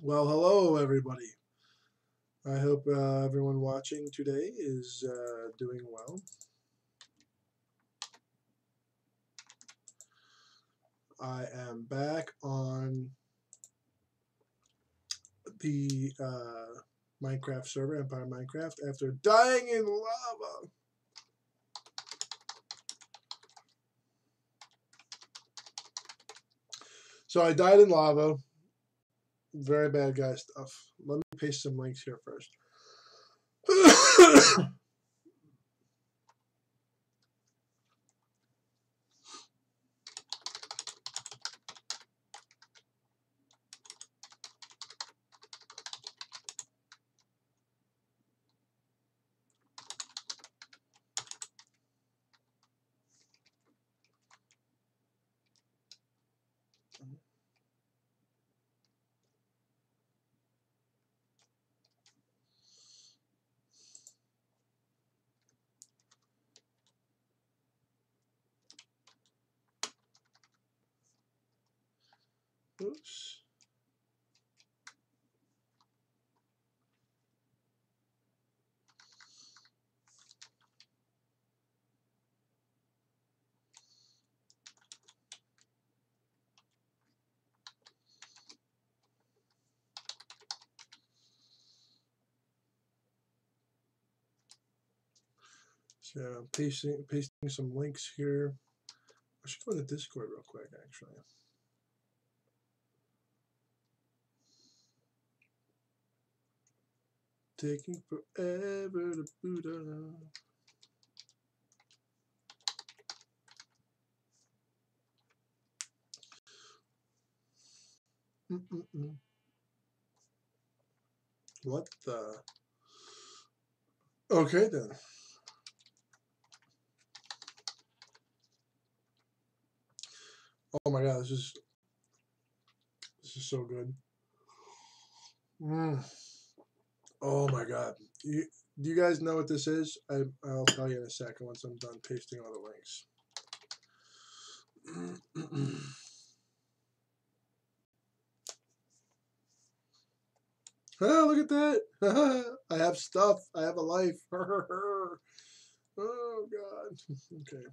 Well, hello everybody. I hope everyone watching today is doing well. I am back on the Minecraft server, Empire Minecraft, after dying in lava. So I died in lava. Very bad guy stuff. Let me paste some links here first. Oops. So I'm pasting some links here. I should go to Discord real quick, actually. Taking forever to boot up. What the? Okay then. Oh my god, this is so good. Oh my god. Do you guys know what this is? I'll tell you in a second once I'm done pasting all the links. Oh, look at that. I have stuff. I have a life. Oh god. Okay.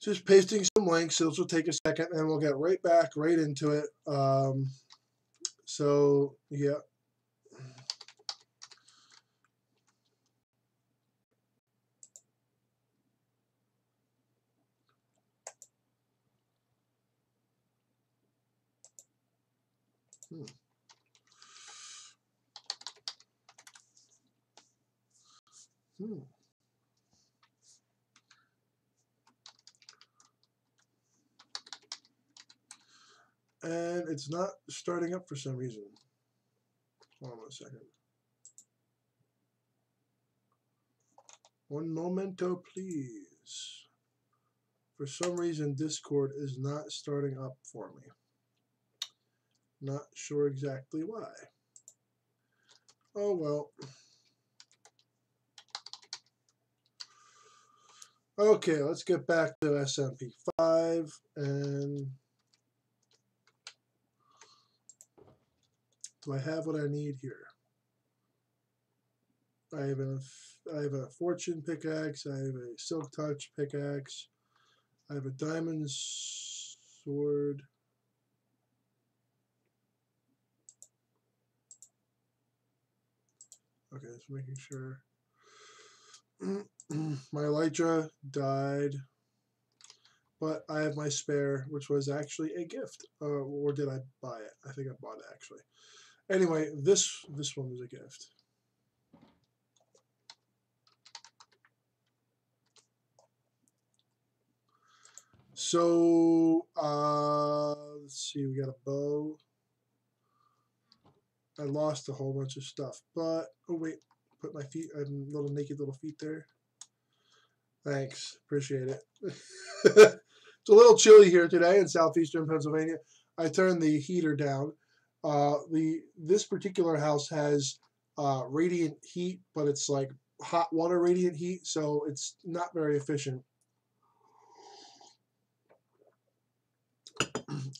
Just pasting some links. This will take a second and we'll get right into it. So yeah. And it's not starting up for some reason. Hold on a second. One momento, please. For some reason, Discord is not starting up for me. Not sure exactly why. Oh well. Okay, let's get back to SMP5 and do I have what I need here? I have a fortune pickaxe, I have a silk touch pickaxe, I have a diamond sword. Okay, just making sure. My elytra died, but I have my spare, which was actually a gift. Or did I buy it? I think I bought it actually. Anyway, this one was a gift. So let's see. We got a bow. I lost a whole bunch of stuff, but oh wait, put my feet. Little naked little feet there. Thanks, appreciate it. It's a little chilly here today in southeastern Pennsylvania. I turned the heater down. This particular house has radiant heat, but it's like hot water radiant heat, so it's not very efficient.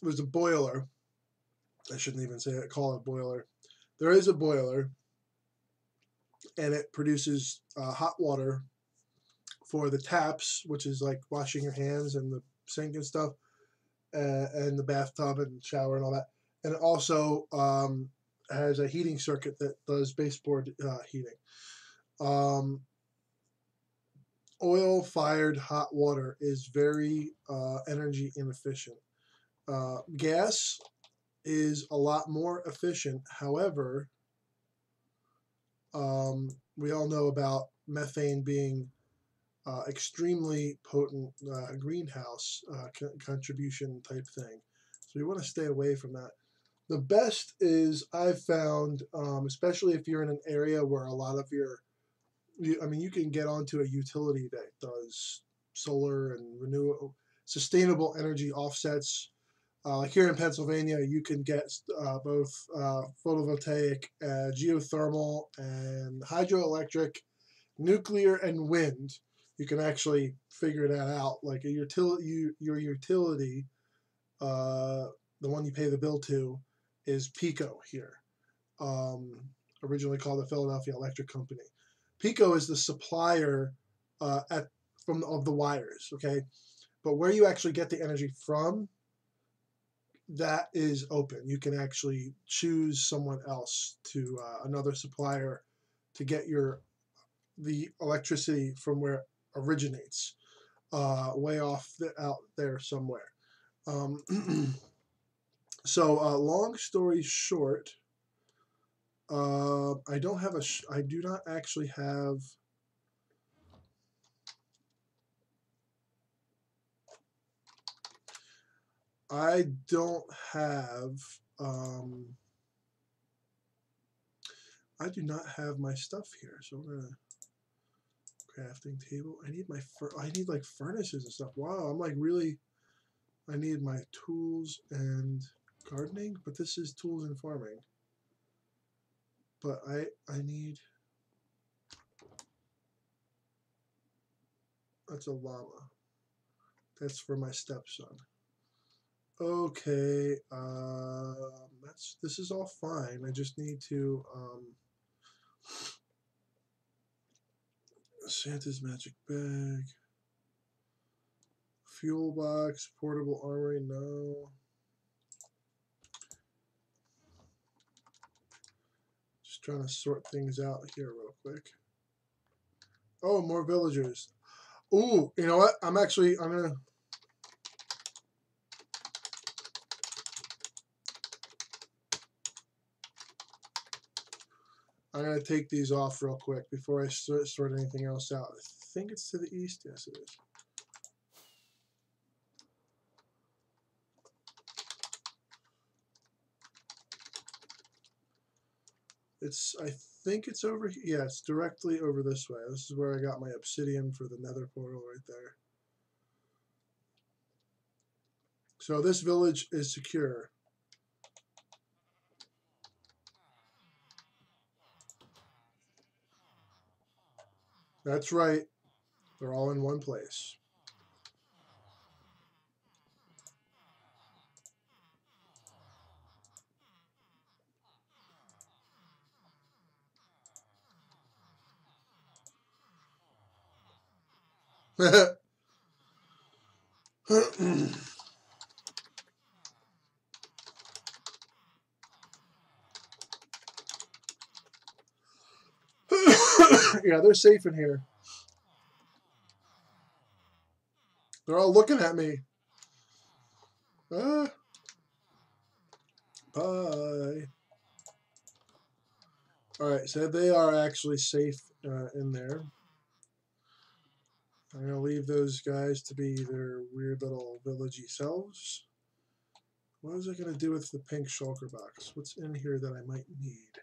there's a boiler. I shouldn't even say it, call it a boiler. There is a boiler, and it produces hot water for the taps, which is like washing your hands and the sink and stuff, and the bathtub and shower and all that. And it also has a heating circuit that does baseboard heating. Oil-fired hot water is very energy inefficient. Gas is a lot more efficient. However, we all know about methane being extremely potent greenhouse contribution type thing. So we want to stay away from that. The best is I've found, especially if you're in an area where a lot of you can get onto a utility that does solar and renewable, sustainable energy offsets. Like here in Pennsylvania, you can get both photovoltaic, geothermal, and hydroelectric, nuclear, and wind. You can actually figure that out. Like your utility, the one you pay the bill to, is PECO here, originally called the Philadelphia Electric Company. PECO is the supplier of the wires, okay? But where you actually get the energy from, that is open. You can actually choose someone else to another supplier to get the electricity from where it originates, way off out there somewhere. So long story short, I do not actually have. I don't have. I do not have my stuff here, so I'm gonna crafting table. I need I need like furnaces and stuff. Wow, I'm like really. I need my tools and gardening, but this is tools and farming. But I need. That's a llama. That's for my stepson. Okay, this is all fine. I just need to Santa's magic bag, fuel box, portable armory. No. Just trying to sort things out here real quick. Oh, more villagers. Ooh, you know what? I'm gonna. I'm going to take these off real quick before I sort anything else out. I think it's to the east. Yes, it is. I think it's over here. Yeah, it's directly over this way. This is where I got my obsidian for the nether portal right there. So this village is secure. That's right. They're all in one place. Yeah, they're safe in here. They're all looking at me. Bye. Alright, so they are actually safe in there. I'm going to leave those guys to be their weird little villagey selves. What was I going to do with the pink shulker box? What's in here that I might need?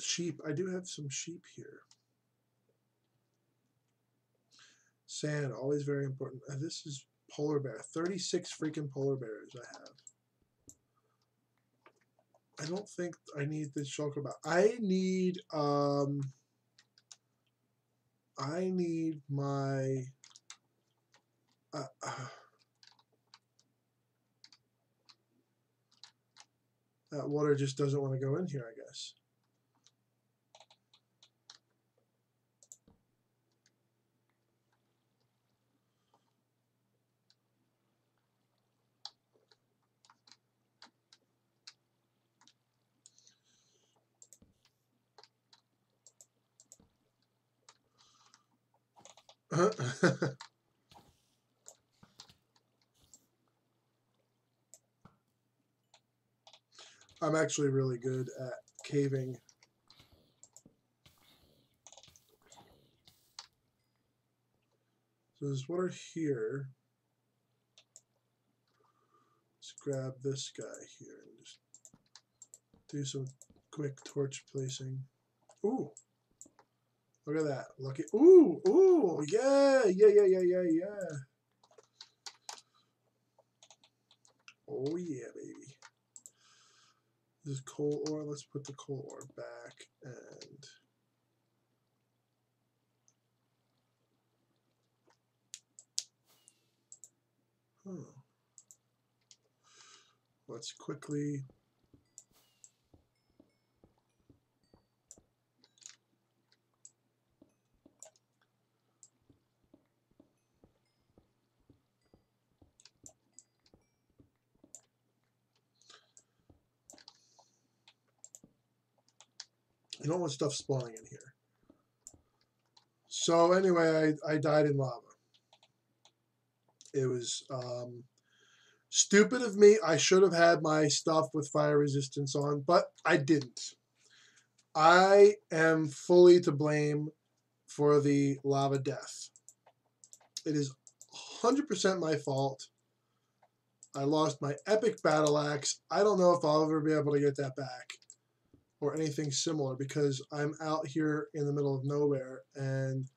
Sheep. I do have some sheep here. Sand, always very important. This is polar bear. 36 freaking polar bears I have. I don't think I need the shulker box. I need my That water just doesn't want to go in here, I guess. I'm actually really good at caving. So there's water here. Let's grab this guy here and just do some quick torch placing. Ooh. Look at that. Lucky. Ooh, ooh, yeah. Oh, yeah, baby. This is coal ore. Let's put the coal ore back and. Let's quickly. You don't want stuff spawning in here. So anyway, I died in lava. It was stupid of me. I should have had my stuff with fire resistance on, but I didn't. I am fully to blame for the lava death. It is 100% my fault. I lost my epic battle axe. I don't know if I'll ever be able to get that back or anything similar because I'm out here in the middle of nowhere and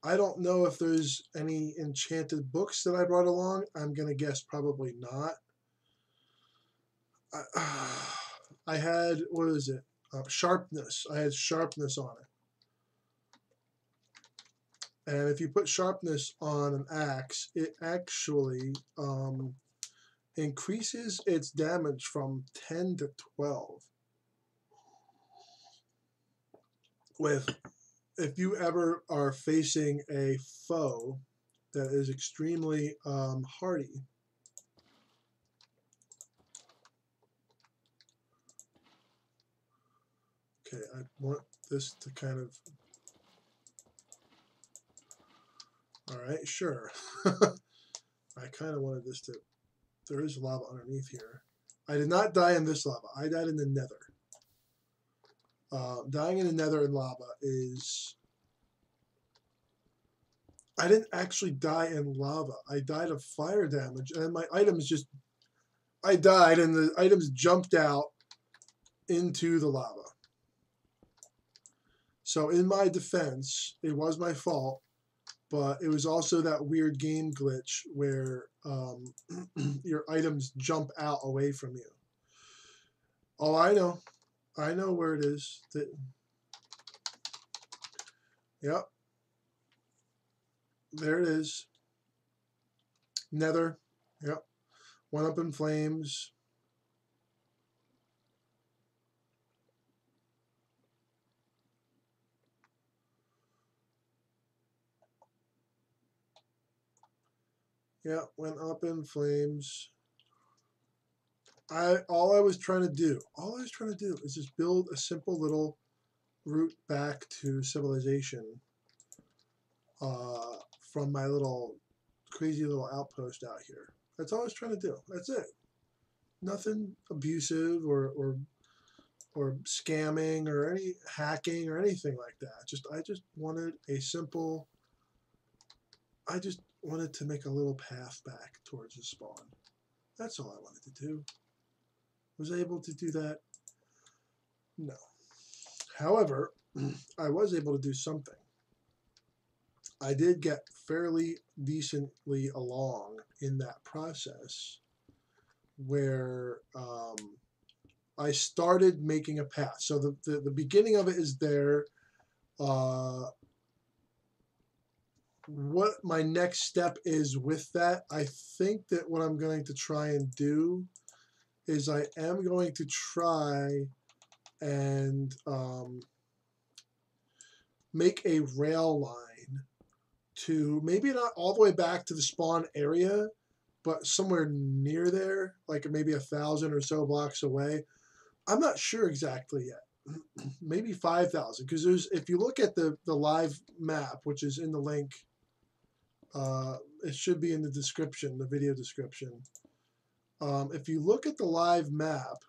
I don't know if there's any enchanted books that I brought along. I'm going to guess probably not. I had, what is it? Sharpness. I had sharpness on it. And if you put sharpness on an axe, it actually increases its damage from 10 to 12. If you ever are facing a foe that is extremely hardy, okay, I want this to kind of, all right, sure. I kind of wanted this to, there is lava underneath here. I did not die in this lava. I died in the nether. Dying in the nether in lava is, I didn't actually die in lava. I died of fire damage and my items just, I died and the items jumped out into the lava. So in my defense, it was my fault, but it was also that weird game glitch where your items jump out away from you. Oh, I know. I know where it is. Yep. There it is. Nether. Yep. Went up in flames. Yeah, went up in flames. All I was trying to do is just build a simple little route back to civilization from my little crazy little outpost out here. That's all I was trying to do. That's it. Nothing abusive or scamming or any hacking or anything like that. I just wanted a simple. I just wanted to make a little path back towards the spawn. That's all I wanted to do. Was I able to do that? No. However, I was able to do something. I did get fairly decently along in that process where I started making a path. So the beginning of it is there. what my next step is with that, I think that what I'm going to try and do is I am going to try and make a rail line to maybe not all the way back to the spawn area, but somewhere near there, like maybe 1,000 or so blocks away. I'm not sure exactly yet. Maybe 5,000, because there's, if you look at the live map, which is in the link, it should be in the description, the video description. If you look at the live map,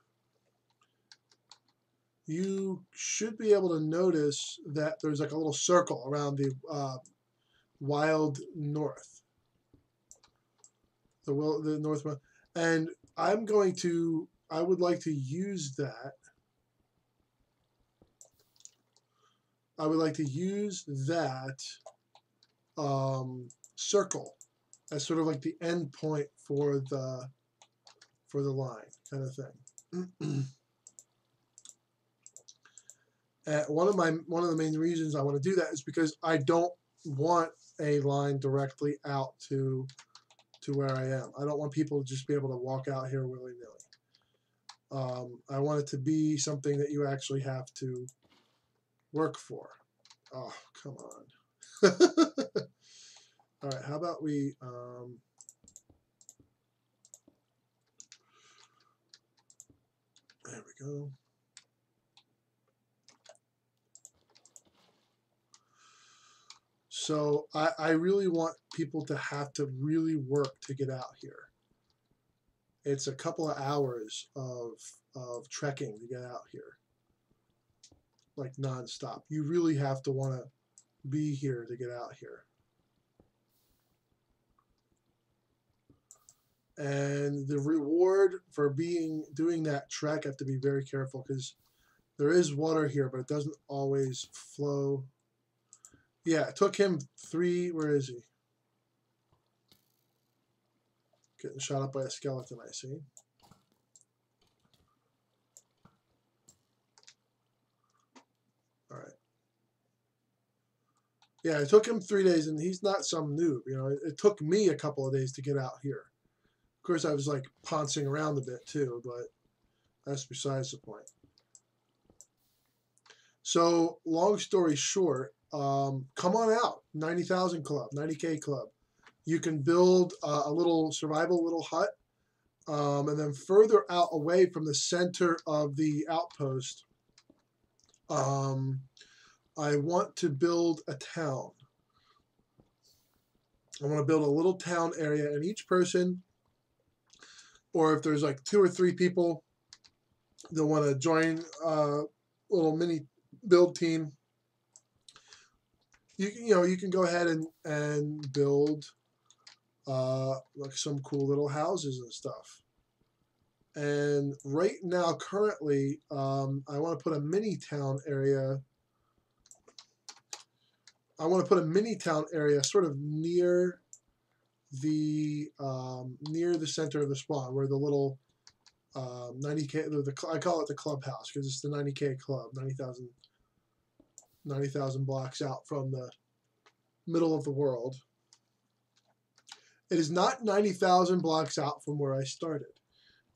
you should be able to notice that there's like a little circle around the wild north, the northwest, and I would like to use that. I would like to use that circle as sort of like the end point for the line, kind of thing. One of the main reasons I want to do that is because I don't want a line directly out to where I am. I don't want people to just be able to walk out here willy-nilly. I want it to be something that you actually have to work for. Oh, come on. All right, how about we there we go. So I really want people to have to really work to get out here. It's a couple of hours of trekking to get out here, like nonstop. You really have to want to be here to get out here. And the reward for doing that trek, I have to be very careful because there is water here, but it doesn't always flow. Yeah, it took him 3. Where is he? Getting shot up by a skeleton, I see. All right. Yeah, it took him 3 days, and he's not some noob. You know, it took me a couple of days to get out here. Of course, I was like pouncing around a bit too, but that's besides the point. So, long story short, come on out, 90,000 club, 90K club. You can build a little survival little hut, and then further out away from the center of the outpost, I want to build a town. I want to build a little town area, and each person, or if there's like 2 or 3 people that want to join a little mini build team, you can go ahead and build like some cool little houses and stuff. And right now, currently, I want to put a mini town area. I want to put a mini town area sort of near the center of the spawn, where the little 90K, I call it the clubhouse because it's the 90K club, 90,000 blocks out from the middle of the world. It is not 90,000 blocks out from where I started.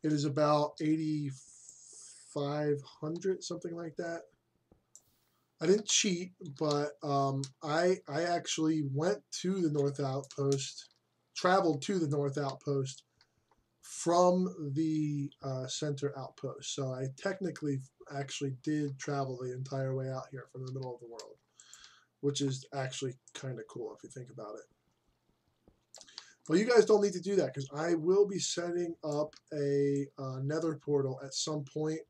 It is about 8,500, something like that. I didn't cheat, but I actually went to the North Outpost, traveled to the North Outpost from the center outpost. So I technically actually did travel the entire way out here from the middle of the world, which is actually kind of cool if you think about it. Well, you guys don't need to do that because I will be setting up a nether portal at some point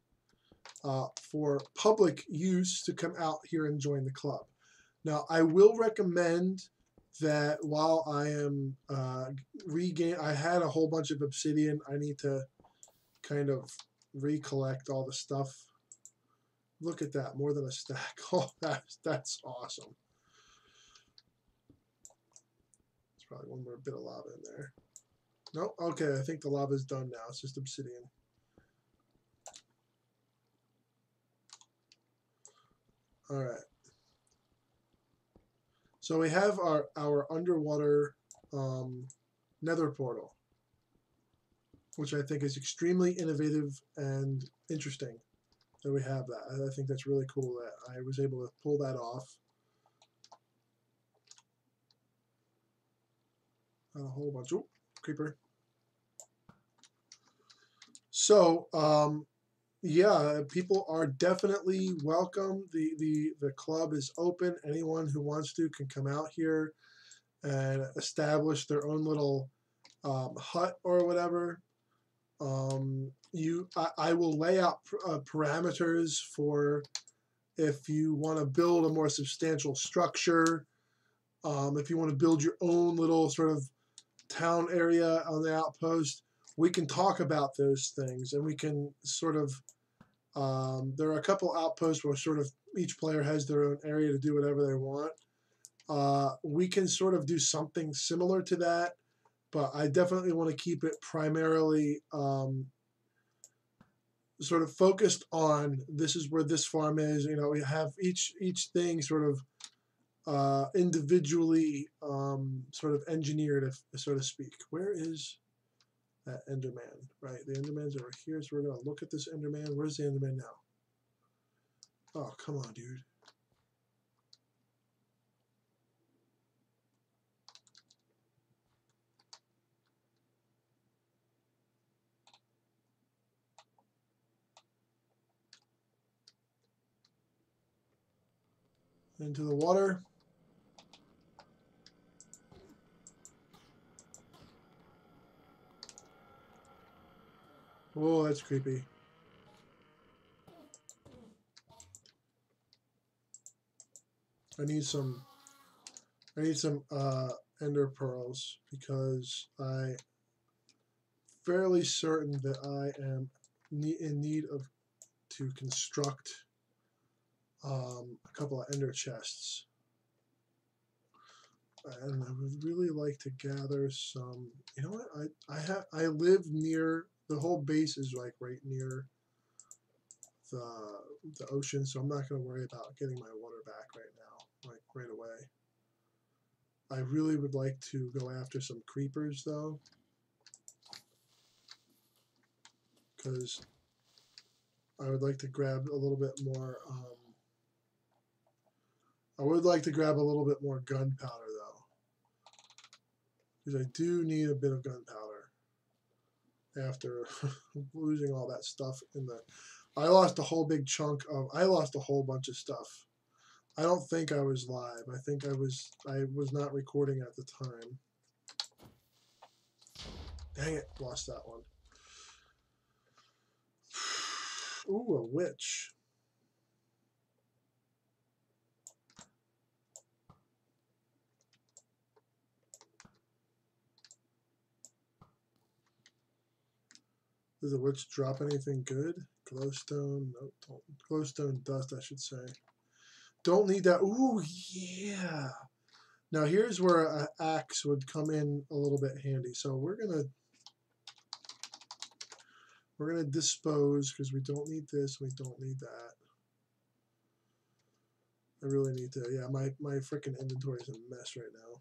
for public use to come out here and join the club. Now, I will recommend that while I am I had a whole bunch of obsidian. I need to kind of recollect all the stuff. Look at that, more than a stack. Oh, that's awesome. There's probably one more bit of lava in there. No, okay, I think the lava is done now. It's just obsidian. All right. So we have our underwater nether portal, which I think is extremely innovative and interesting that we have that. I think that's really cool that I was able to pull that off. Not a whole bunch. Oh, creeper. So, yeah, people are definitely welcome. The club is open. Anyone who wants to can come out here and establish their own little hut or whatever. I will lay out parameters for if you want to build a more substantial structure. If you want to build your own little sort of town area on the outpost, we can talk about those things, and we can sort of. There are a couple outposts where sort of each player has their own area to do whatever they want. We can sort of do something similar to that, but I definitely want to keep it primarily sort of focused on this is where this farm is. You know, we have each thing sort of individually sort of engineered, so to speak. Where is that Enderman? Right, the Enderman's over here, so we're gonna look at this Enderman. Where's the Enderman now? Oh, come on, dude. Into the water. Oh, that's creepy. I need some ender pearls because I'm fairly certain that I am in need of to construct a couple of ender chests. And I would really like to gather some. You know what? I live near the whole base is like right near the ocean, so I'm not going to worry about getting my water back right now, like right away. I really would like to go after some creepers though, because I would like to grab a little bit more. I would like to grab a little bit more gunpowder though, because I do need a bit of gunpowder after losing all that stuff in the. I lost a whole big chunk of. I lost a whole bunch of stuff. I don't think I was live. I think I was not recording at the time. Dang it, lost that one. Ooh, a witch. Does a witch drop anything good? Glowstone, no, don't. Glowstone dust, I should say. Don't need that. Ooh, yeah. Now here's where an axe would come in a little bit handy. So we're gonna dispose because we don't need this. We don't need that. I really need to. Yeah, my freaking inventory is a mess right now.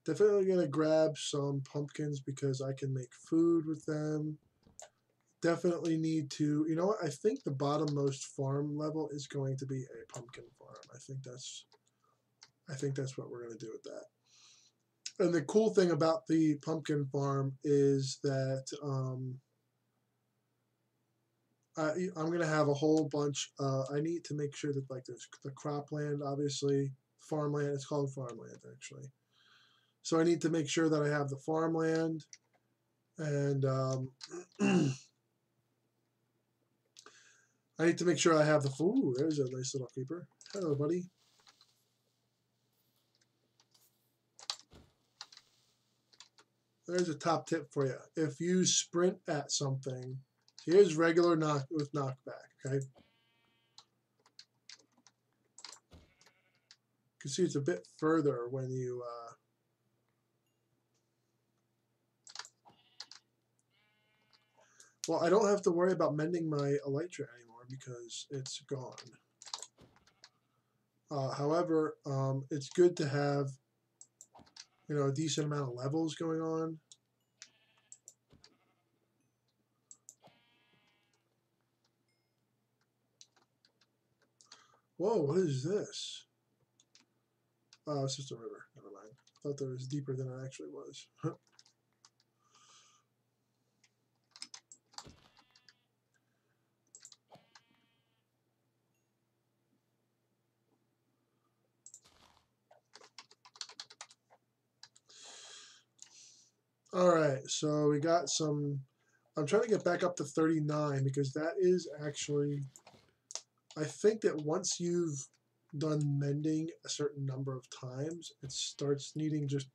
Definitely gonna grab some pumpkins because I can make food with them. Definitely need to. You know what? I think the bottommost farm level is going to be a pumpkin farm. I think that's what we're gonna do with that. And the cool thing about the pumpkin farm is that I'm gonna have a whole bunch. I need to make sure that like there's the cropland, obviously farmland. It's called farmland actually. So I need to make sure that I have the farmland, and I need to make sure I have the food. Ooh, there's a nice little creeper. Hello, buddy. There's a top tip for you. If you sprint at something, here's regular knock with knockback. Okay. You can see it's a bit further when you. Well, I don't have to worry about mending my elytra anymore because it's gone. However, it's good to have, you know, a decent amount of levels going on. Whoa, what is this? Oh, it's just a river. Never mind. I thought that was deeper than it actually was. All right, so we got some. I'm trying to get back up to 39 because that is actually. I think that once you've done mending a certain number of times, it starts needing just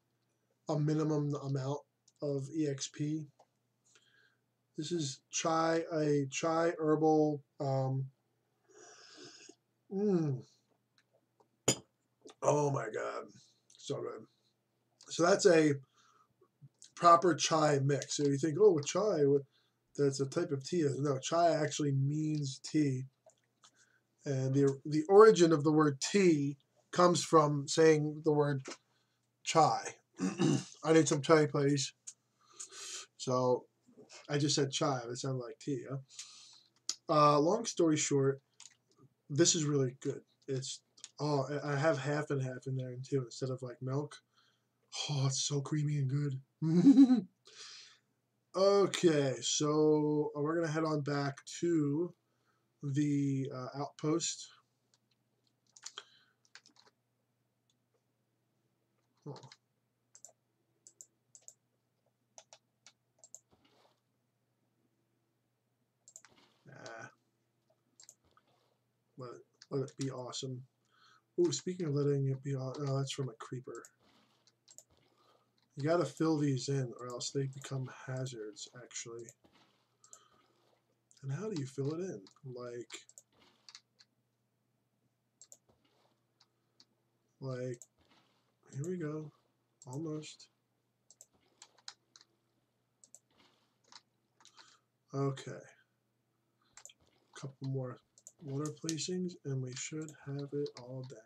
a minimum amount of EXP. This is a chai herbal. Oh my god, so good. So that's a proper chai mix. So you think, oh, chai, that's a type of tea. No, chai actually means tea, and the origin of the word tea comes from saying the word chai. I need some chai, please. So I just said chai. It sounded like tea. Huh? Long story short, this is really good. It's I have half and half in there too instead of like milk. Oh, it's so creamy and good. Okay, so we're gonna head on back to the outpost. Oh. Nah. Let it be awesome. Oh, speaking of letting it be awesome, oh, that's from a creeper. You gotta fill these in or else they become hazards, actually. And how do you fill it in? Like, here we go. Almost. Okay. Couple more water placings and we should have it all down.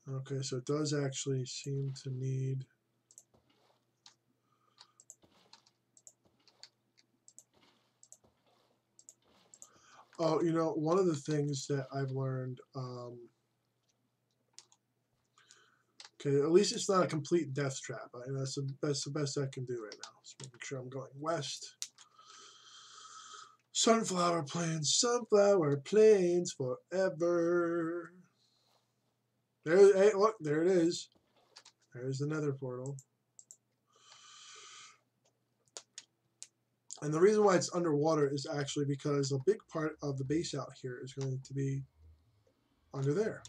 Okay, so it does actually seem to need. Oh, you know, one of the things that I've learned, okay, at least it's not a complete death trap. That's the best I can do right now. Just making sure I'm going west. Sunflower plains forever. Hey, look, there it is. There's the nether portal. And the reason why it's underwater is actually because a big part of the base out here is going to be under there.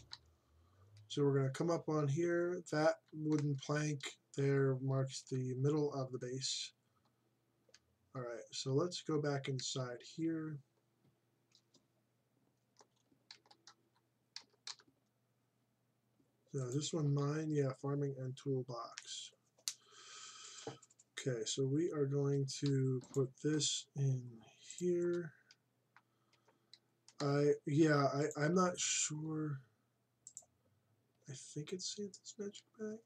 So we're going to come up on here. That wooden plank there marks the middle of the base. All right, so let's go back inside here. So is this one mine? Yeah, farming and toolbox. Okay, so we are going to put this in here. I'm not sure. I think it's Santa's magic bag.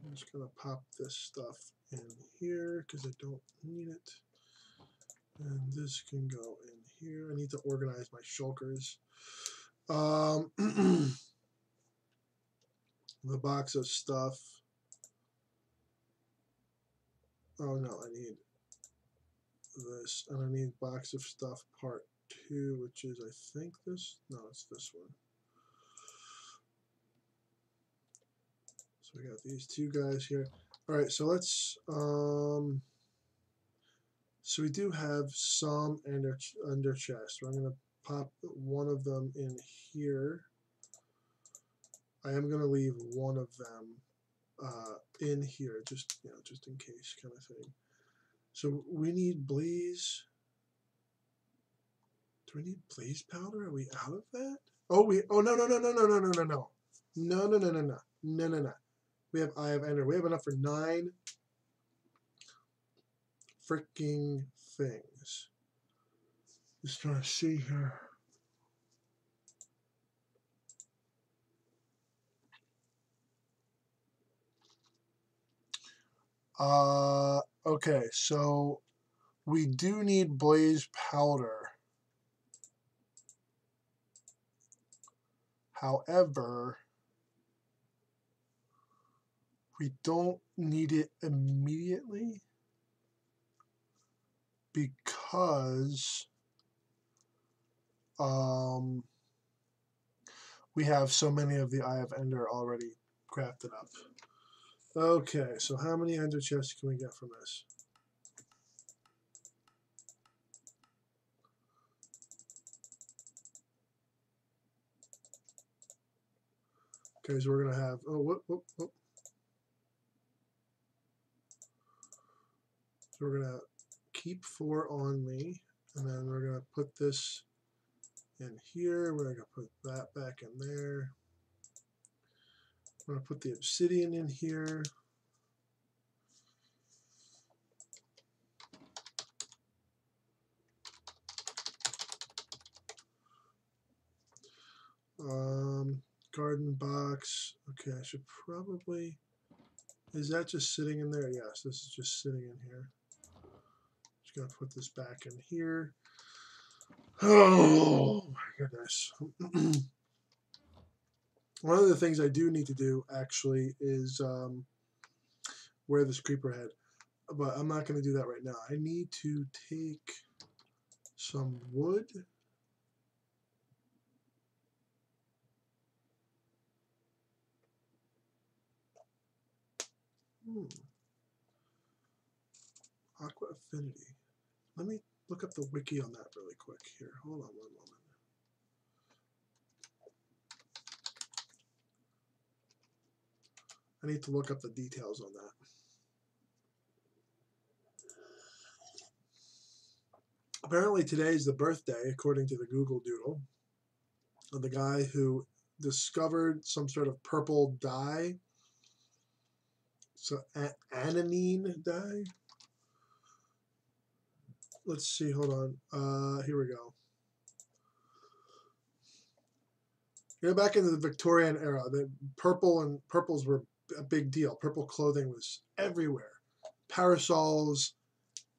I'm just gonna pop this stuff in here because I don't need it. And this can go in here. I need to organize my shulkers. The box of stuff. Oh no, I need this, and I need box of stuff part 2, which is I think this. No, it's this one. So we got these two guys here. All right, so let's. So we do have some under chest. I'm gonna pop one of them in here. I am gonna leave one of them in here, just just in case, kind of thing. So we need blaze. Do we need blaze powder? Are we out of that? Oh, no. No. I have ender. We have enough for 9 freaking things. Just trying to see here. Okay, so we do need blaze powder. However, we don't need it immediately because we have so many of the Eye of Ender already crafted up. Okay, so how many Ender chests can we get from this? Okay, so we're gonna have whoop. So we're gonna keep 4 on me, and then we're gonna put this in here. We're gonna put that back in there. I'm gonna put the obsidian in here. Garden box. Okay, I should probably. Is that just sitting in there? Yes, this is just sitting in here. Just gonna put this back in here. Oh my goodness. One of the things I do need to do actually is wear this creeper head, but I'm not going to do that right now. I need to take some wood. Aqua Affinity. Let me look up the wiki on that really quick here. Hold on one moment. I need to look up the details on that. Apparently today is the birthday, according to the Google Doodle, of the guy who discovered some sort of purple dye. So aniline dye. Let's see, hold on. Here we go. You know, back in the Victorian era, the purples were a big deal. Purple clothing was everywhere. Parasols,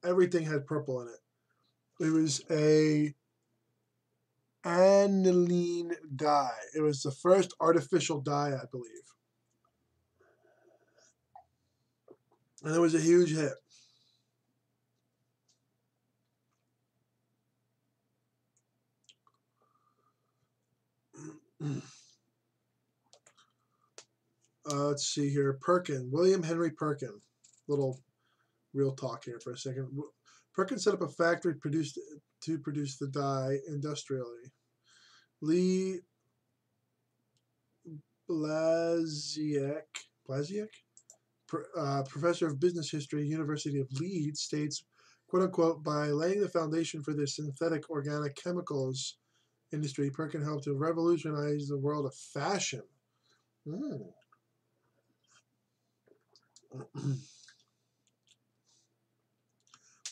everything had purple in it. It was a aniline dye. It was the first artificial dye, I believe. And it was a huge hit. Let's see here. Perkin, William Henry Perkin. Little real talk here for a second. Perkin set up a factory to produce the dye industrially. Lee Blasiak, professor of business history, University of Leeds, states, quote unquote, by laying the foundation for the synthetic organic chemicals industry, Perkin helped to revolutionize the world of fashion.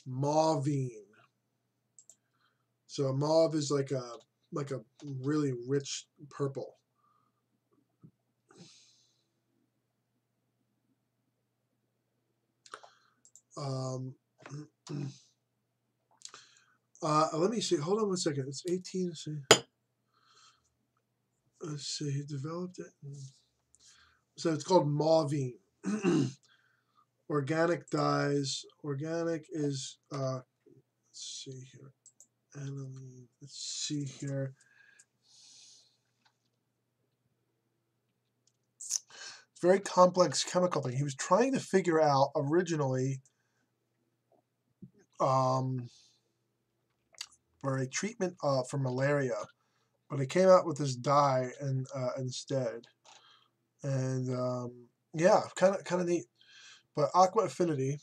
Mauvine. So mauve is like a really rich purple. Let me see. Hold on one second. It's 18. Let's see. He developed it. So it's called Mauvine. Organic dyes. Organic is. Let's see here. Aniline. Let's see here. It's a very complex chemical thing. He was trying to figure out originally. For a treatment for malaria, but he came out with this dye instead, and yeah, kind of neat. But Aqua Affinity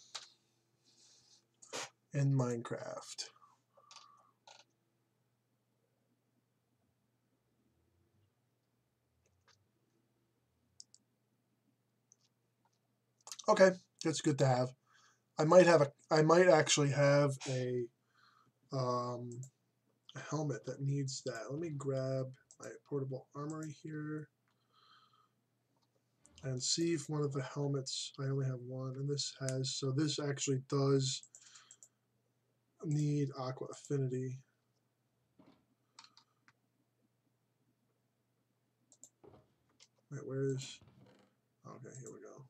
in Minecraft. Okay, that's good to have. I might actually have a helmet that needs that. Let me grab my portable armory here and see if one of the helmets, I only have one, and this has, so this actually does need aqua affinity. Wait, where's, okay, here we go.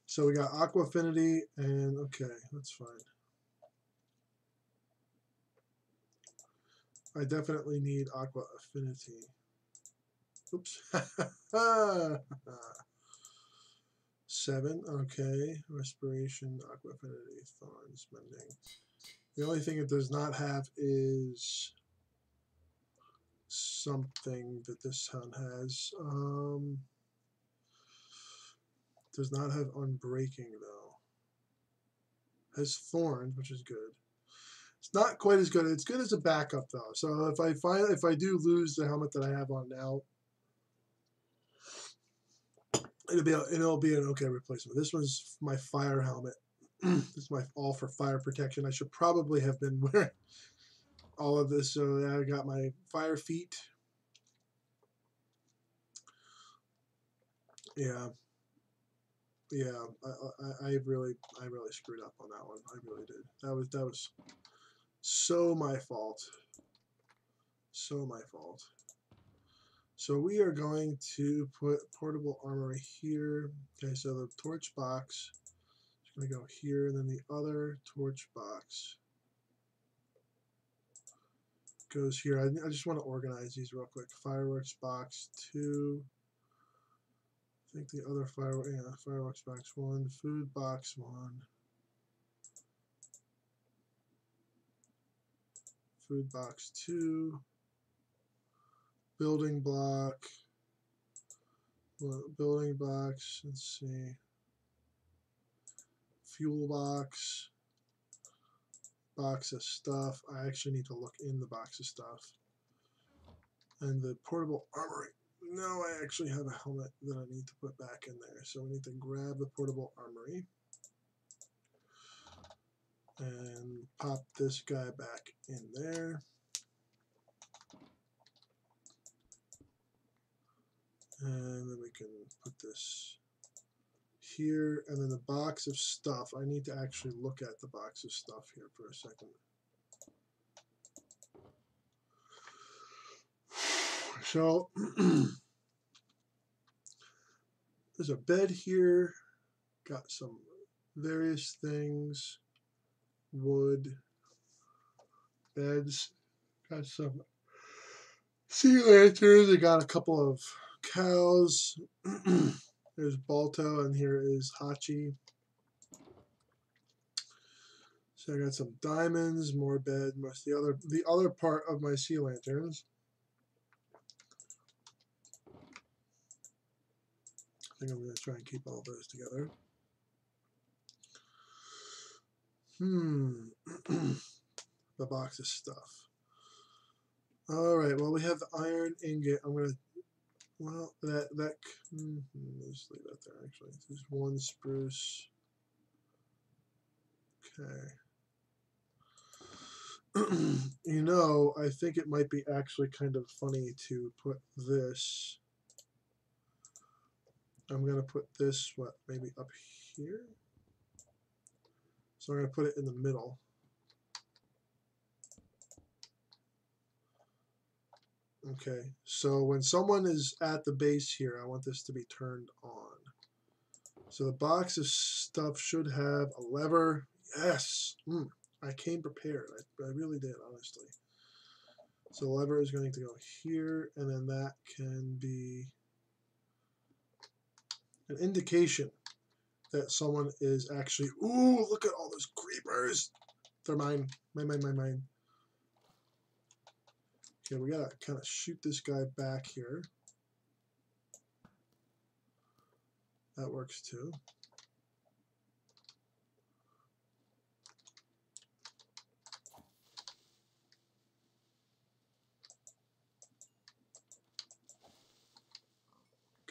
So we got aqua affinity, and okay, that's fine. I definitely need aqua affinity. Oops. 7, okay. Respiration, aqua affinity, thorns, mending. The only thing it does not have is something that this one has. Does not have unbreaking though. Has thorns, which is good. It's not quite as good. It's good as a backup though. So if I do lose the helmet that I have on now, it'll be an okay replacement. This one's my fire helmet. This is my all for fire protection. I should probably have been wearing all of this. So I got my fire feet. Yeah, yeah. I really screwed up on that one. I really did. That was so my fault. So my fault. So we are going to put portable armory here. Okay, so the torch box is going to go here, and then the other torch box goes here. I just want to organize these real quick. Fireworks box 2. I think the other fireworks box 1. Food box 1. Food box 2. Building block. Well, building box. Let's see. Fuel box. Box of stuff. I actually need to look in the box of stuff. And the portable armory. No, I actually have a helmet that I need to put back in there. So we need to grab the portable armory and pop this guy back in there. And then we can put this here. And then the box of stuff. I need to actually look at the box of stuff here for a second. So there's a bed here. Got some various things. Wood. Beds. Got some sea lanterns. I got a couple of cows. There's Balto, and here is Hachi. So I got some diamonds, more bed, most the other part of my sea lanterns. I think I'm going to try and keep all those together. The box of stuff. All right. Well, we have the iron ingot. I'm going to. Well, let's leave that there. Actually, there's 1 spruce. Okay. You know, I think it might be actually kind of funny to put this. I'm going to put this, maybe up here? So I'm going to put it in the middle. Okay, so when someone is at the base here, I want this to be turned on. So the box of stuff should have a lever. Yes! I came prepared. I really did, honestly. So the lever is going to go here, and then that can be an indication that someone is actually... Ooh, look at all those creepers! They're mine. Mine. Okay, we gotta kind of shoot this guy back here. That works too.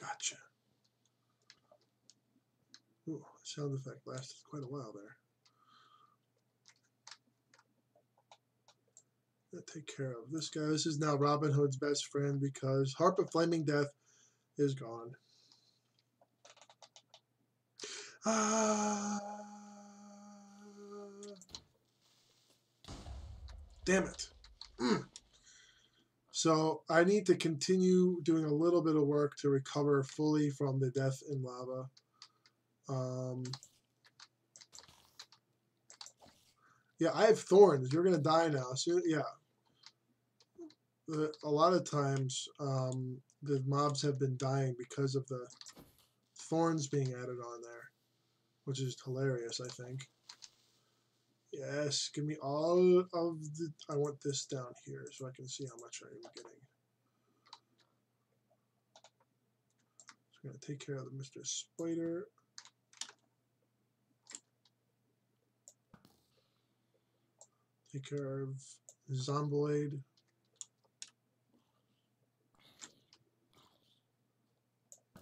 Gotcha. Ooh, sound effect lasted quite a while there. Take care of this guy. This is now Robin Hood's best friend because Harp of Flaming Death is gone. Damn it. So I need to continue doing a little bit of work to recover fully from the death in lava. Yeah, I have thorns. You're gonna die now. So yeah, a lot of times the mobs have been dying because of the thorns being added on there, which is hilarious, I think. Yes, give me all of the. I want this down here so I can see how much I am getting. So I'm gonna take care of the Mr. Spider. Take care of Zomboid.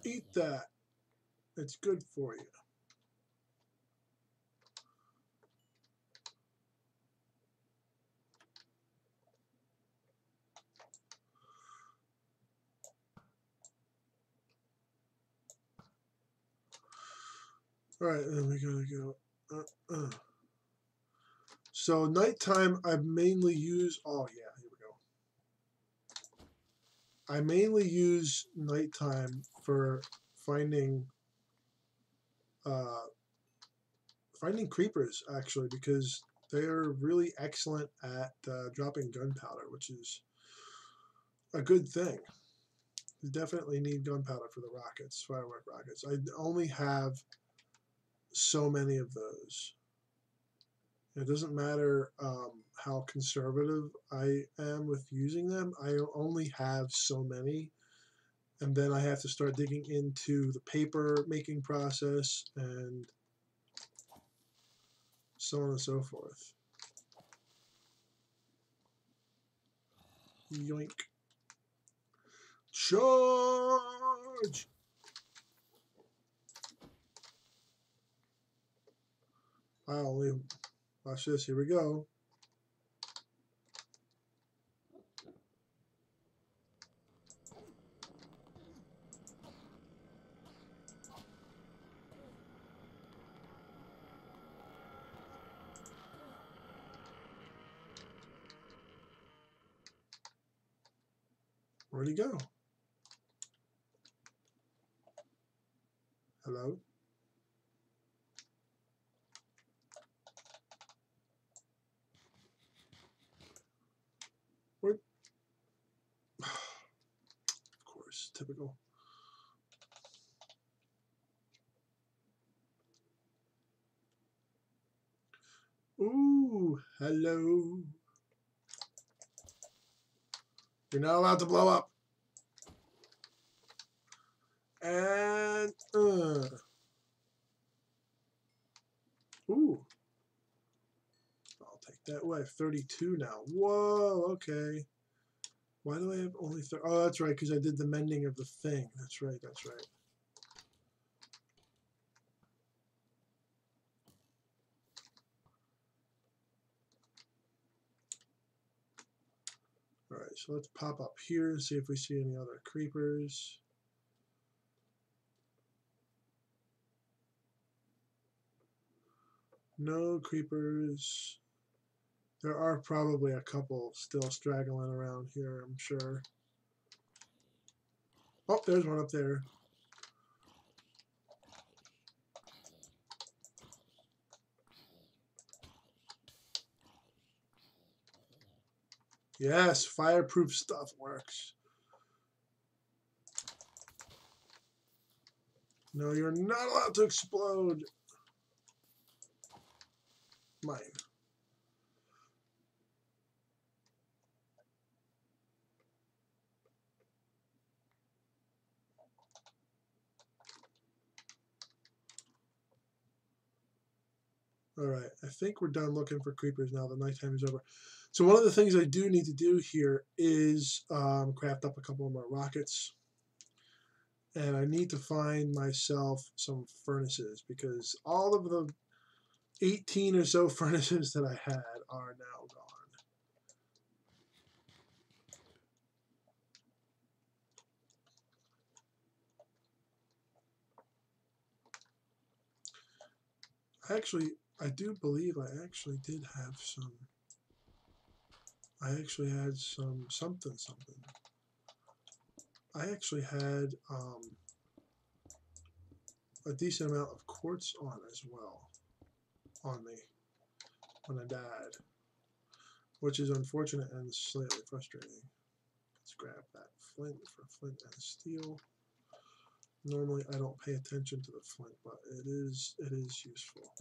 Eat that. It's good for you. All right, then we gotta go. So nighttime, I mainly use. Oh yeah, here we go. I mainly use nighttime for finding creepers, actually, because they're really excellent at dropping gunpowder, which is a good thing. You definitely need gunpowder for the rockets, firework rockets. I only have so many of those. It doesn't matter how conservative I am with using them. I only have so many, and then I have to start digging into the paper making process and so on and so forth. Yoink. Charge! I only watch this. Here we go. Where'd he go? Hello? Where? Of course, typical. Ooh, hello. You're not allowed to blow up. And, ooh. I'll take that. Oh, I have 32 now. Whoa, okay. Why do I have only 30? Oh, that's right, because I did the mending of the thing. That's right, that's right. All right, so let's pop up here and see if we see any other creepers. No creepers. There are probably a couple still straggling around here, I'm sure. Oh, there's one up there. Yes, fireproof stuff works. No, you're not allowed to explode. Mine. All right, I think we're done looking for creepers now. The nighttime is over. So one of the things I do need to do here is craft up a couple more rockets. and I need to find myself some furnaces because all of the 18 or so furnaces that I had are now gone. Actually, I do believe I actually did have some. I actually had something. I actually had a decent amount of quartz on as well on me when I died, which is unfortunate and slightly frustrating. Let's grab that flint for flint and steel. Normally I don't pay attention to the flint, but it is useful.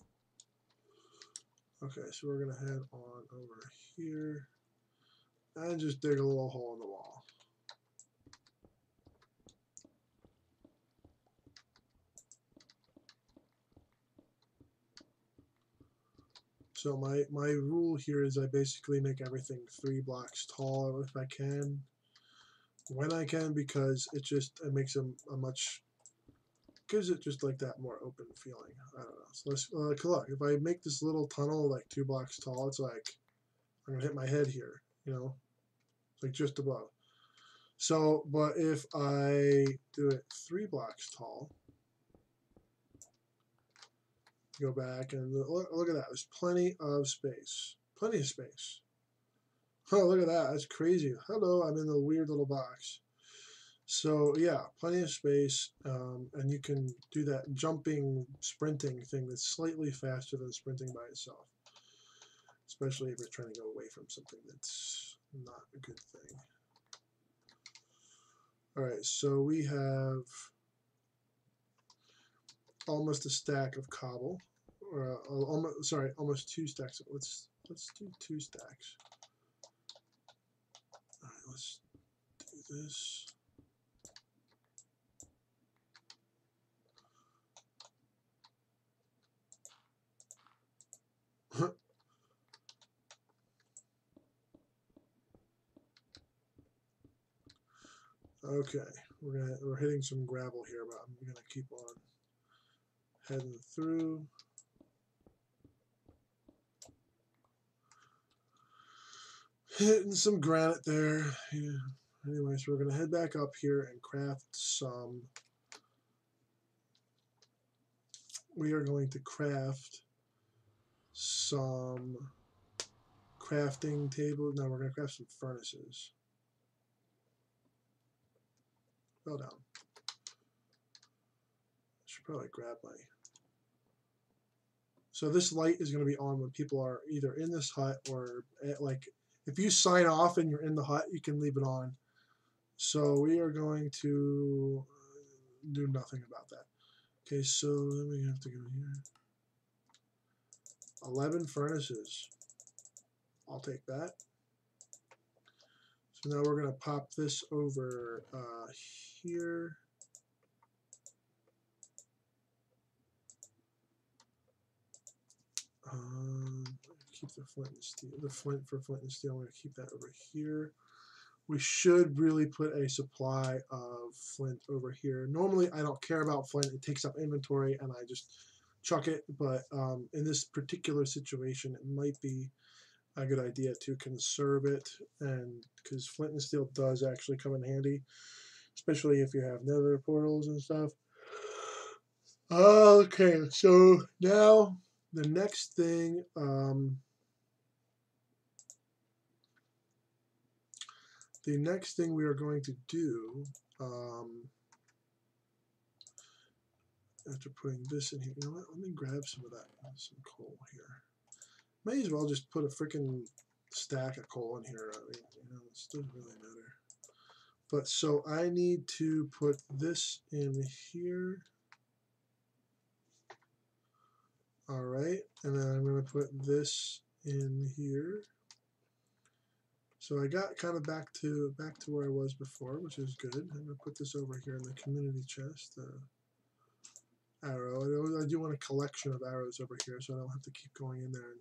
Okay, so we're gonna head on over here and just dig a little hole in the wall. So my rule here is I basically make everything 3 blocks tall if I can, when I can, because it makes a much, gives it just like that more open feeling. I don't know. So let's look. If I make this little tunnel like 2 blocks tall, it's like I'm gonna hit my head here. You know, it's like just above. So, but if I do it 3 blocks tall, go back and look at that. There's plenty of space. Plenty of space. Oh, look at that. That's crazy. Hello, I'm in the weird little box. So yeah, plenty of space, and you can do that jumping, sprinting thing that's slightly faster than sprinting by itself, especially if you're trying to go away from something that's not a good thing. All right, so we have almost a stack of cobble, or almost 2 stacks. Let's do 2 stacks. All right, let's do this. Okay, we're hitting some gravel here, but I'm gonna keep on heading through. Hitting some granite there. Yeah. Anyway, so we're gonna head back up here and craft some. We are going to craft some crafting tables. Now we're gonna craft some furnaces. Fell down. Should probably grab my. So this light is going to be on when people are either in this hut or like if you sign off and you're in the hut, you can leave it on. So we are going to do nothing about that. Okay, so then we have to go here. 11 furnaces. I'll take that. So now we're going to pop this over here. Keep the flint and steel. The flint for flint and steel. I'm going to keep that over here. We should really put a supply of flint over here. Normally, I don't care about flint. It takes up inventory, and I just chuck it. But in this particular situation, it might be a good idea to conserve it, and because flint and steel does actually come in handy, especially if you have nether portals and stuff. Okay, so now the next thing. The next thing we are going to do, after putting this in here, you know what? Let me grab some of that, some coal here. May as well just put a freaking stack of coal in here. I mean, you know, it doesn't really matter. But so I need to put this in here. All right, and then I'm going to put this in here. So I got kind of back to where I was before, which is good. I'm going to put this over here in the community chest. Arrow. I do want a collection of arrows over here, so I don't have to keep going in there.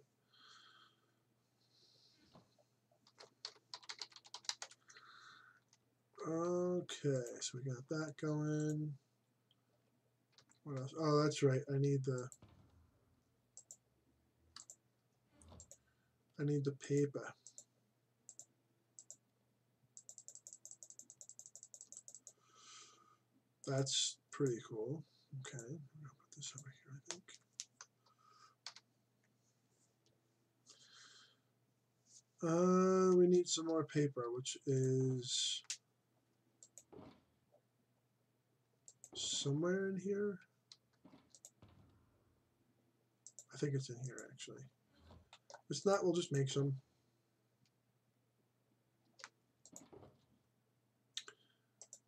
Okay, so we got that going. What else? Oh, that's right. I need the paper. That's pretty cool. Okay, I'm gonna put this over here, I think. We need some more paper, which is somewhere in here. I think it's in here, actually. If it's not, we'll just make some.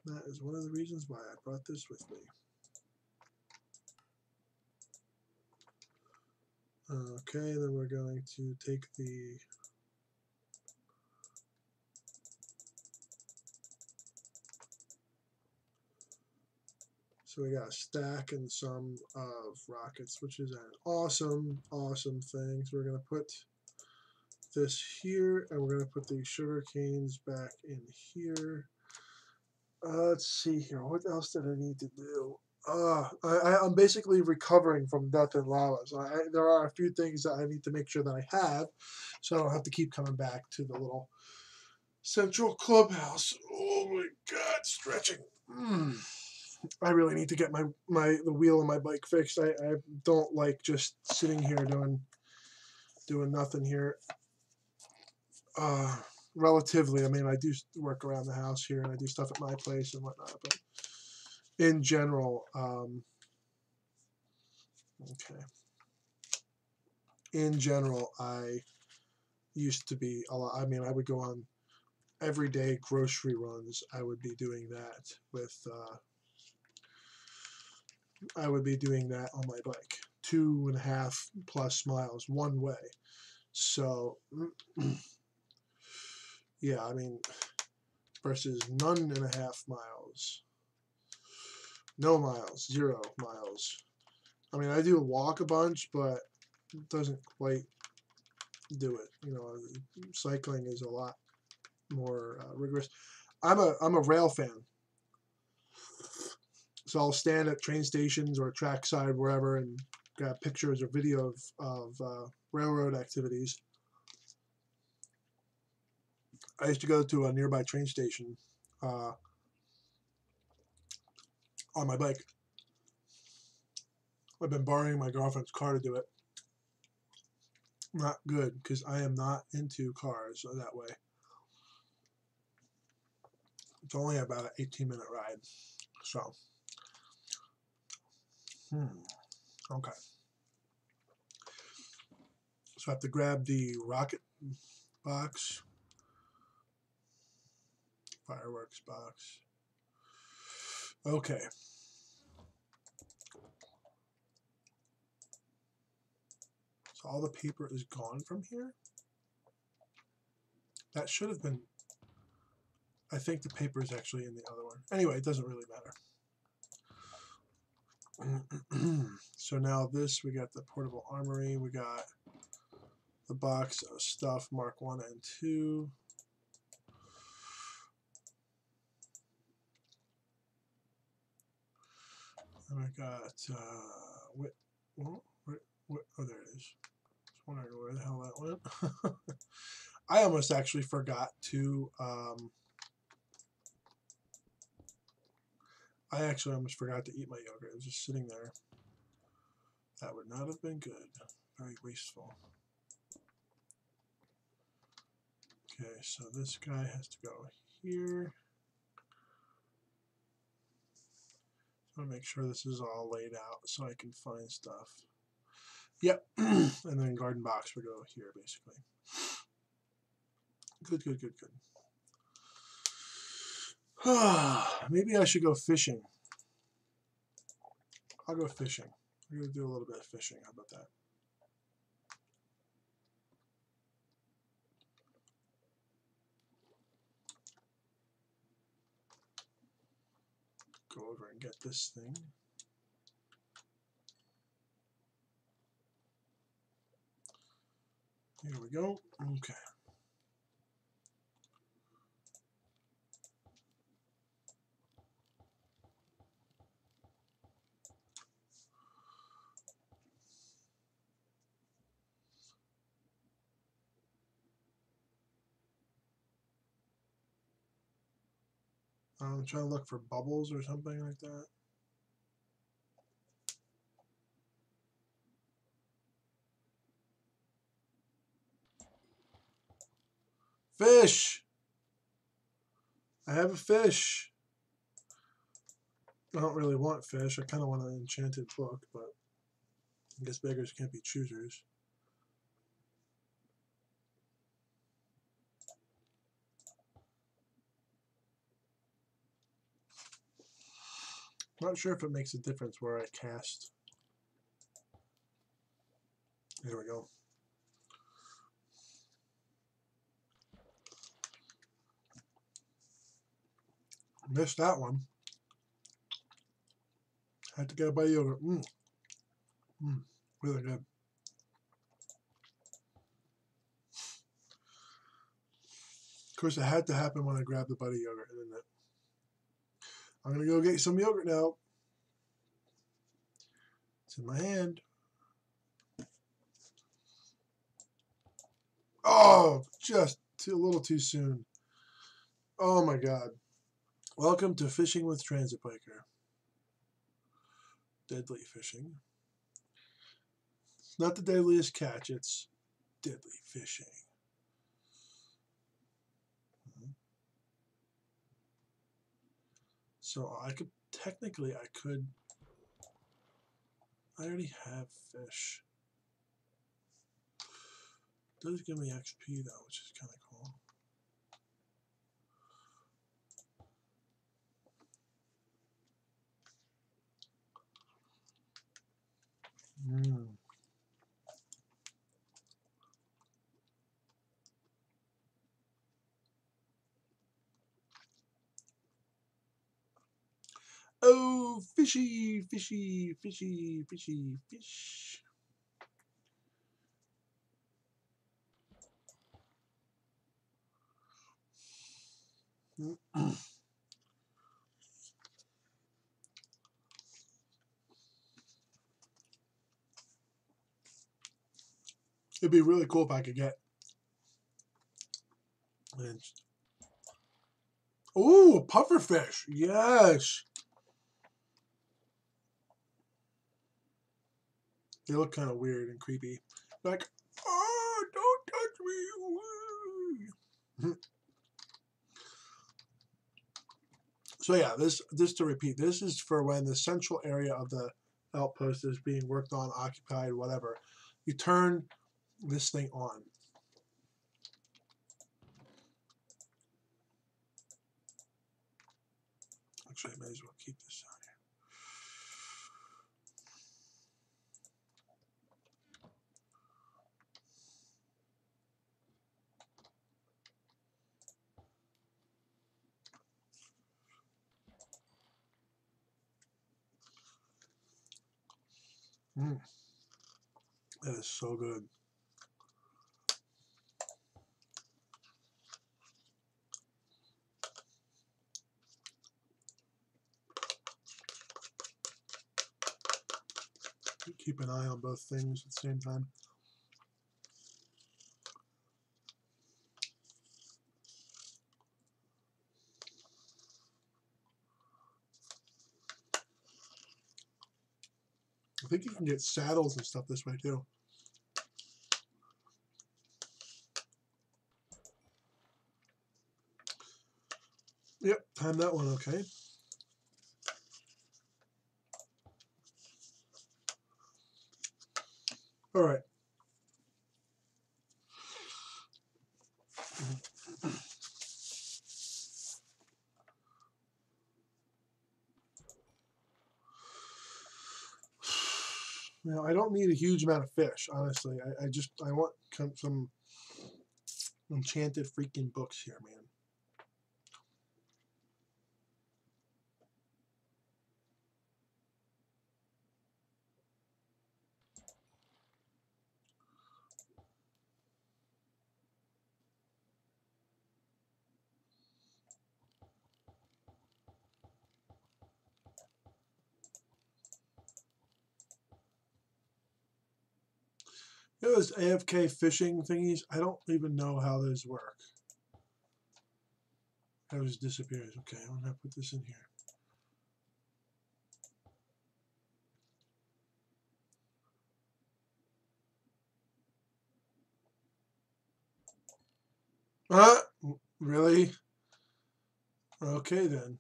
That is one of the reasons why I brought this with me. Okay, then we're going to take the so we got a stack and some of rockets, which is an awesome, awesome thing. So we're going to put this here, and we're going to put the sugar canes back in here. Let's see here. What else did I need to do? I'm basically recovering from death and lava. So there are a few things that I need to make sure that I have, so I don't have to keep coming back to the little central clubhouse. Oh my God, stretching. I really need to get the wheel of my bike fixed. I don't like just sitting here doing nothing here. Relatively, I mean, I do work around the house here, and I do stuff at my place and whatnot, but in general, okay. In general, I used to be a lot. I mean, I would go on everyday grocery runs. I would be doing that with. I would be doing that on my bike, 2.5+ miles one way. So, yeah, I mean, versus 1.5 miles, no miles, 0 miles. I mean, I do walk a bunch, but it doesn't quite do it. You know, cycling is a lot more rigorous. I'm a rail fan, so I'll stand at train stations or trackside wherever and grab pictures or video of railroad activities. I used to go to a nearby train station on my bike. I've been borrowing my girlfriend's car to do it. Not good, because I am not into cars that way. It's only about an 18-minute ride. So, okay. So I have to grab the rocket box, fireworks box. Okay. So all the paper is gone from here. That should have been, I think the paper is actually in the other one. Anyway, it doesn't really matter. So now this, we got the portable armory, we got the box of stuff, Mark 1 and 2. And I got, oh, there it is. Just wondering where the hell that went. I almost actually forgot to, I actually almost forgot to eat my yogurt. It was just sitting there. That would not have been good. Very wasteful. Okay, so this guy has to go here. I want to make sure this is all laid out so I can find stuff. Yep, and then garden box would go here, basically. Good, good, good, good. Maybe I should go fishing. I'll go fishing. I'm going to do a little bit of fishing. How about that? Go over and get this thing. Here we go. Okay. I'm trying to look for bubbles or something like that. Fish! I have a fish. I don't really want fish. I kind of want an enchanted book, but I guess beggars can't be choosers. Not sure if it makes a difference where I cast. There we go. Missed that one. Had to get a bite of yogurt. Really good. Of course, it had to happen when I grabbed the bite of yogurt, didn't it? I'm going to go get some yogurt now. It's in my hand. Oh, just a little too soon. Oh my God. Welcome to Fishing with Transit Biker. Deadly fishing. It's not the deadliest catch, it's deadly fishing. So I could, technically I already have fish. It does give me XP though, which is kind of cool. Oh, fishy, fishy, fishy, fishy, fish. It'd be really cool if I could get. Oh, pufferfish. Yes. They look kind of weird and creepy. Like, oh, don't touch me. So yeah, this to repeat, this is for when the central area of the outpost is being worked on, occupied, whatever. You turn this thing on. Actually, I may as well keep this on here. That is so good. Keep an eye on both things at the same time. I think you can get saddles and stuff this way too. Yep, time that one okay. All right. Now, I don't need a huge amount of fish, honestly. I want some enchanted freaking books here, man. You know those AFK fishing thingies? I don't even know how those work. That just disappears. Okay, I'm gonna put this in here. Really? Okay then.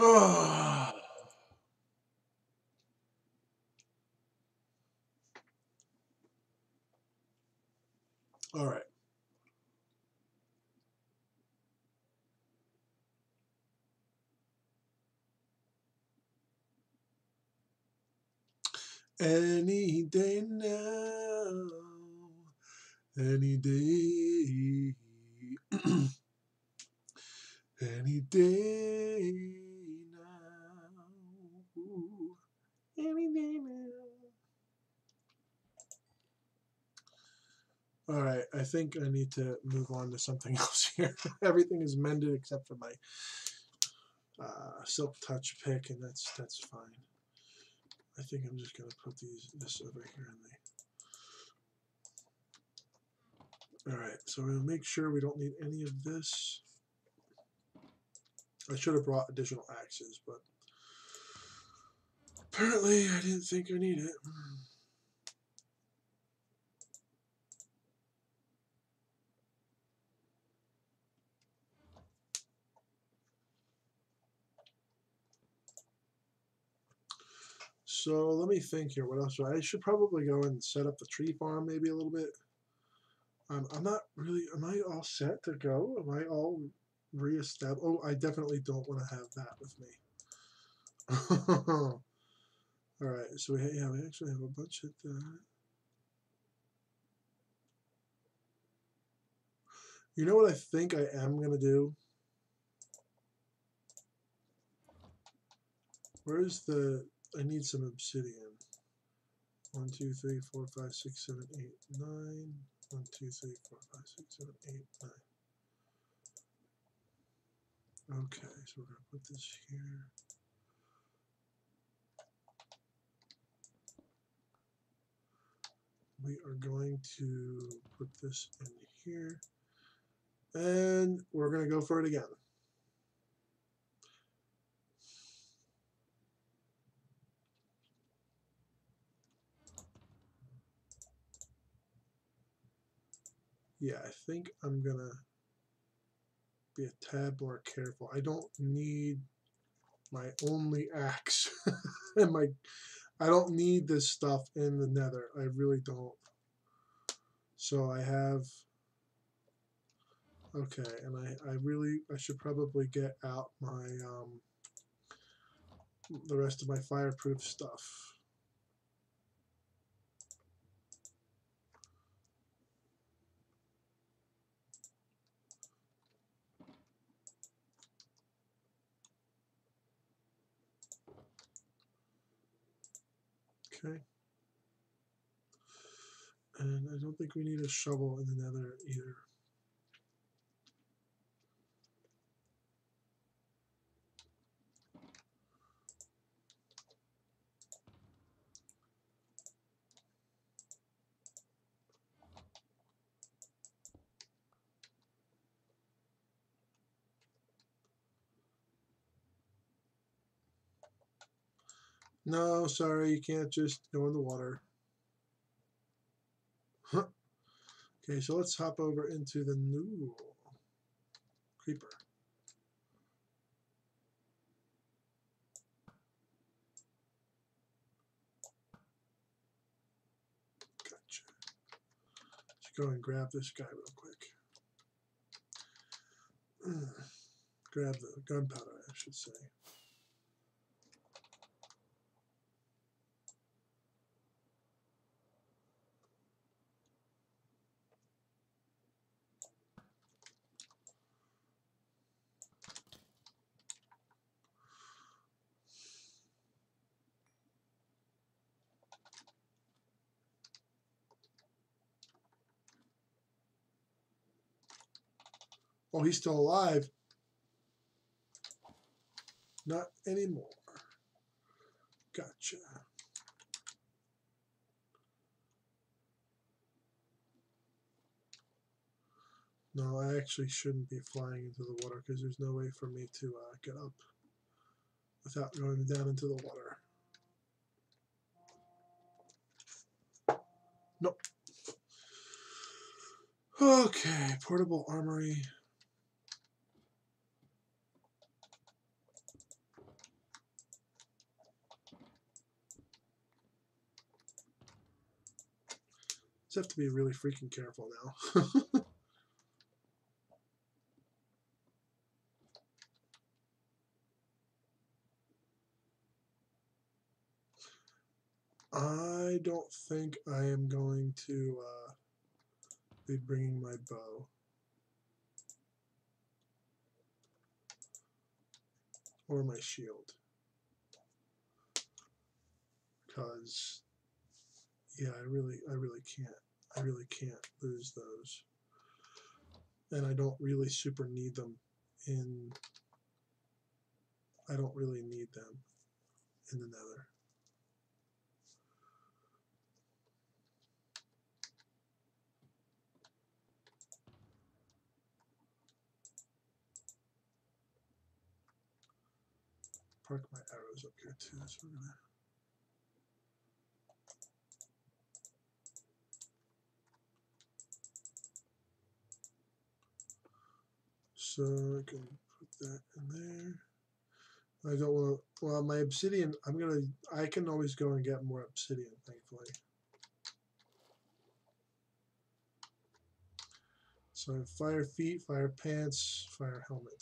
Oh. All right. Any day now, any day, any day now, ooh, any day now. All right, I think I need to move on to something else here. Everything is mended except for my silk touch pick, and that's fine. I think I'm just gonna put this over here in the. All right, so we'll make sure we don't need any of this. I should have brought additional axes, but apparently I didn't think I need it. So let me think here. What else? I should probably go and set up the tree farm maybe a little bit. I'm not really. Am I all set to go? Am I all reestablished? Oh, I definitely don't want to have that with me. All right. So we actually have a bunch of that. You know what I think I am gonna do? Where's the? I need some obsidian. 1, 2, 3, 4, 5, 6, 7, 8, 9. 1, 2, 3, 4, 5, 6, 7, 8, 9. Okay, so we're gonna put this here. We are going to put this in here, and we're gonna go for it again. Yeah, I think I'm gonna be a tad more careful. I don't need my only axe and I don't need this stuff in the nether. I really don't. So I have, okay, and I should probably get out my the rest of my fireproof stuff. Okay. And I don't think we need a shovel in the nether either. No, sorry, you can't just go in the water. Huh. Okay, so let's hop over into the new creeper. Gotcha. Let's go and grab this guy real quick. Grab the gunpowder, I should say. Oh, he's still alive. Not anymore. Gotcha. No, I actually shouldn't be flying into the water because there's no way for me to get up without going down into the water. Nope. Okay, portable armory. Just have to be really freaking careful now. I don't think I am going to be bringing my bow. Or my shield. Because, yeah, I really can't lose those. And I don't really super need them in, I don't really need them in the nether. Park my arrows up here too, so we're gonna. So I can put that in there. I don't want to, well, my obsidian, I can always go and get more obsidian, thankfully. So I have fire feet, fire pants, fire helmet.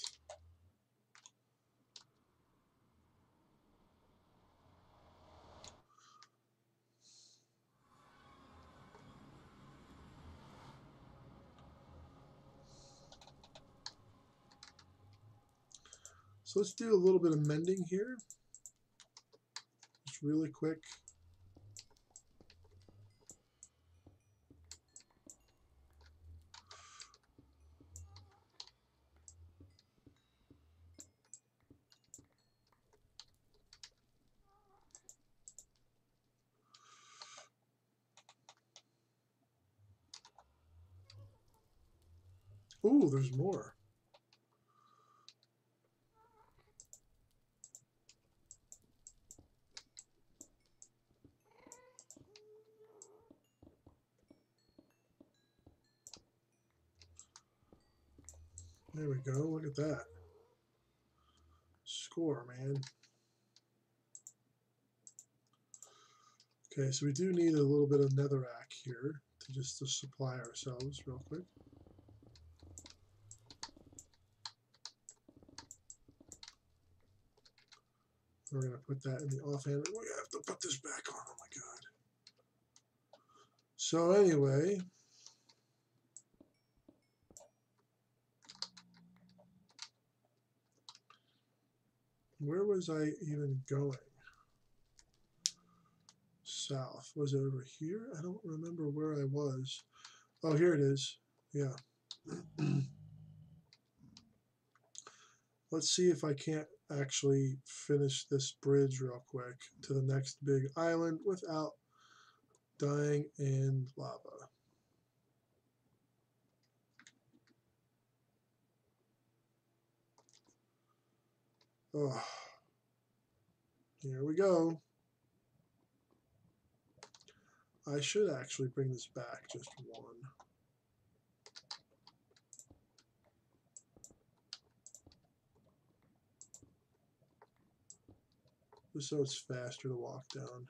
So let's do a little bit of mending here. Just really quick. Ooh, there's more. There we go. Look at that. Score, man. Okay, so we do need a little bit of netherrack here to supply ourselves real quick. We're going to put that in the offhand. We have to put this back on. Oh my god. So anyway, where was I even going? South. Was it over here? I don't remember where I was. Oh, here it is. Yeah. Let's see if I can't actually finish this bridge real quick to the next big island without dying in lava. Oh, here we go. I should actually bring this back just one. Just so it's faster to walk down.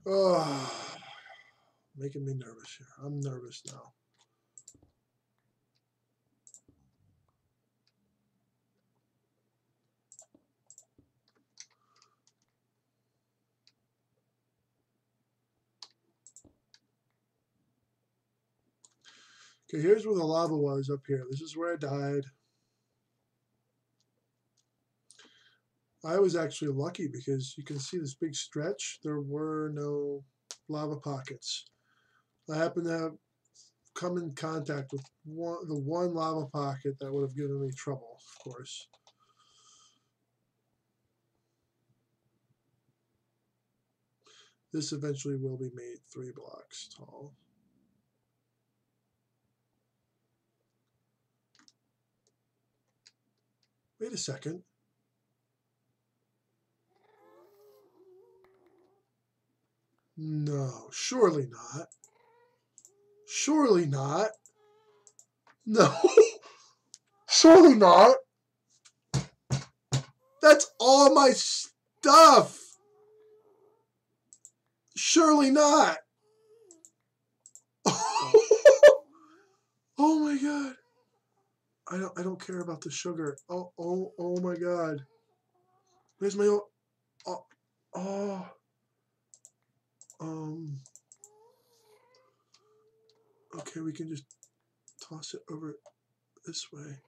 Oh, making me nervous here. I'm nervous now. Okay, here's where the lava was up here. This is where I died. I was actually lucky because you can see this big stretch. There were no lava pockets. I happened to have come in contact with the one lava pocket that would have given me trouble, of course. This eventually will be made 3 blocks tall. Wait a second. No, surely not. Surely not. No, surely not. That's all my stuff. Surely not. Oh my god. I don't care about the sugar. Oh my god. Where's my okay, we can just toss it over this way.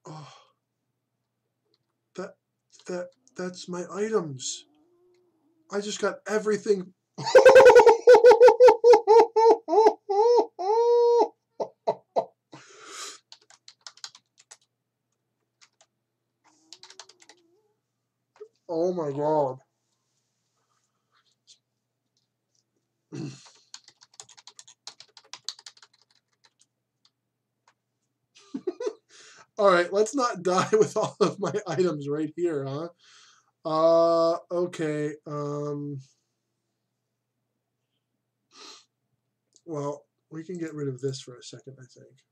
Oh. That's my items. I just got everything. Oh my god. All right, let's not die with all of my items right here, huh? Okay. Well, we can get rid of this for a second, I think.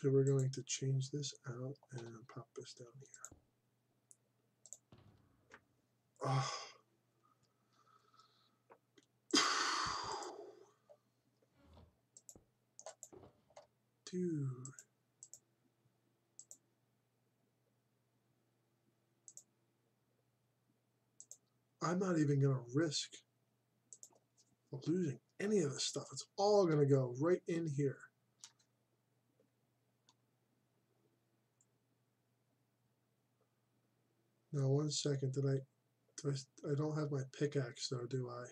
So we're going to change this out and pop this down here. Oh. Dude. I'm not even going to risk losing any of this stuff. It's all going to go right in here. Now, 1 second. I don't have my pickaxe though, do I?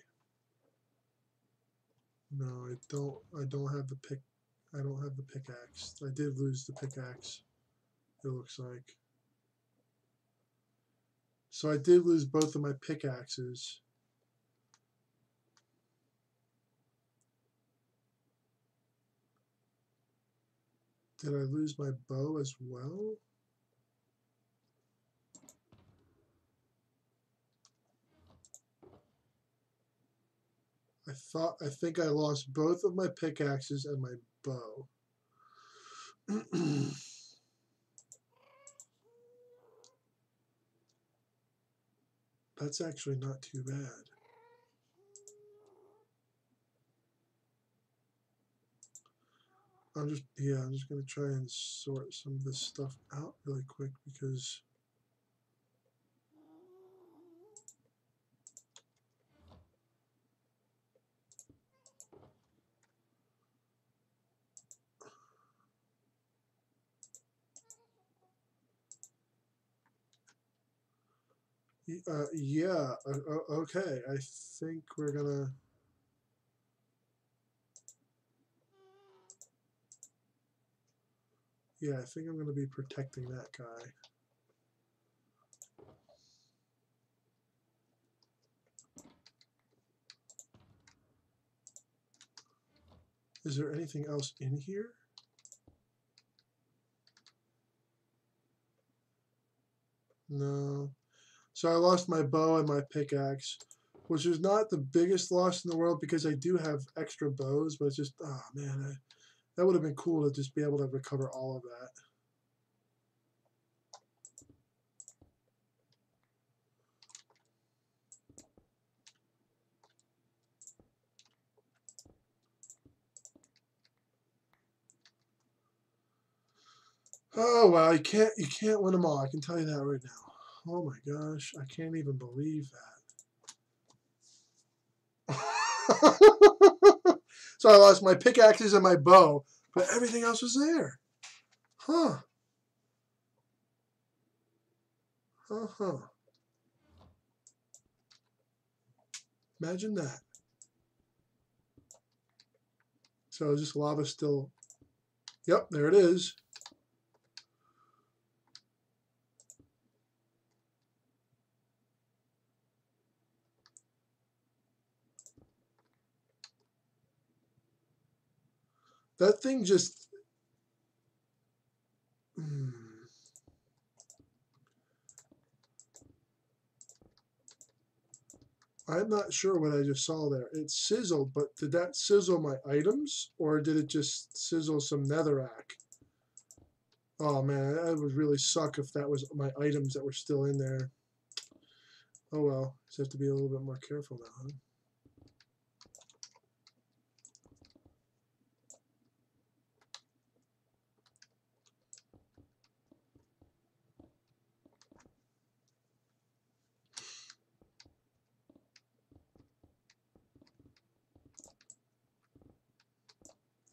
No, I don't. I don't have the pickaxe. I did lose the pickaxe. It looks like. So I did lose both of my pickaxes. Did I lose my bow as well? I think I lost both of my pickaxes and my bow. That's actually not too bad. I'm just gonna try and sort some of this stuff out really quick because yeah, okay. I think we're gonna. Yeah, I think I'm gonna be protecting that guy. Is there anything else in here? No. So I lost my bow and my pickaxe, which is not the biggest loss in the world because I do have extra bows, but it's just, oh man, that would have been cool to just be able to recover all of that. Oh well, you can't win them all. I can tell you that right now. Oh my gosh, I can't even believe that. So I lost my pickaxes and my bow, but everything else was there. Huh. Uh-huh. Imagine that. So just lava still. Yep, there it is. That thing just... I'm not sure what I just saw there. It sizzled, but did that sizzle my items, or did it just sizzle some netherrack? Oh man, that would really suck if that was my items that were still in there. Oh well, just have to be a little bit more careful now, huh?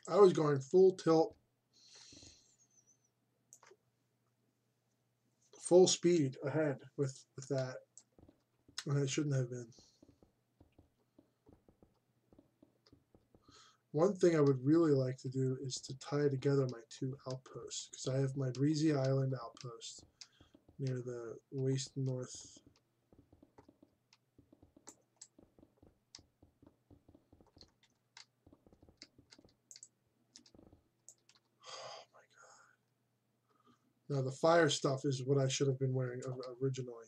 I was going full tilt, full speed ahead with that, and I shouldn't have been. One thing I would really like to do is to tie together my two outposts, because I have my Breezy Island outpost near the Waste North. Oh my god. Now the fire stuff is what I should have been wearing originally.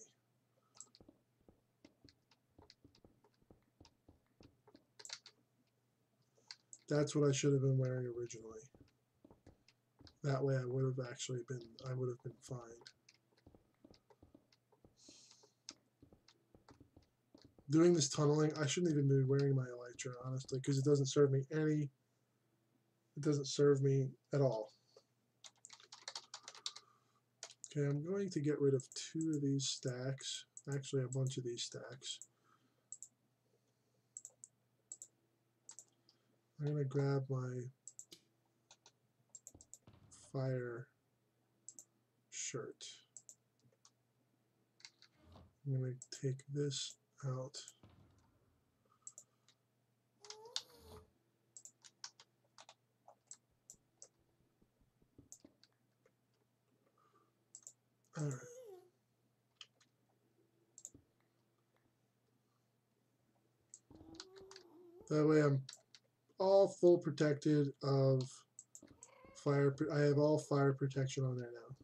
That's what I should have been wearing originally. That way I would have been fine. Doing this tunneling, I shouldn't even be wearing my elytra, honestly, because it doesn't serve me at all. Okay, I'm going to get rid of 2 of these stacks. Actually, a bunch of these stacks. I'm going to grab my fire shirt. I'm going to take this out. All right. That way I'm all full protected of fire. I have all fire protection on there now.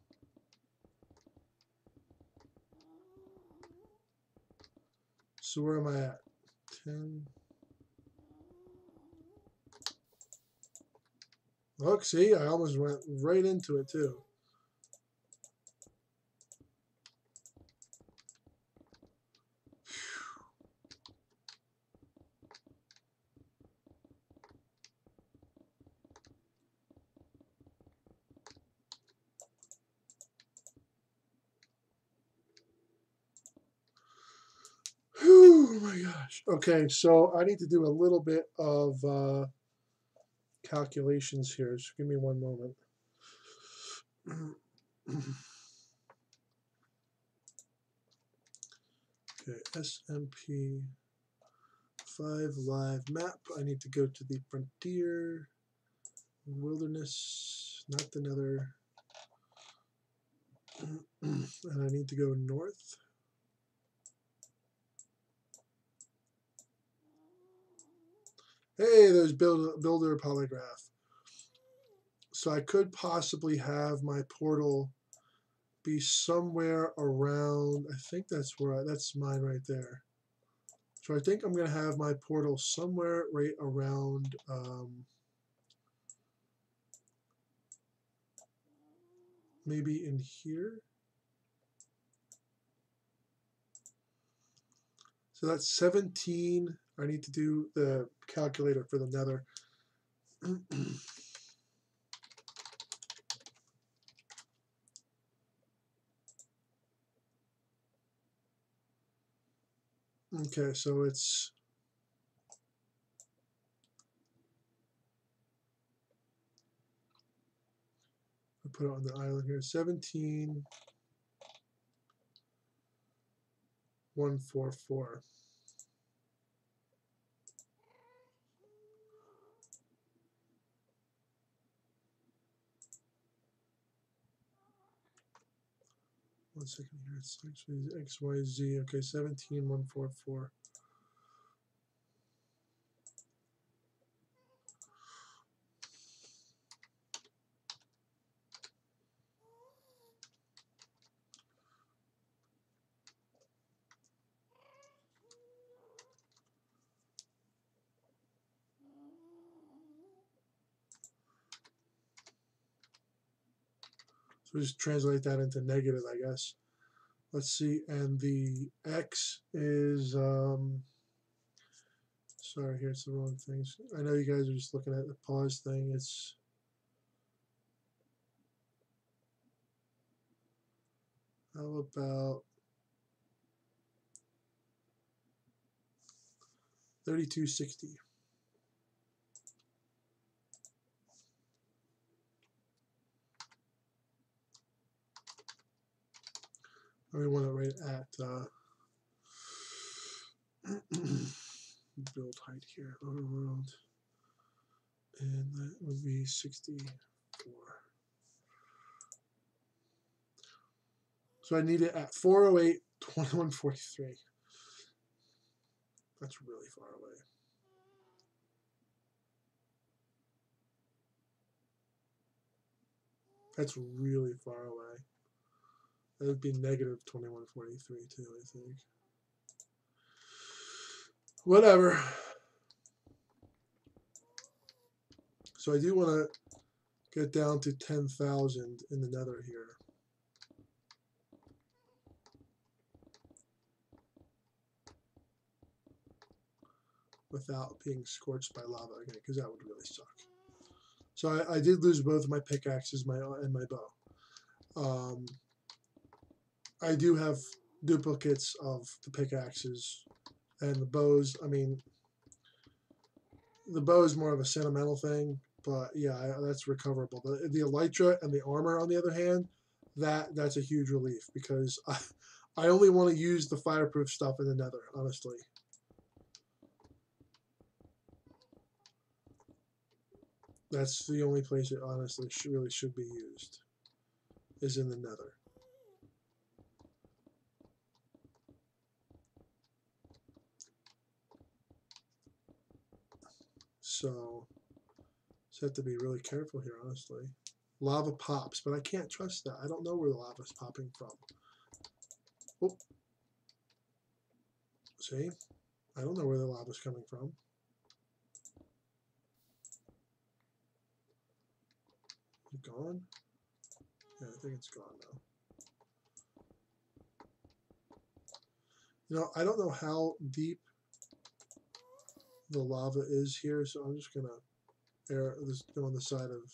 So where am I at? 10. Look, see, I almost went right into it too. Oh my gosh. Okay, so I need to do a little bit of calculations here. Just give me one moment. Okay, SMP 5 live map. I need to go to the frontier, wilderness, not the nether, and I need to go north. Hey, there's builder polygraph. So I could possibly have my portal be somewhere around, I think that's that's mine right there. So I think I'm going to have my portal somewhere right around maybe in here. So that's 17. I need to do the calculator for the nether. Okay, so it's put it on the island here. 17,144. One second here. It's actually XYZ. Okay, 17,144. So just translate that into negative, I guess. Let's see, and the X is, sorry, here it's the wrong things. I know you guys are just looking at the pause thing. It's, how about 3260? We want to write at build height here, overworld, and that would be 64. So I need it at 408, 2143. That's really far away. That's really far away. That would be negative 2143 too, I think. Whatever. So I do want to get down to 10,000 in the nether here. Without being scorched by lava again, because that would really suck. So I did lose both my pickaxes and my bow. I do have duplicates of the pickaxes and the bows. I mean, the bow is more of a sentimental thing, but yeah, that's recoverable. The elytra and the armor, on the other hand, that's a huge relief, because I only want to use the fireproof stuff in the nether, honestly. That's the only place it honestly really should be used, is in the nether. So just have to be really careful here, honestly. Lava pops, but I can't trust that. I don't know where the lava's popping from. Oh. See? I don't know where the lava's coming from. Is it gone? Yeah, I think it's gone now. You know, I don't know how deep the lava is here, so I'm just going to err this go on the side of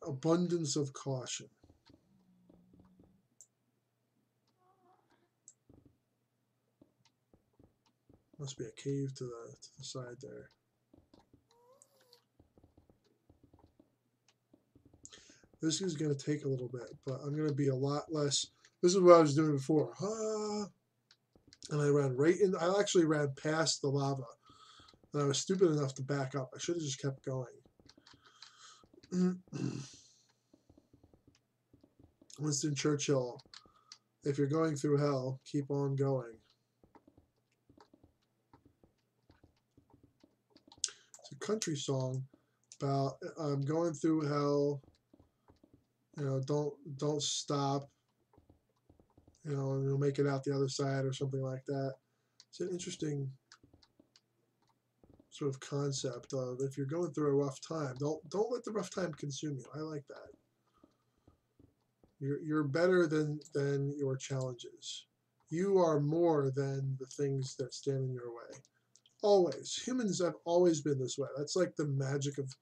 abundance of caution. Must be a cave to the side there. This is going to take a little bit, but I'm going to be a lot less. This is what I was doing before. And I ran right in. I actually ran past the lava. And I was stupid enough to back up. I should have just kept going. Winston Churchill, if you're going through hell, keep on going. It's a country song about I'm going through hell. You know, don't stop. You know, and you'll make it out the other side or something like that. It's an interesting sort of concept of, if you're going through a rough time, don't let the rough time consume you. I like that. You're better than your challenges. You are more than the things that stand in your way. Always. Humans have always been this way. That's like the magic of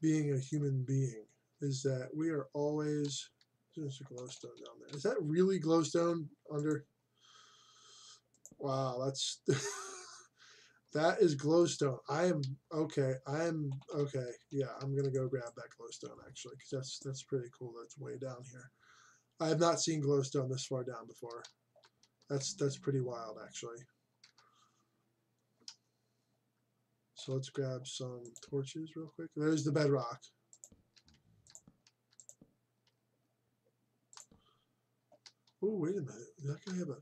being a human being, is that we are always. There's a glowstone down there. Is that really glowstone under? Wow, that's That is glowstone. I am okay. I am okay. Yeah, I'm gonna go grab that glowstone actually, because that's pretty cool. That's way down here. I have not seen glowstone this far down before. That's pretty wild actually. So let's grab some torches real quick. There's the bedrock. Oh, wait a minute. Does that guy have a...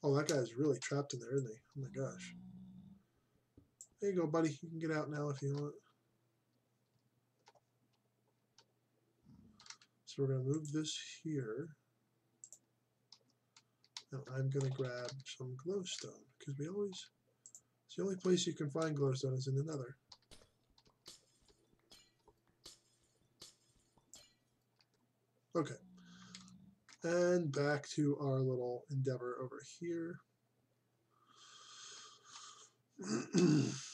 Oh, that guy's really trapped in there, isn't he? Oh my gosh. There you go, buddy. You can get out now if you want. So we're going to move this here. And I'm going to grab some glowstone, because we always... It's the only place you can find glowstone is in the nether. Okay. And back to our little endeavor over here.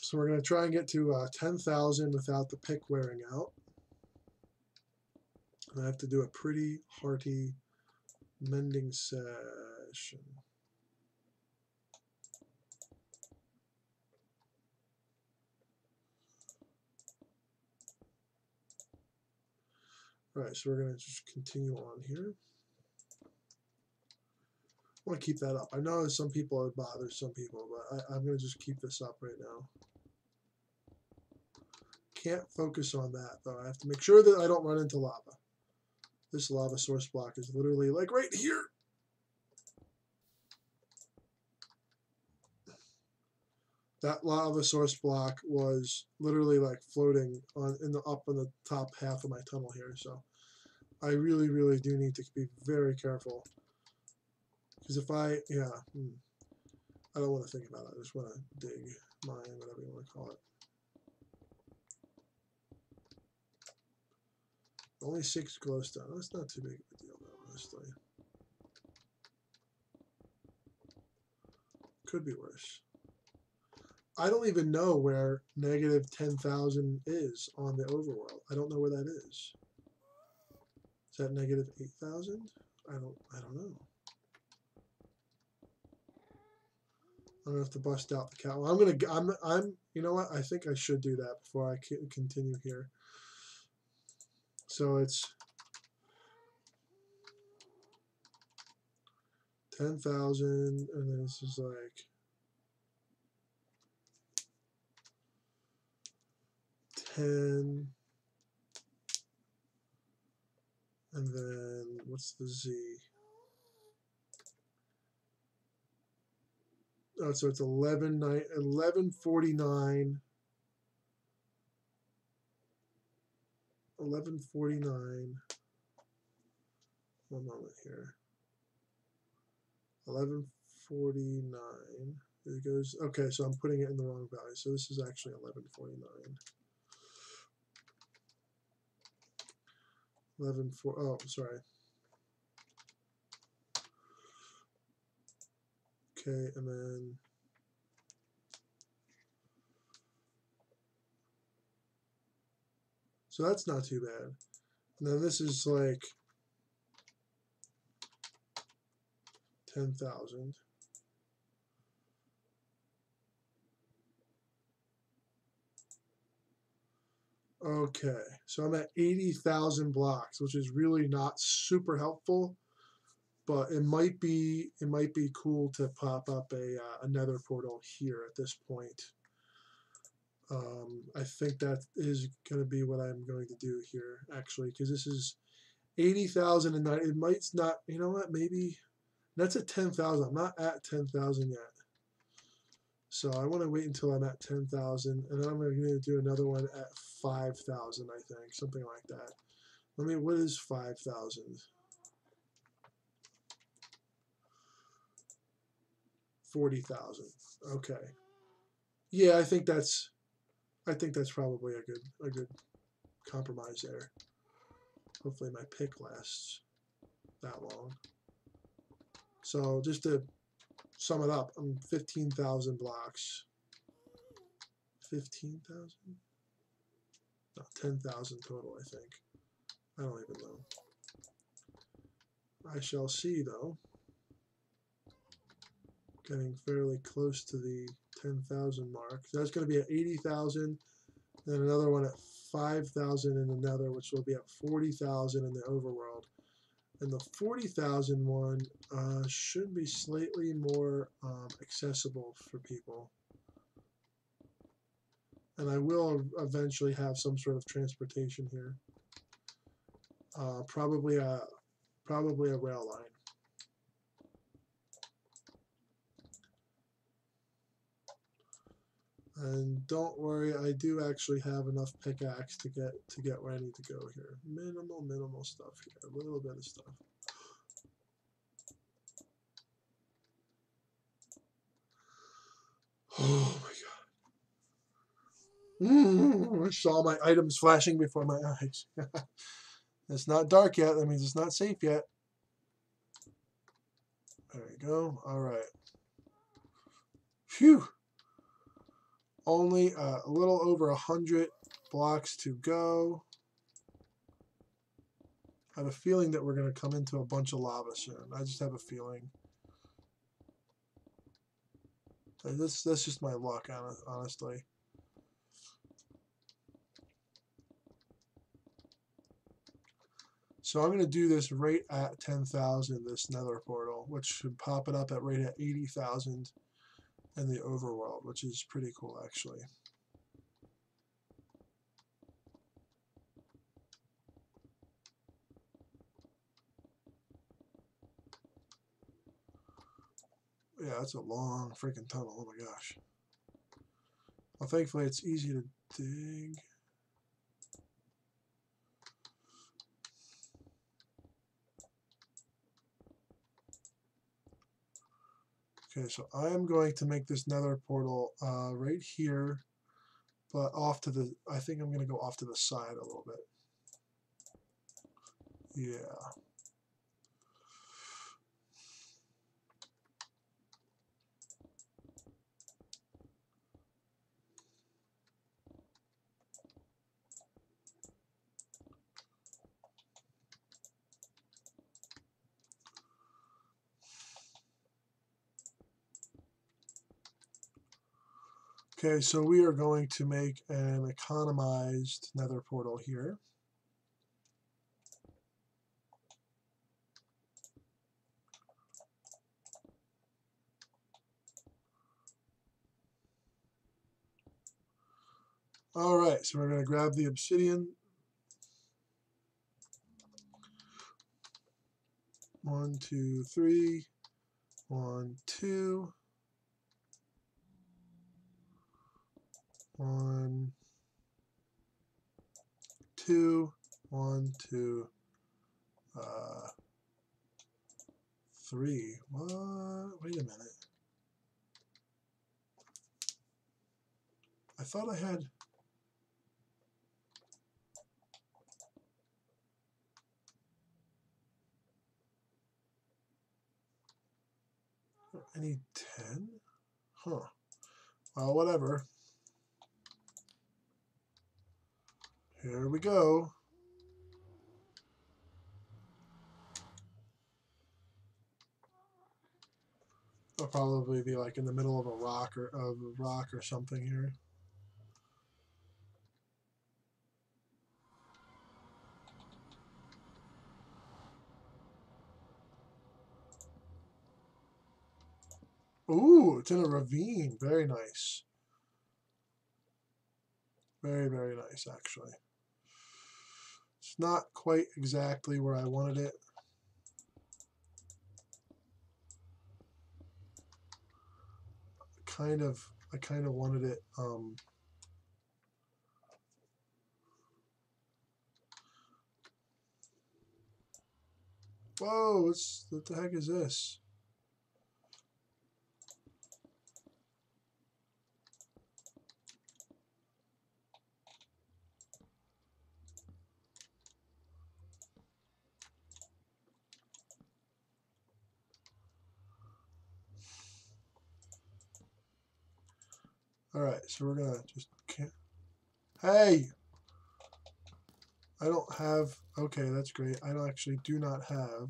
So we're going to try and get to 10,000 without the pick wearing out. And I have to do a pretty hearty mending session. Alright, so we're going to just continue on here. I want to keep that up. I know some people it bothers some people, but I'm going to just keep this up right now. Can't focus on that, though. I have to make sure that I don't run into lava. This lava source block is literally like right here. That lava source block was literally like floating on up in the top half of my tunnel here, so I really, really do need to be very careful. Because if I don't want to think about it. I just want to dig, mine, whatever you want to call it. Only 6 glowstone. That's not too big of a deal, though, honestly. Could be worse. I don't even know where negative 10,000 is on the overworld. I don't know where that is. Is that negative 8,000? I don't know. I'm gonna have to bust out the cow. I'm you know what? I think I should do that before I continue here. So it's 10,000, and then this is like 10, and then what's the Z? Oh, so it's 1149. 1149. One moment here. 1149. It goes. Okay, so I'm putting it in the wrong value. So this is actually 1149. 11.4. Oh, sorry. Okay, and then so that's not too bad. And then this is like 10,000. Okay, so I'm at 80,000 blocks, which is really not super helpful, but it might be cool to pop up a nether portal here at this point. I think that is going to be what I'm going to do here, actually, because this is 80,000 and it might not. You know what? Maybe that's at 10,000. I'm not at 10,000 yet. So I want to wait until I'm at 10,000, and then I'm going to do another one at 5,000, I think, something like that. What is 5,000? 40,000. Okay. Yeah, I think that's probably a good compromise there. Hopefully my pick lasts that long. So just to sum it up, I'm 15,000 blocks. 15,000? No, 10,000 total, I think. I don't even know. I shall see, though. Getting fairly close to the 10,000 mark. So that's going to be at 80,000, and another one at 5,000 in the nether, which will be at 40,000 in the overworld. And the 40,000 one should be slightly more accessible for people. And I will eventually have some sort of transportation here. Probably a rail line. And don't worry, I do actually have enough pickaxe to get where I need to go here. Minimal stuff here, a little bit of stuff. Oh my god! I saw my items flashing before my eyes. It's not dark yet. That means it's not safe yet. There we go. All right. Phew. Only a little over 100 blocks to go. I have a feeling that we're going to come into a bunch of lava soon. I just have a feeling. That's just my luck, honestly. So I'm going to do this right at 10,000, this nether portal, which should pop it up at right at 80,000 in the overworld, which is pretty cool, actually. Yeah, that's a long freaking tunnel. Oh my gosh. Well, thankfully it's easy to dig. Okay, so I'm going to make this nether portal right here, but off to the, I think I'm going to go off to the side a little bit. Yeah. Okay, so we are going to make an economized nether portal here. All right, so we're going to grab the obsidian. 1, 2, 3. 1, 2. 1, 2. 1, 2. 3. What? Wait a minute. I thought I had. I need 10? Huh. Well, whatever. Here we go. I'll probably be like in the middle of a rock or something here. Ooh, it's in a ravine. Very nice. Very, very nice, actually. It's not quite exactly where I wanted it. I kind of wanted it. Whoa! What the heck is this? All right, so we're gonna just. Hey! I don't have. Okay, that's great. I don't actually do not have.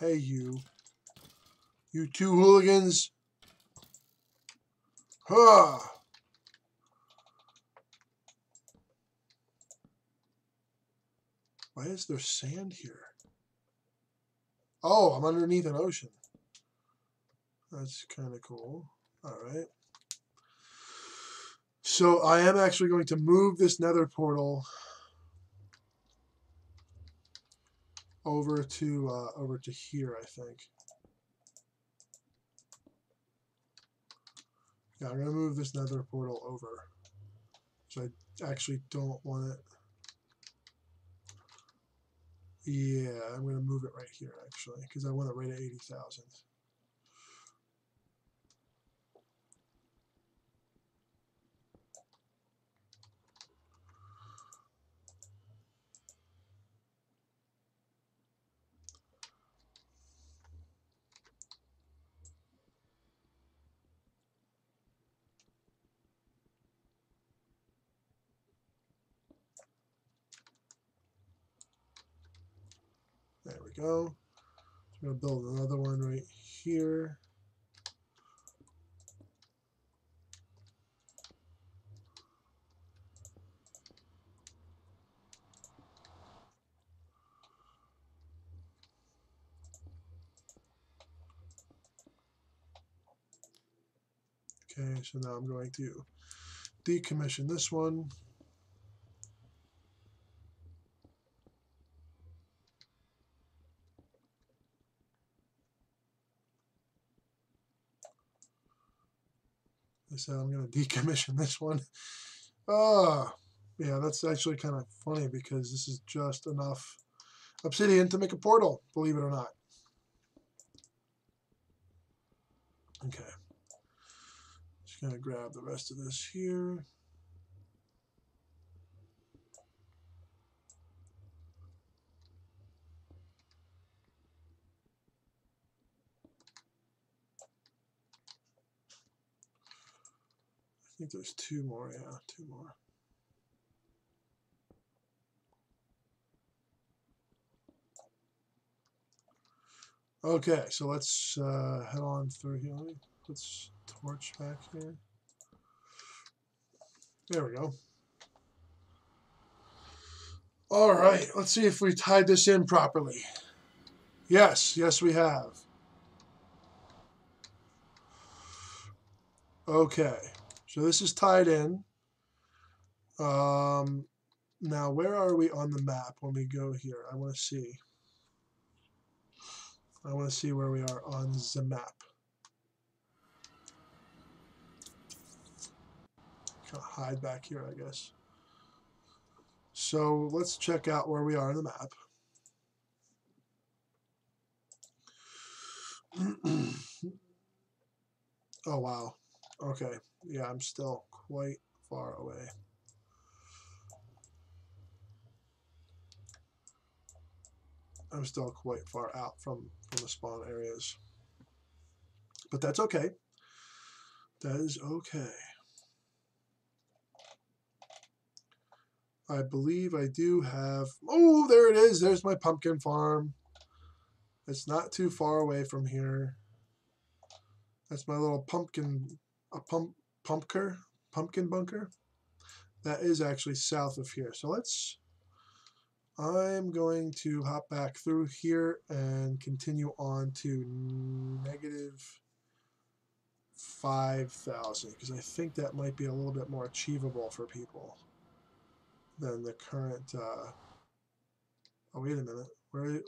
Hey, you. You two hooligans. Huh. Why is there sand here? Oh, I'm underneath an ocean. That's kind of cool. All right. So I am actually going to move this nether portal over to here, I think. Yeah, I'm going to move this nether portal over. So I actually don't want it. Yeah, I'm going to move it right here, actually, because I want it right at 80,000. There we go. I'm going to build another one right here. Okay, so now I'm going to decommission this one. I said I'm going to decommission this one. Yeah, that's actually kind of funny because this is just enough obsidian to make a portal, believe it or not. Okay. Just going to grab the rest of this here. I think there's two more. Yeah, two more. Okay, so let's head on through here. Let me put torch back here. There we go. All right, let's see if we tied this in properly. Yes, yes we have. Okay, so this is tied in. Now where are we on the map when we go here? I want to see. I want to see where we are on the map. Kind of hide back here, I guess. So let's check out where we are on the map. Oh, wow. Okay. Yeah, I'm still quite far away. I'm still quite far out from the spawn areas. But that's okay. That is okay. I believe I do have... Oh, there it is. There's my pumpkin farm. It's not too far away from here. That's my little pumpkin... pumpkin bunker. That is actually south of here. So I'm going to hop back through here and continue on to negative 5,000 because I think that might be a little bit more achievable for people than the current. Oh, wait a minute. Where?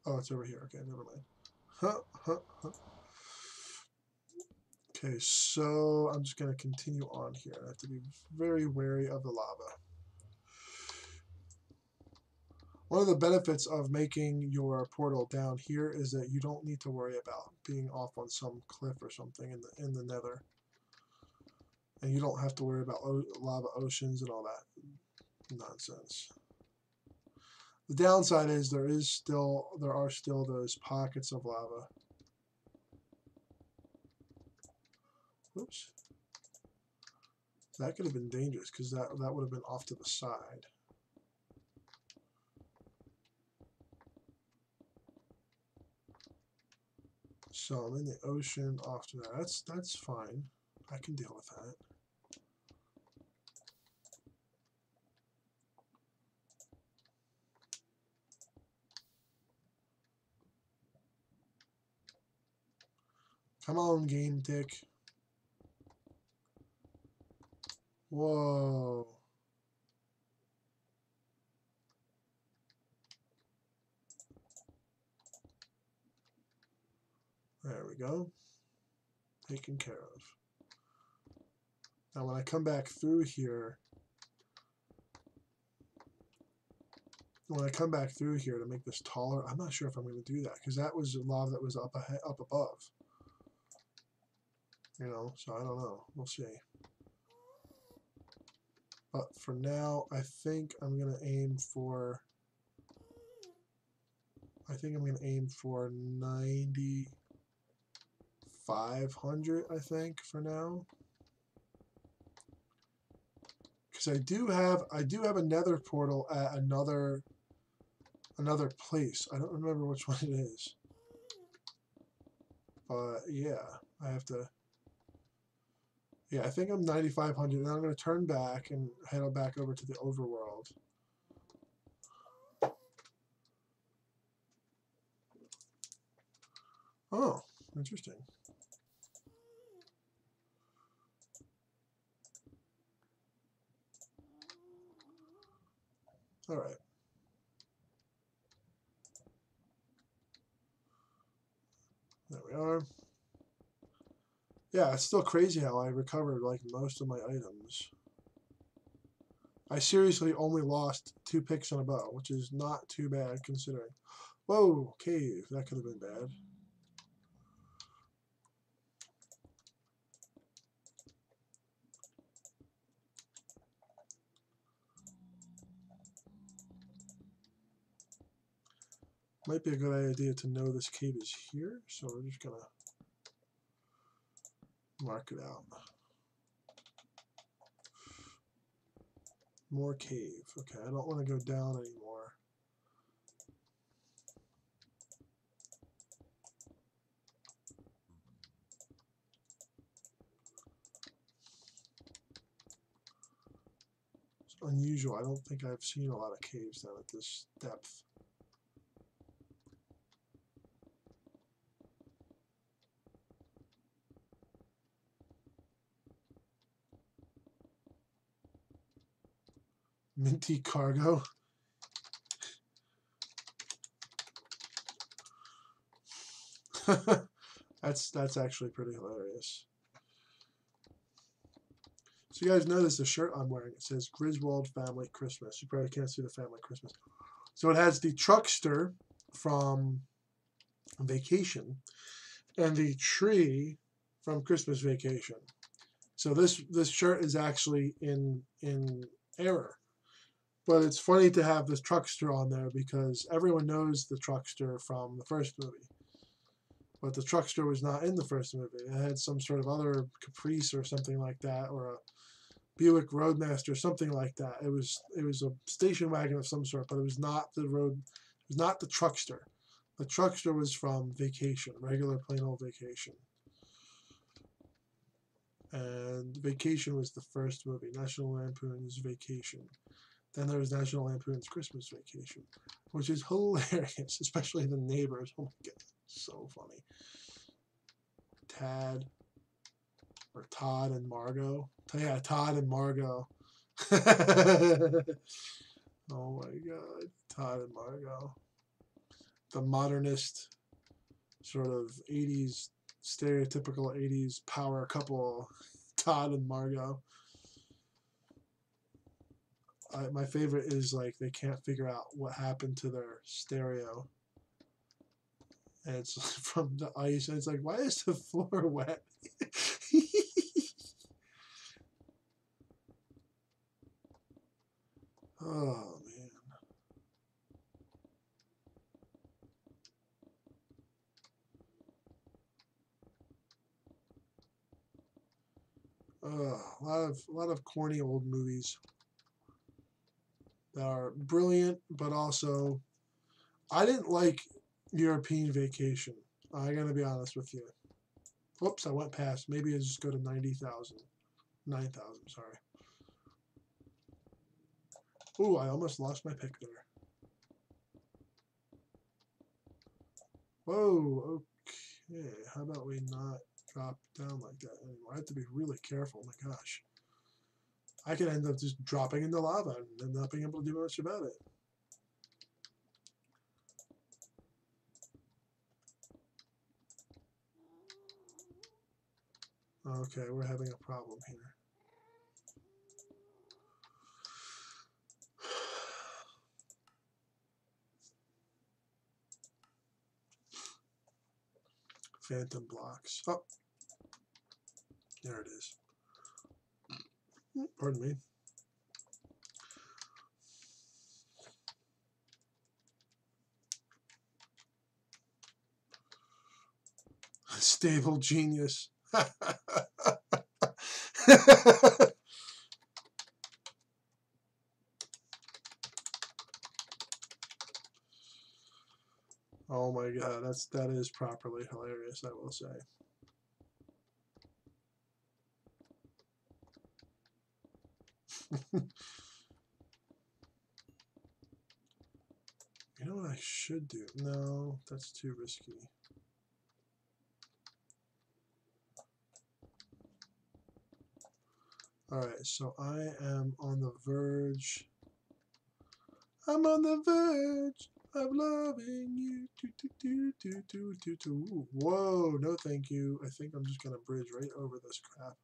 Oh, it's over here. Okay, never mind. Okay, so I'm just going to continue on here. I have to be very wary of the lava. One of the benefits of making your portal down here is that you don't need to worry about being off on some cliff or something in the nether. And you don't have to worry about lava oceans and all that nonsense. The downside is there are still those pockets of lava. Oops. That could have been dangerous because that would have been off to the side. So I'm in the ocean off to there. That's fine. I can deal with that. Come on, game tick. Whoa. There we go. Taken care of. Now when I come back through here, to make this taller, I'm not sure if I'm going to do that because that was lava that was up above. You know, so I don't know. We'll see. But for now, I think I'm going to aim for 9,500, I think, for now. Because I do have a nether portal at another place. I don't remember which one it is. But yeah, I have to. Yeah, I think I'm 9,500. Now I'm going to turn back and head back over to the overworld. Oh, interesting. All right. There we are. Yeah, it's still crazy how I recovered like most of my items. I seriously only lost 2 picks on a bow, which is not too bad considering. Whoa, cave. That could have been bad. Might be a good idea to know this cave is here, so we're just gonna mark it out. More cave. Okay, I don't want to go down anymore. It's unusual. I don't think I've seen a lot of caves down at this depth. Minty cargo. That's actually pretty hilarious. So you guys notice the shirt I'm wearing. It says Griswold Family Christmas. You probably can't see the Family Christmas. So it has the truckster from Vacation and the tree from Christmas Vacation. So this shirt is actually in error. But it's funny to have this truckster on there because everyone knows the truckster from the first movie. But the truckster was not in the first movie. It had some sort of other Caprice or something like that, or a Buick Roadmaster, something like that. It was a station wagon of some sort, but it was not the truckster. The truckster was from Vacation, regular plain old Vacation. And Vacation was the first movie, National Lampoon's Vacation. Then there was National Lampoon's Christmas Vacation, which is hilarious, especially the neighbors. Oh my god, so funny. Todd and Margot. Yeah, Todd and Margot. Oh my god, Todd and Margot. The modernist, sort of 80s, stereotypical 80s power couple, Todd and Margot. My favorite is like they can't figure out what happened to their stereo. And it's from the ice, and it's like, why is the floor wet? Oh man. A lot of corny old movies that are brilliant, but also I didn't like European Vacation. I gotta be honest with you. Whoops, I went past. Maybe I just go to 90,000. 9,000, sorry. Ooh, I almost lost my pick there. Whoa, okay. How about we not drop down like that anymore? I have to be really careful. Oh my gosh. I could end up just dropping into lava and not being able to do much about it. Okay, we're having a problem here. Phantom blocks. Oh, there it is. Pardon me. Stable genius. Oh my god, that is properly hilarious, I will say. You know what I should do? No, that's too risky. Alright, so I am on the verge. I'm on the verge of loving you. Ooh, whoa, no thank you. I think I'm just going to bridge right over this crap.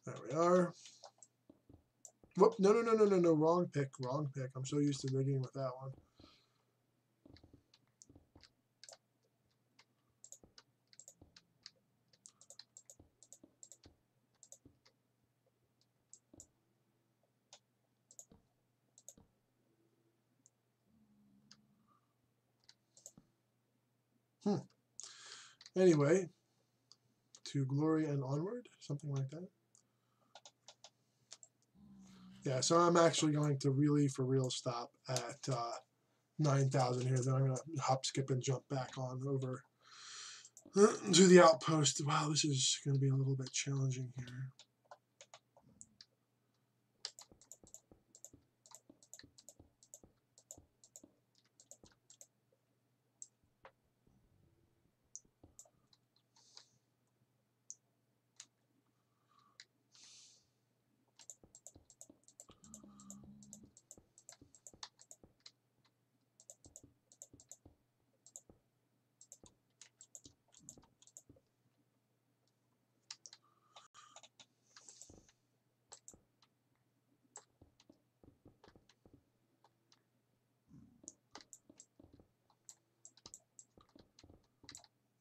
There we are. Whoop, no, wrong pick. I'm so used to digging with that one. Anyway, to glory and onward, something like that. Yeah, so I'm actually going to really, for real, stop at 9,000 here. Then I'm going to hop, skip, and jump back on over to the outpost. Wow, this is going to be a little bit challenging here.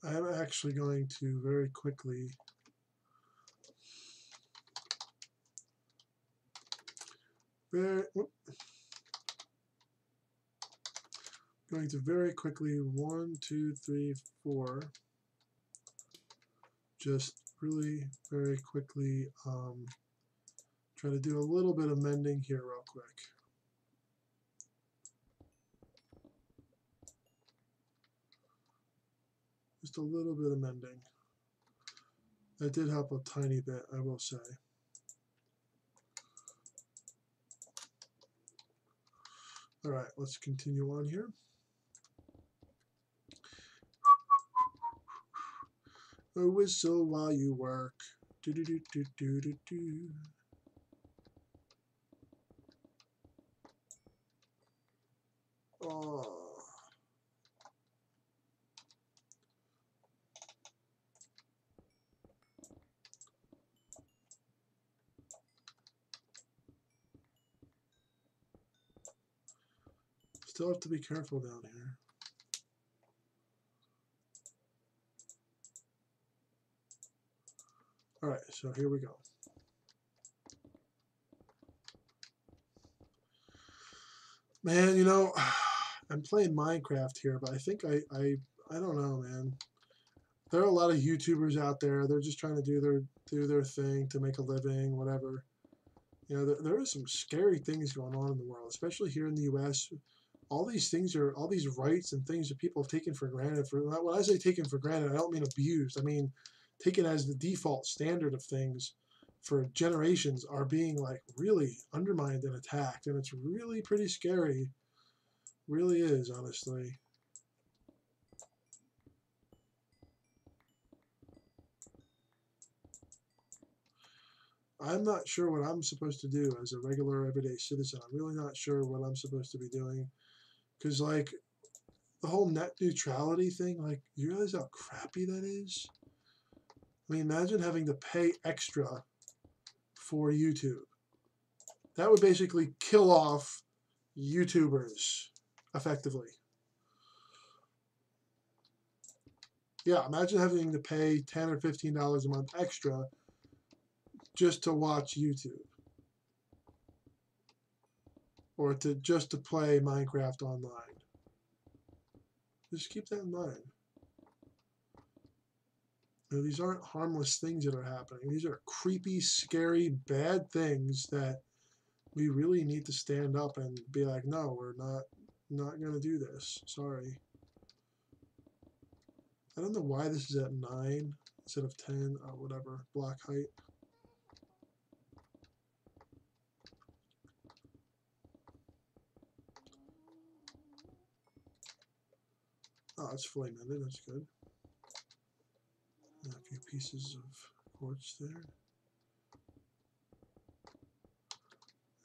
I'm actually going to very quickly going to very quickly 1, 2, 3, 4 just really very quickly try to do a little bit of mending here real quick. Just a little bit of mending. That did help a tiny bit, I will say. All right, let's continue on here. A whistle while you work. Do do do do do do do. Oh. Still have to be careful down here. All right, so here we go. Man, you know, I'm playing Minecraft here, but I think I don't know, man. there are a lot of YouTubers out there. They're just trying to do their thing to make a living, whatever. You know, there are some scary things going on in the world, especially here in the U.S. All these rights and things that people have taken for granted. When I say taken for granted, I don't mean abused. I mean taken as the default standard of things for generations are being like really undermined and attacked, and it's really pretty scary. Really is, honestly. I'm not sure what I'm supposed to do as a regular everyday citizen. I'm really not sure what I'm supposed to be doing. Because, like, the whole net neutrality thing, like, you realize how crappy that is? I mean, imagine having to pay extra for YouTube. That would basically kill off YouTubers, effectively. Yeah, imagine having to pay $10 or $15 a month extra just to watch YouTube. Or just to play Minecraft online. Just keep that in mind. You know, these aren't harmless things that are happening. These are creepy, scary, bad things that we really need to stand up and be like, no, we're not going to do this. Sorry. I don't know why this is at 9 instead of 10 or whatever, block height. Oh, it's flame ended. That's good. And a few pieces of quartz there.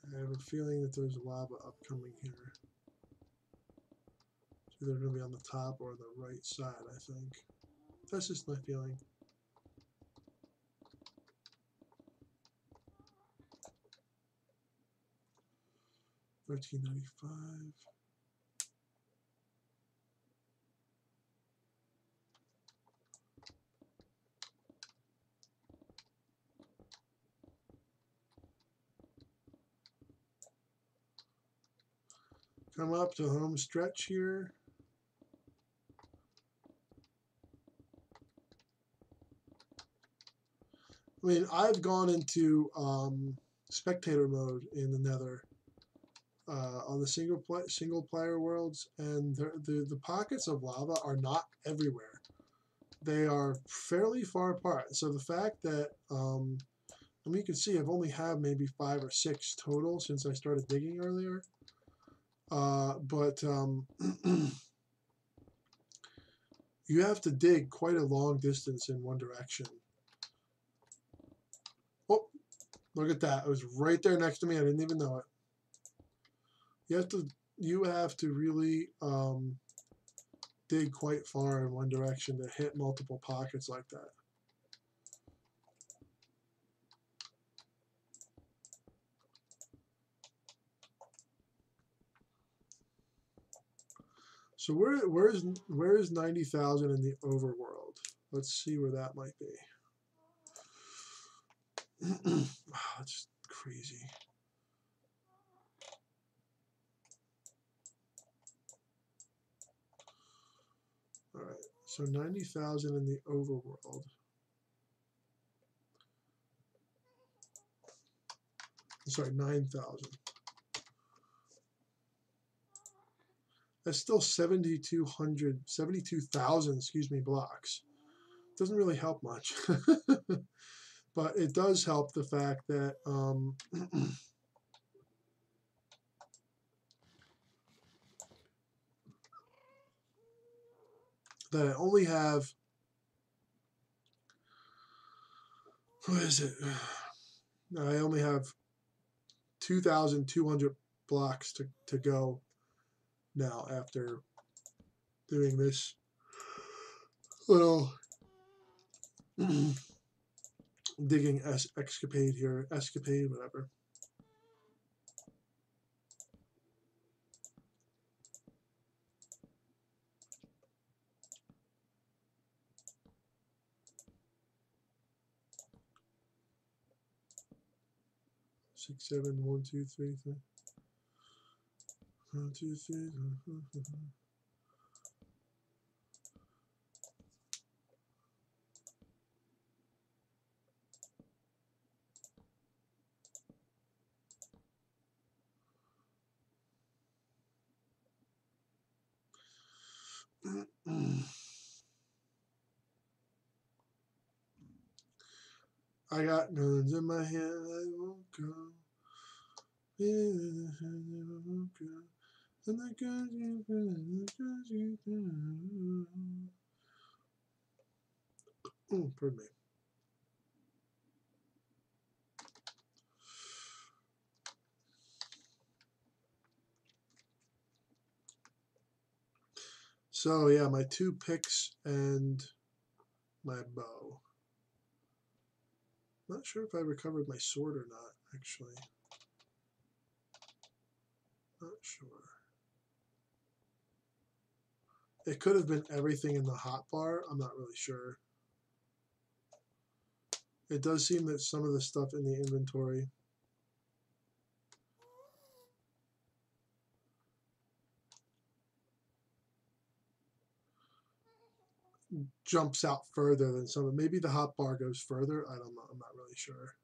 I have a feeling that there's lava upcoming here. It's either going to be on the top or the right side, I think. That's just my feeling. $13.95. Come up to home stretch here. I mean, I've gone into spectator mode in the Nether on the single player worlds, and the pockets of lava are not everywhere. They are fairly far apart. So the fact that I mean, you can see I've only had maybe 5 or 6 total since I started digging earlier. But you have to dig quite a long distance in one direction. Oh, look at that. It was right there next to me. I didn't even know it. You have to really dig quite far in one direction to hit multiple pockets like that. So where is 90,000 in the overworld? Let's see where that might be. Wow, that's crazy. All right, so 90,000 in the overworld. Sorry, 9,000. That's still 72,000, excuse me, blocks. Doesn't really help much. But it does help the fact that that I only have, what is it? I only have 2,200 blocks to go now after doing this little digging escapade, whatever. Six, 7, 1, 2, 3, 3. 1, 2, 3. I got guns in my hand, I won't go. And the guns you oh, pardon me. So yeah, my 2 picks and my bow. Not sure if I recovered my sword or not, actually. Not sure. It could have been everything in the hotbar. I'm not really sure. It does seem that some of the stuff in the inventory jumps out further than some. Maybe the hotbar goes further. I don't know. I'm not really sure.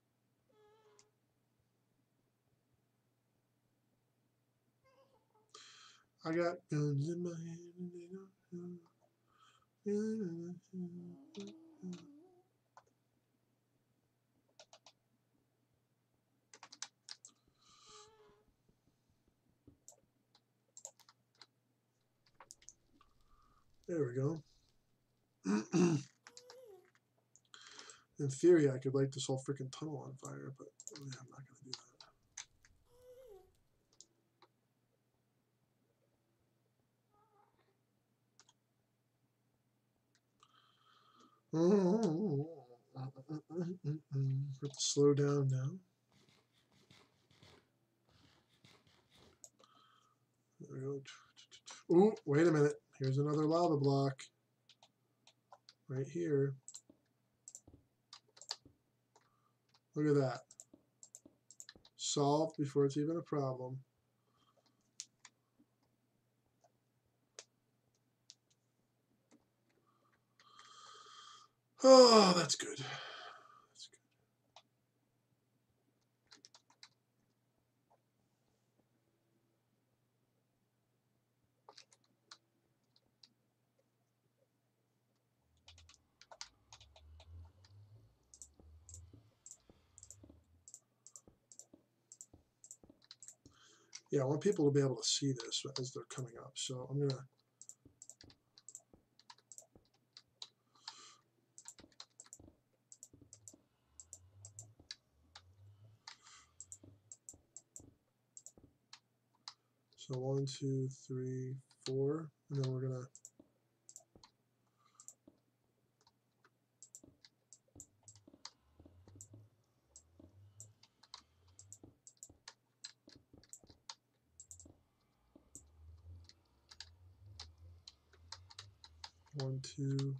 I got guns in my hand and they don't. There we go. In theory, I could light this whole freaking tunnel on fire, but I'm not going to do that. Have to slow down now. There we go. Oh, wait a minute. Here's another lava block. Right here. Look at that. Solved before it's even a problem. Oh, that's good. That's good. Yeah, I want people to be able to see this as they're coming up. So I'm going to So 1, 2, 3, 4, and then we're gonna one, two.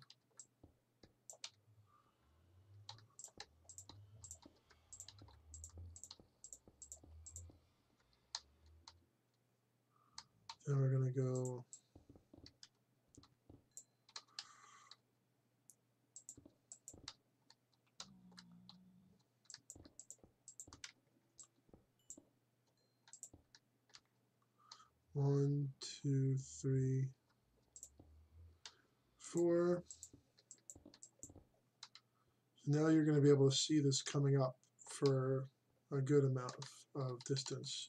Then we're gonna go 1, 2, 3, 4. So now you're going to be able to see this coming up for a good amount of distance.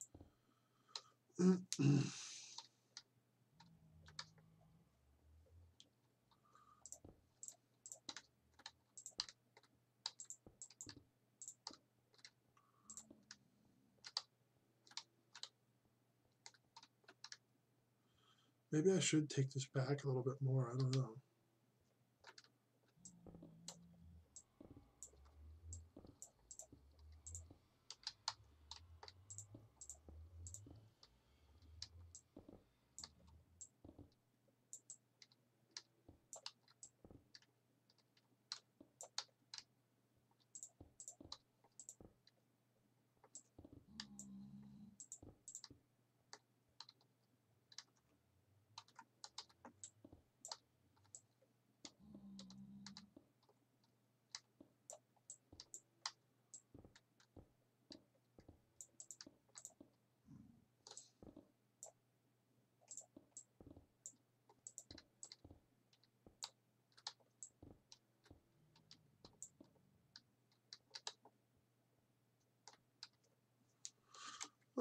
Maybe I should take this back a little bit more. I don't know.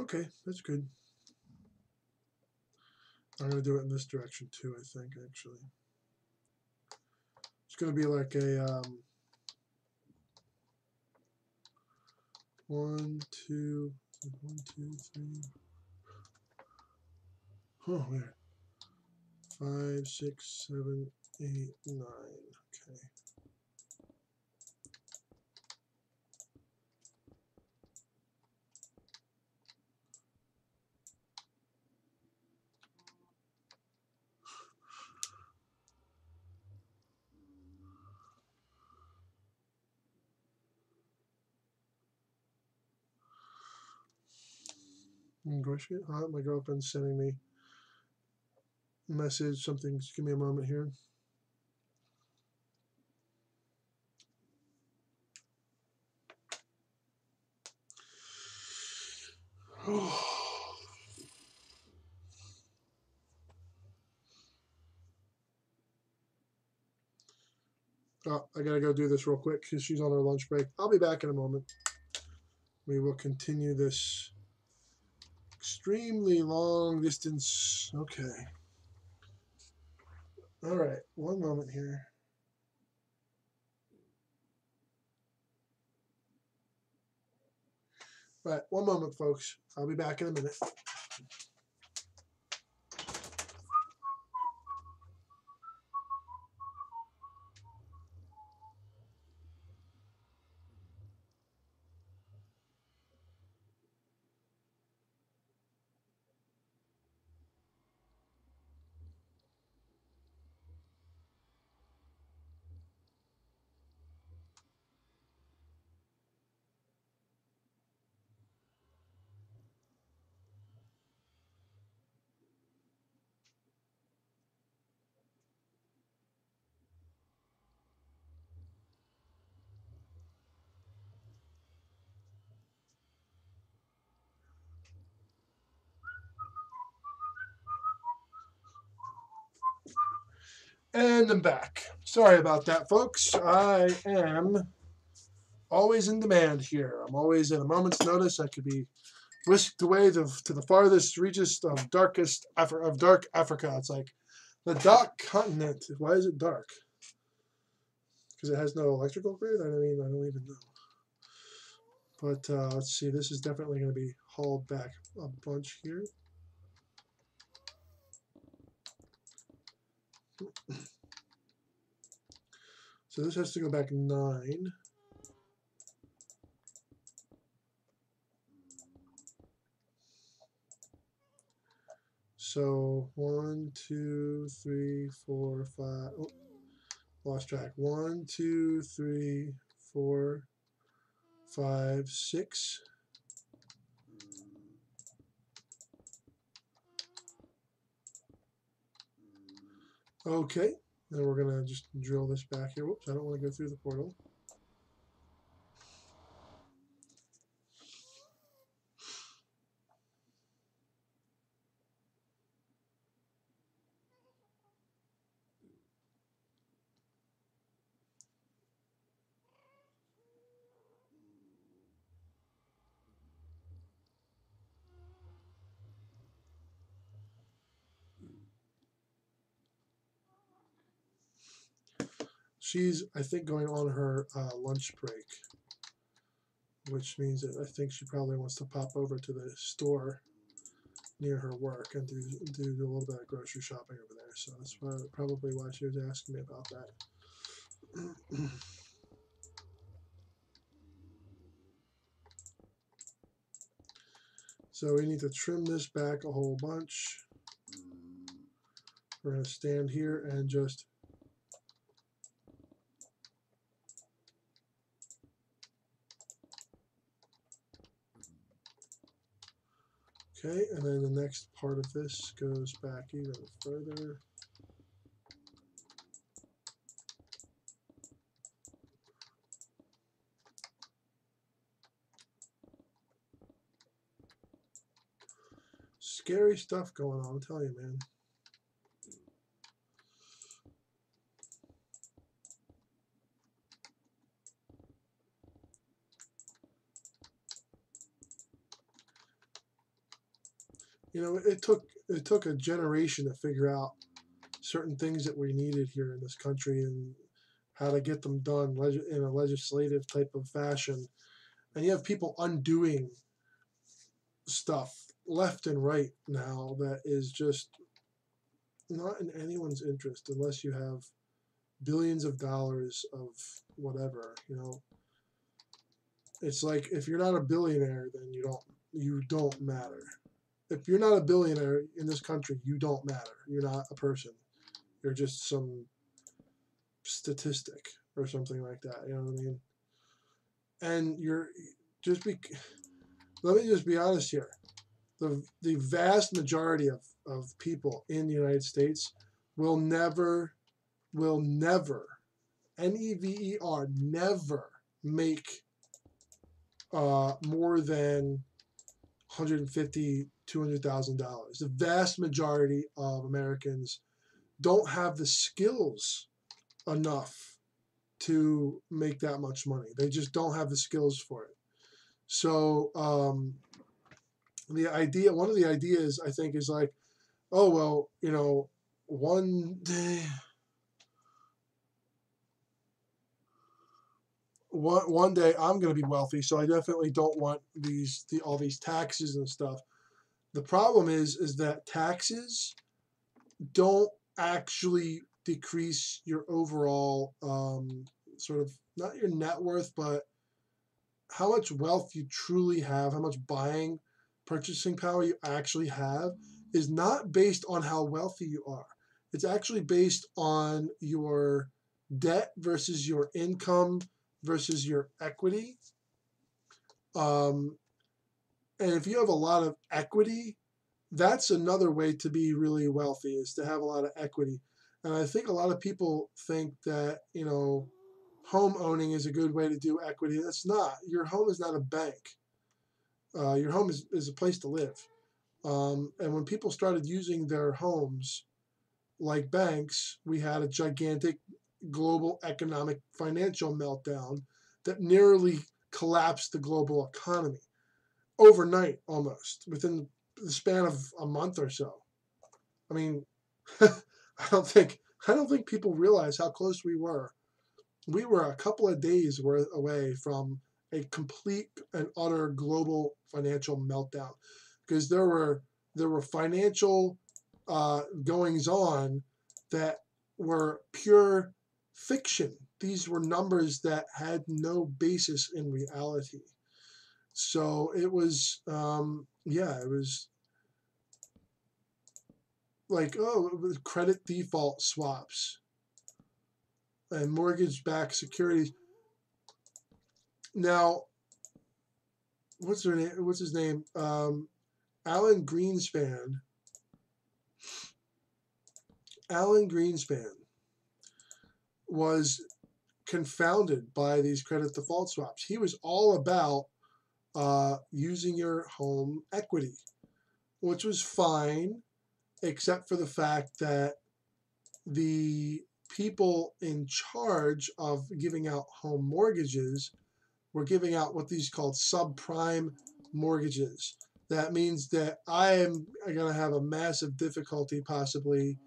Okay, that's good. I'm going to do it in this direction too, I think, actually. It's going to be like a 1, 2, 1, 2, 3. Oh, weird. 5, 6, 7, 8, 9. Okay. My girlfriend's sending me a message. Something. Just give me a moment here. Oh, I gotta go do this real quick because she's on her lunch break. I'll be back in a moment. We will continue this extremely long distance. Okay. All right. One moment here. All right. One moment, folks. I'll be back in a minute. And I'm back. Sorry about that, folks. I am always in demand here. I'm always at a moment's notice. I could be whisked away to the farthest reaches of dark Africa. It's like the dark continent. Why is it dark? Because it has no electrical grid? I don't even know. But let's see. This is definitely going to be hauled back a bunch here. So this has to go back 9. So 1, 2, 3, 4, 5. Oh, lost track. 1, 2, 3, 4, 5, 6. Okay. Then we're going to just drill this back here. Whoops, I don't want to go through the portal. She's, I think, going on her lunch break, which means that I think she probably wants to pop over to the store near her work and do a little bit of grocery shopping over there. So that's probably why she was asking me about that. So we need to trim this back a whole bunch. We're going to stand here and just okay, and then the next part of this goes back even further. Scary stuff going on, I'm telling you, man. You know, it took a generation to figure out certain things that we needed here in this country and how to get them done in a legislative type of fashion. And you have people undoing stuff left and right now that is just not in anyone's interest unless you have billions of dollars of whatever, you know. It's like if you're not a billionaire, then you don't matter. If you're not a billionaire in this country, you don't matter. You're not a person. You're just some statistic or something like that. You know what I mean? And you're just be. Let me just be honest here. The vast majority of people in the United States will never, never, never make more than $150,000, $200,000. The vast majority of Americans don't have the skills enough to make that much money. They just don't have the skills for it. So one of the ideas I think is like, oh well, you know, one day I'm going to be wealthy, so I definitely don't want all these taxes and stuff. The problem is that taxes don't actually decrease your overall sort of not your net worth, but how much wealth you truly have, how much purchasing power you actually have is not based on how wealthy you are. It's actually based on your debt versus your income versus your equity. And if you have a lot of equity, that's another way to be really wealthy, is to have a lot of equity. And I think a lot of people think that, you know, home owning is a good way to do equity. That's not. Your home is not a bank. Your home is a place to live. And when people started using their homes like banks, we had a gigantic global economic financial meltdown that nearly collapsed the global economy overnight, almost within the span of a month or so. I mean, I don't think people realize how close we were. We were a couple of days away from a complete and utter global financial meltdown, because there were financial goings on that were pure fiction. These were numbers that had no basis in reality. So it was, it was like, oh, it was credit default swaps and mortgage-backed securities. Now, what's his name? Alan Greenspan. Alan Greenspan was confounded by these credit default swaps. He was all about using your home equity, which was fine, except for the fact that the people in charge of giving out home mortgages were giving out what these called subprime mortgages. That means that I am going to have a massive difficulty possibly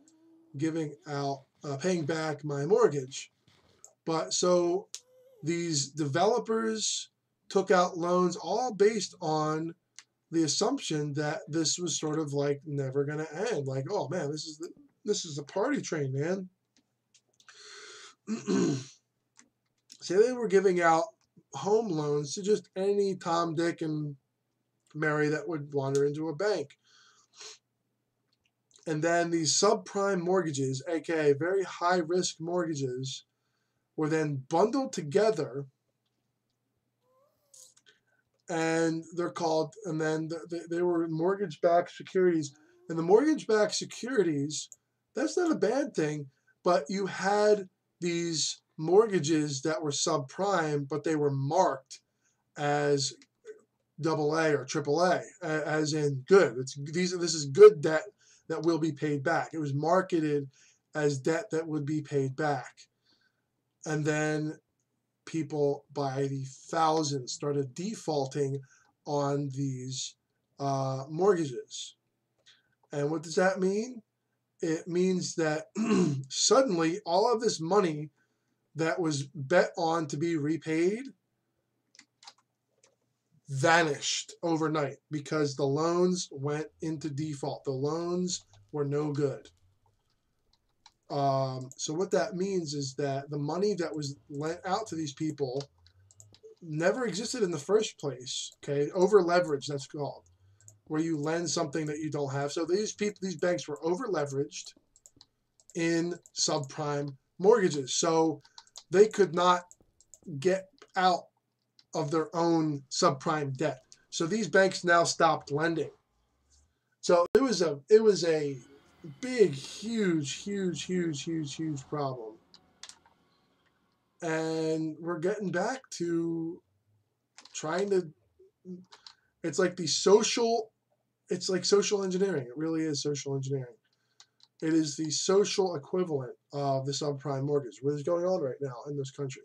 paying back my mortgage. But so these developers took out loans all based on the assumption that this was sort of like never going to end. Like, oh man, this is the party train, man. So they were giving out home loans to just any Tom, Dick, and Mary that would wander into a bank. And then these subprime mortgages, aka very high risk mortgages, were then bundled together, and then they were mortgage-backed securities. And the mortgage-backed securities, that's not a bad thing, but you had these mortgages that were subprime, but they were marked as AA or AAA, as in good. This is good debt that will be paid back. It was marketed as debt that would be paid back. And then people by the thousands started defaulting on these mortgages. And what does that mean? It means that suddenly all of this money that was bet on to be repaid vanished overnight because the loans went into default. The loans were no good. So what that means is that the money that was lent out to these people never existed in the first place. Okay, over leverage, that's called, where you lend something that you don't have. So these banks were over leveraged in subprime mortgages, so they could not get out of their own subprime debt. So these banks now stopped lending. So it was a big, huge problem. And we're getting back to trying to, it's like it's like social engineering. It really is social engineering. It is the social equivalent of the subprime mortgage, what is going on right now in this country.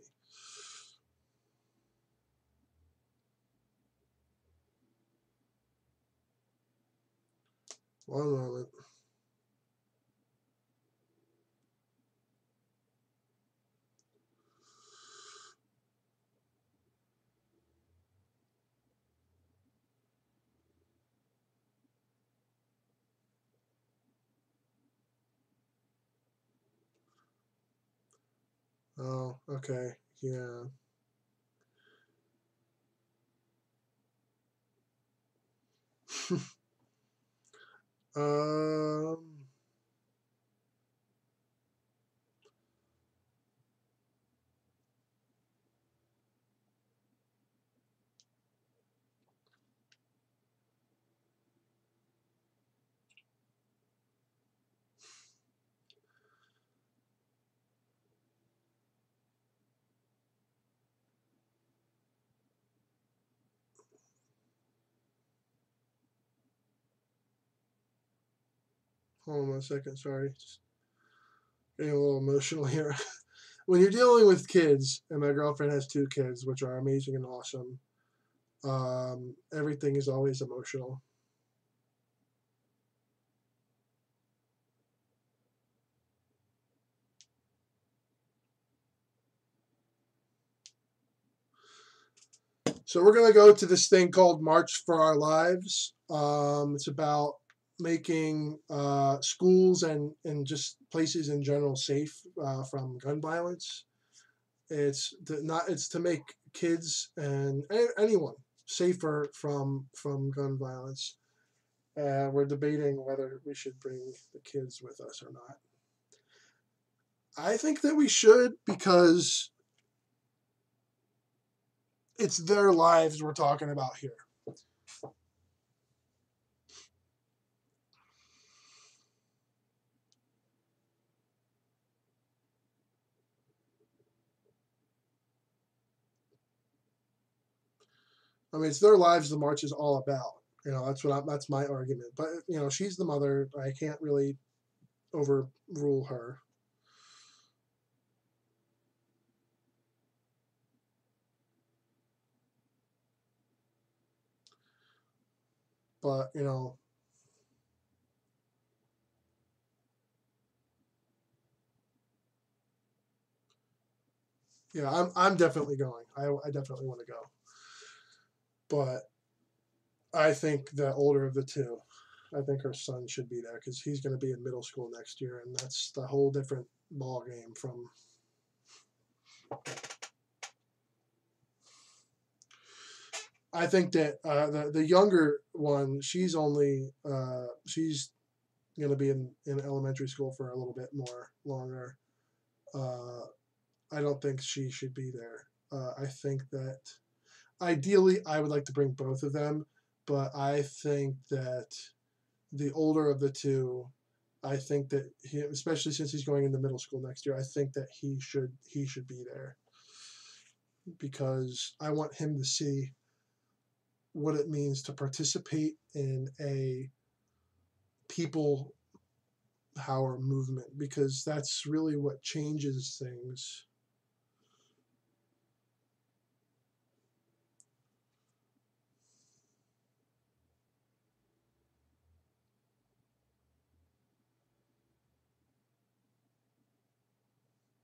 One moment. Oh, okay. Yeah. um, hold on 1 second. Sorry. Just getting a little emotional here. When you're dealing with kids, and my girlfriend has 2 kids, which are amazing and awesome, everything is always emotional. So we're gonna go to this thing called March for Our Lives. It's about making schools and just places in general safe from gun violence. It's to make kids and anyone safer from gun violence. We're debating whether we should bring the kids with us or not. I think that we should, because it's their lives we're talking about here. I mean, it's their lives the march is all about. That's my argument. But she's the mother. I can't really overrule her. But yeah, I'm definitely going. I definitely want to go. But I think the older of the two, I think her son should be there because he's going to be in middle school next year, and that's the whole different ball game from. I think that the younger one, she's going to be in elementary school for a little bit more longer. Uh, I don't think she should be there. I think that ideally I would like to bring both of them, but I think that the older of the two, I think that especially since he's going into middle school next year, I think that he should be there because I want him to see what it means to participate in a people power movement, because that's really what changes things.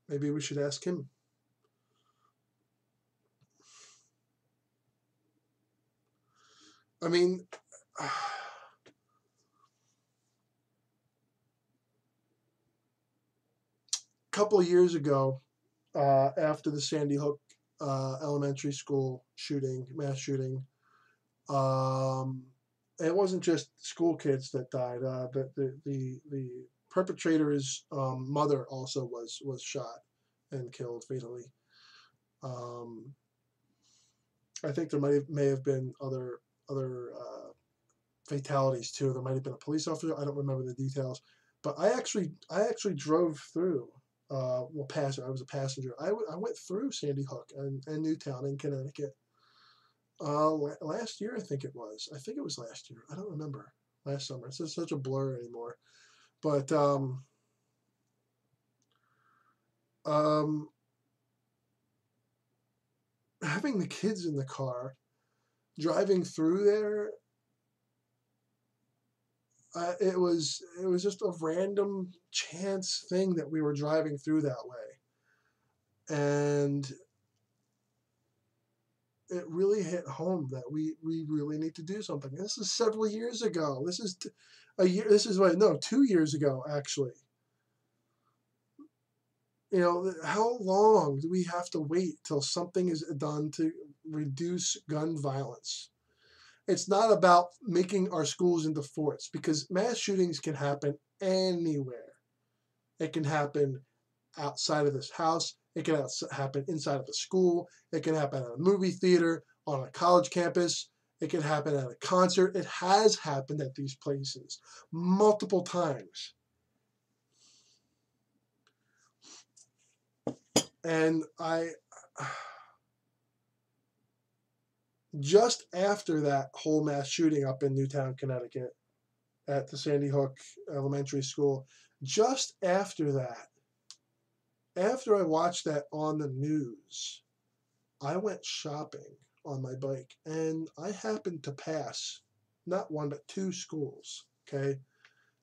Maybe we should ask him. I mean, a couple of years ago, after the Sandy Hook elementary school mass shooting, it wasn't just school kids that died. The perpetrator's mother also was shot and killed fatally. I think there may have been other fatalities too. There might have been a police officer. I don't remember the details, but I actually drove through. I was a passenger. I went through Sandy Hook and Newtown in Connecticut. Last year, I think it was. I think it was last year. I don't remember. Last summer. It's just such a blur anymore. But having the kids in the car, driving through there, it was just a random chance thing that we were driving through that way, and it really hit home that we really need to do something. This is several years ago. This is a year. This is 2 years ago actually. You know, how long do we have to wait till something is done to reduce gun violence? It's not about making our schools into forts, because mass shootings can happen anywhere. It can happen outside of this house. It can happen inside of a school. It can happen at a movie theater, on a college campus. It can happen at a concert. It has happened at these places multiple times. And just after that whole mass shooting up in Newtown, Connecticut, at the Sandy Hook Elementary School, just after that, after I watched that on the news, I went shopping on my bike, and I happened to pass not one but two schools, okay,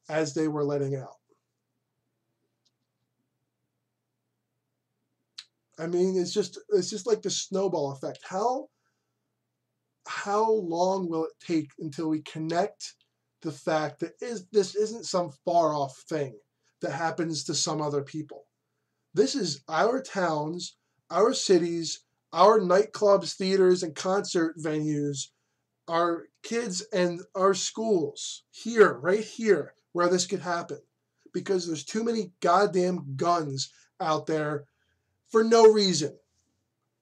as they were letting out. I mean, it's just like the snowball effect. How long will it take until we connect the fact that this isn't some far off thing that happens to some other people? This is our towns, our cities, our nightclubs, theaters, and concert venues, our kids and our schools here, right here, where this could happen. Because there's too many goddamn guns out there for no reason.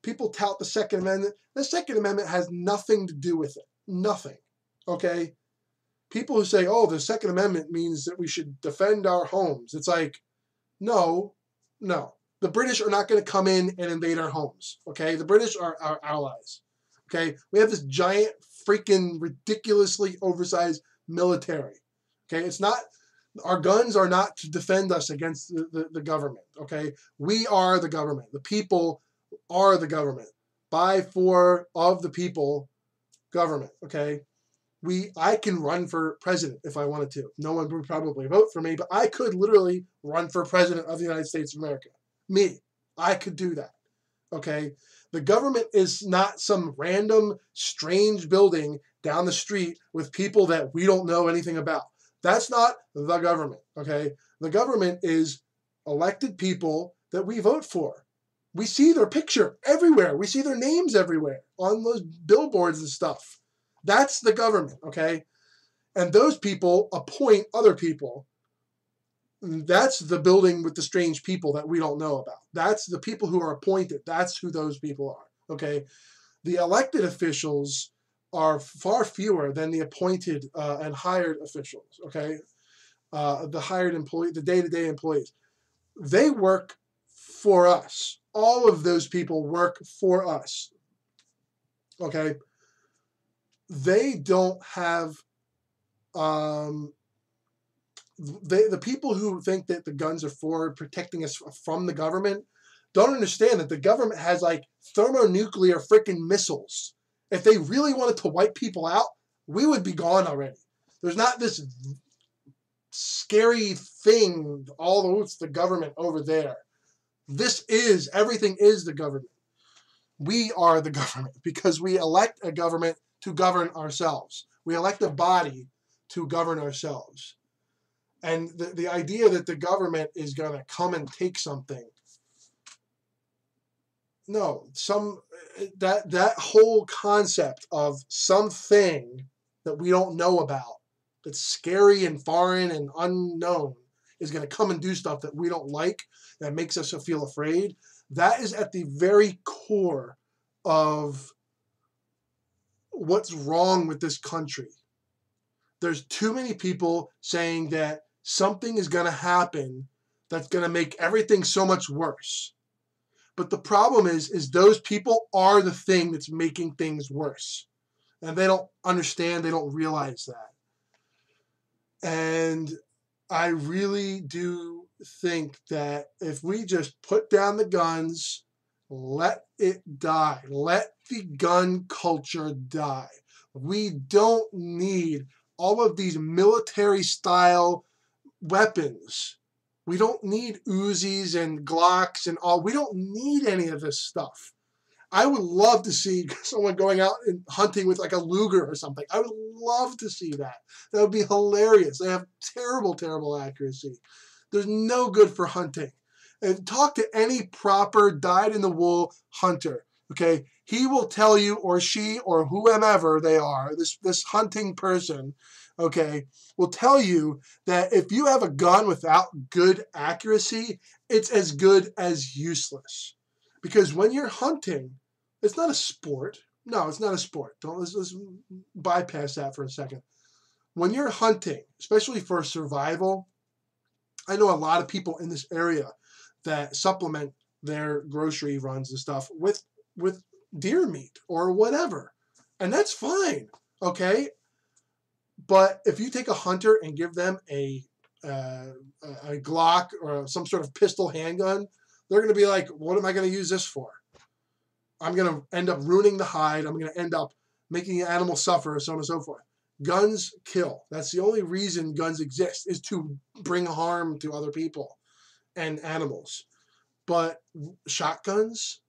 People tout the Second Amendment. The Second Amendment has nothing to do with it. Nothing. Okay? People who say, oh, the Second Amendment means that we should defend our homes. It's like, no. The British are not going to come in and invade our homes. Okay? The British are our allies. Okay? We have this giant, freaking, ridiculously oversized military. Okay? It's not, our guns are not to defend us against the government. Okay? We are the government. The people are the government. By, for, of the people, government. Okay? I can run for president if I wanted to. No one would probably vote for me, but I could literally run for president of the United States of America. Me. I could do that. Okay? The government is not some random, strange building down the street with people that we don't know anything about. That's not the government. Okay? The government is elected people that we vote for. We see their picture everywhere. We see their names everywhere on those billboards and stuff. That's the government, okay? And those people appoint other people. That's the building with the strange people that we don't know about. That's the people who are appointed. That's who those people are, okay? The elected officials are far fewer than the appointed and hired officials, okay? The hired employee, the day-to-day employees. They work for us. All of those people work for us, okay? They don't have, the people who think that the guns are for protecting us from the government don't understand that the government has like thermonuclear freaking missiles. If they really wanted to wipe people out, we would be gone already. There's not this scary thing, although it's the government over there. Everything is the government. We are the government because we elect a government to govern ourselves. We elect a body to govern ourselves. And the idea that the government is going to come and take something, no, that whole concept of something that we don't know about, that's scary and foreign and unknown, is going to come and do stuff that we don't like, that makes us feel afraid. That is at the very core of what's wrong with this country. There's too many people saying that something is going to happen that's going to make everything so much worse. But the problem is those people are the thing that's making things worse. And they don't understand, they don't realize that. And I really do think that if we just put down the guns, let it die. Let the gun culture die. We don't need all of these military-style weapons. We don't need Uzis and Glocks and all. We don't need any of this stuff. I would love to see someone going out and hunting with like a Luger or something. I would love to see that. That would be hilarious. They have terrible, terrible accuracy. There's no good for hunting. And talk to any proper dyed-in-the-wool hunter, okay? He will tell you, or she, or whomever they are, this hunting person, okay, will tell you that if you have a gun without good accuracy, it's as good as useless. Because when you're hunting, it's not a sport. No, it's not a sport. Let's bypass that for a second. When you're hunting, especially for survival, I know a lot of people in this area that supplement their grocery runs and stuff with deer meat or whatever. And that's fine, okay? But if you take a hunter and give them a Glock or some sort of pistol handgun, they're going to be like, what am I going to use this for? I'm going to end up ruining the hide. I'm going to end up making the animal suffer, so on and so forth. Guns kill. That's the only reason guns exist, is to bring harm to other people and animals. But shotguns,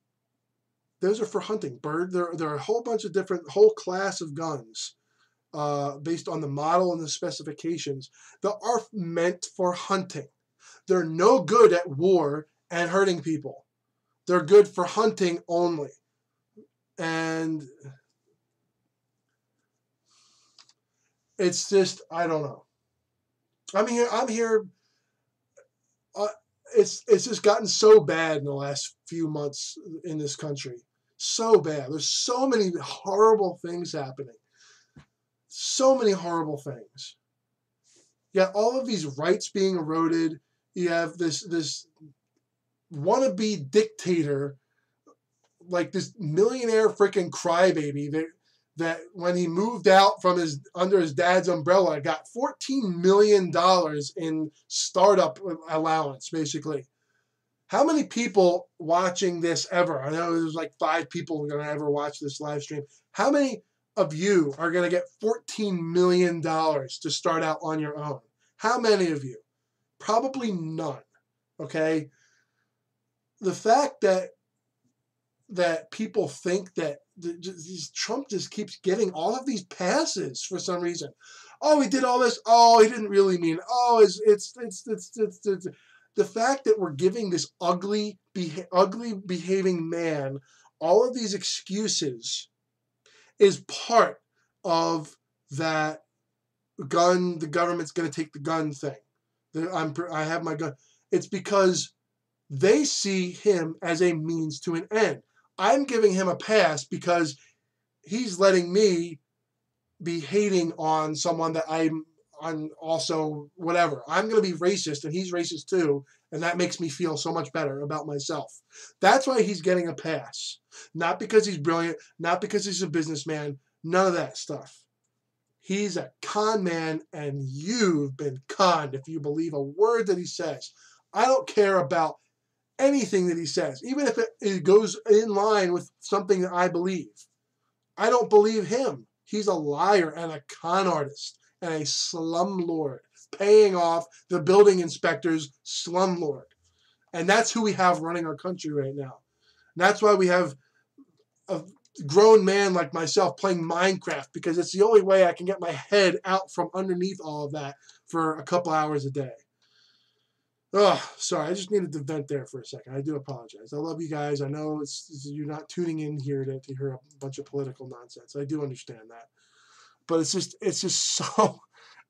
those are for hunting. There are a whole bunch of different, whole class of guns based on the model and the specifications that are meant for hunting. They're no good at war and hurting people. They're good for hunting only. And it's just, I don't know. I'm here. It's just gotten so bad in the last few months in this country. So bad. There's so many horrible things happening. So many horrible things. You got all of these rights being eroded. You have this wannabe dictator, like this millionaire freaking crybaby that when he moved out from under his dad's umbrella, got $14 million in startup allowance, basically. How many people watching this ever? I know there's like 5 people who are going to ever watch this live stream. How many of you are going to get $14 million to start out on your own? How many of you? Probably none, okay? The fact that people think that Trump just keeps getting all of these passes for some reason. Oh, he did all this. Oh, he didn't really mean. Oh, it's the fact that we're giving this ugly behaving man all of these excuses is part of that gun. The government's going to take the gun thing. I have my gun. It's because they see him as a means to an end. I'm giving him a pass because he's letting me be hating on someone that I'm also whatever. I'm going to be racist and he's racist too, and that makes me feel so much better about myself. That's why he's getting a pass. Not because he's brilliant, not because he's a businessman, none of that stuff. He's a con man, and you've been conned if you believe a word that he says. I don't care about anything that he says, even if it goes in line with something that I believe. I don't believe him. He's a liar and a con artist and a slumlord, paying off the building inspector's slumlord. And that's who we have running our country right now. And that's why we have a grown man like myself playing Minecraft, because it's the only way I can get my head out from underneath all of that for a couple hours a day. Oh, sorry. I just needed to vent there for a second. I do apologize. I love you guys. I know you're not tuning in here to hear a bunch of political nonsense. I do understand that. But it's just so...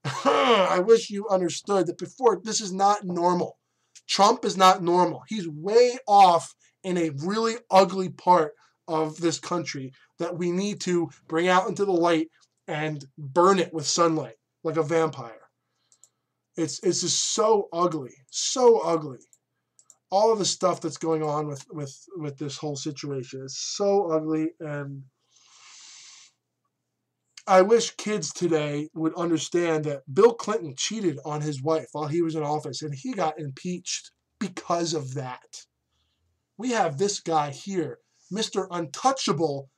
I wish you understood that before, this is not normal. Trump is not normal. He's way off in a really ugly part of this country that we need to bring out into the light and burn it with sunlight like a vampire. It's just so ugly, so ugly. All of the stuff that's going on with this whole situation is so ugly, and I wish kids today would understand that Bill Clinton cheated on his wife while he was in office, and he got impeached because of that. We have this guy here, Mr. Untouchable,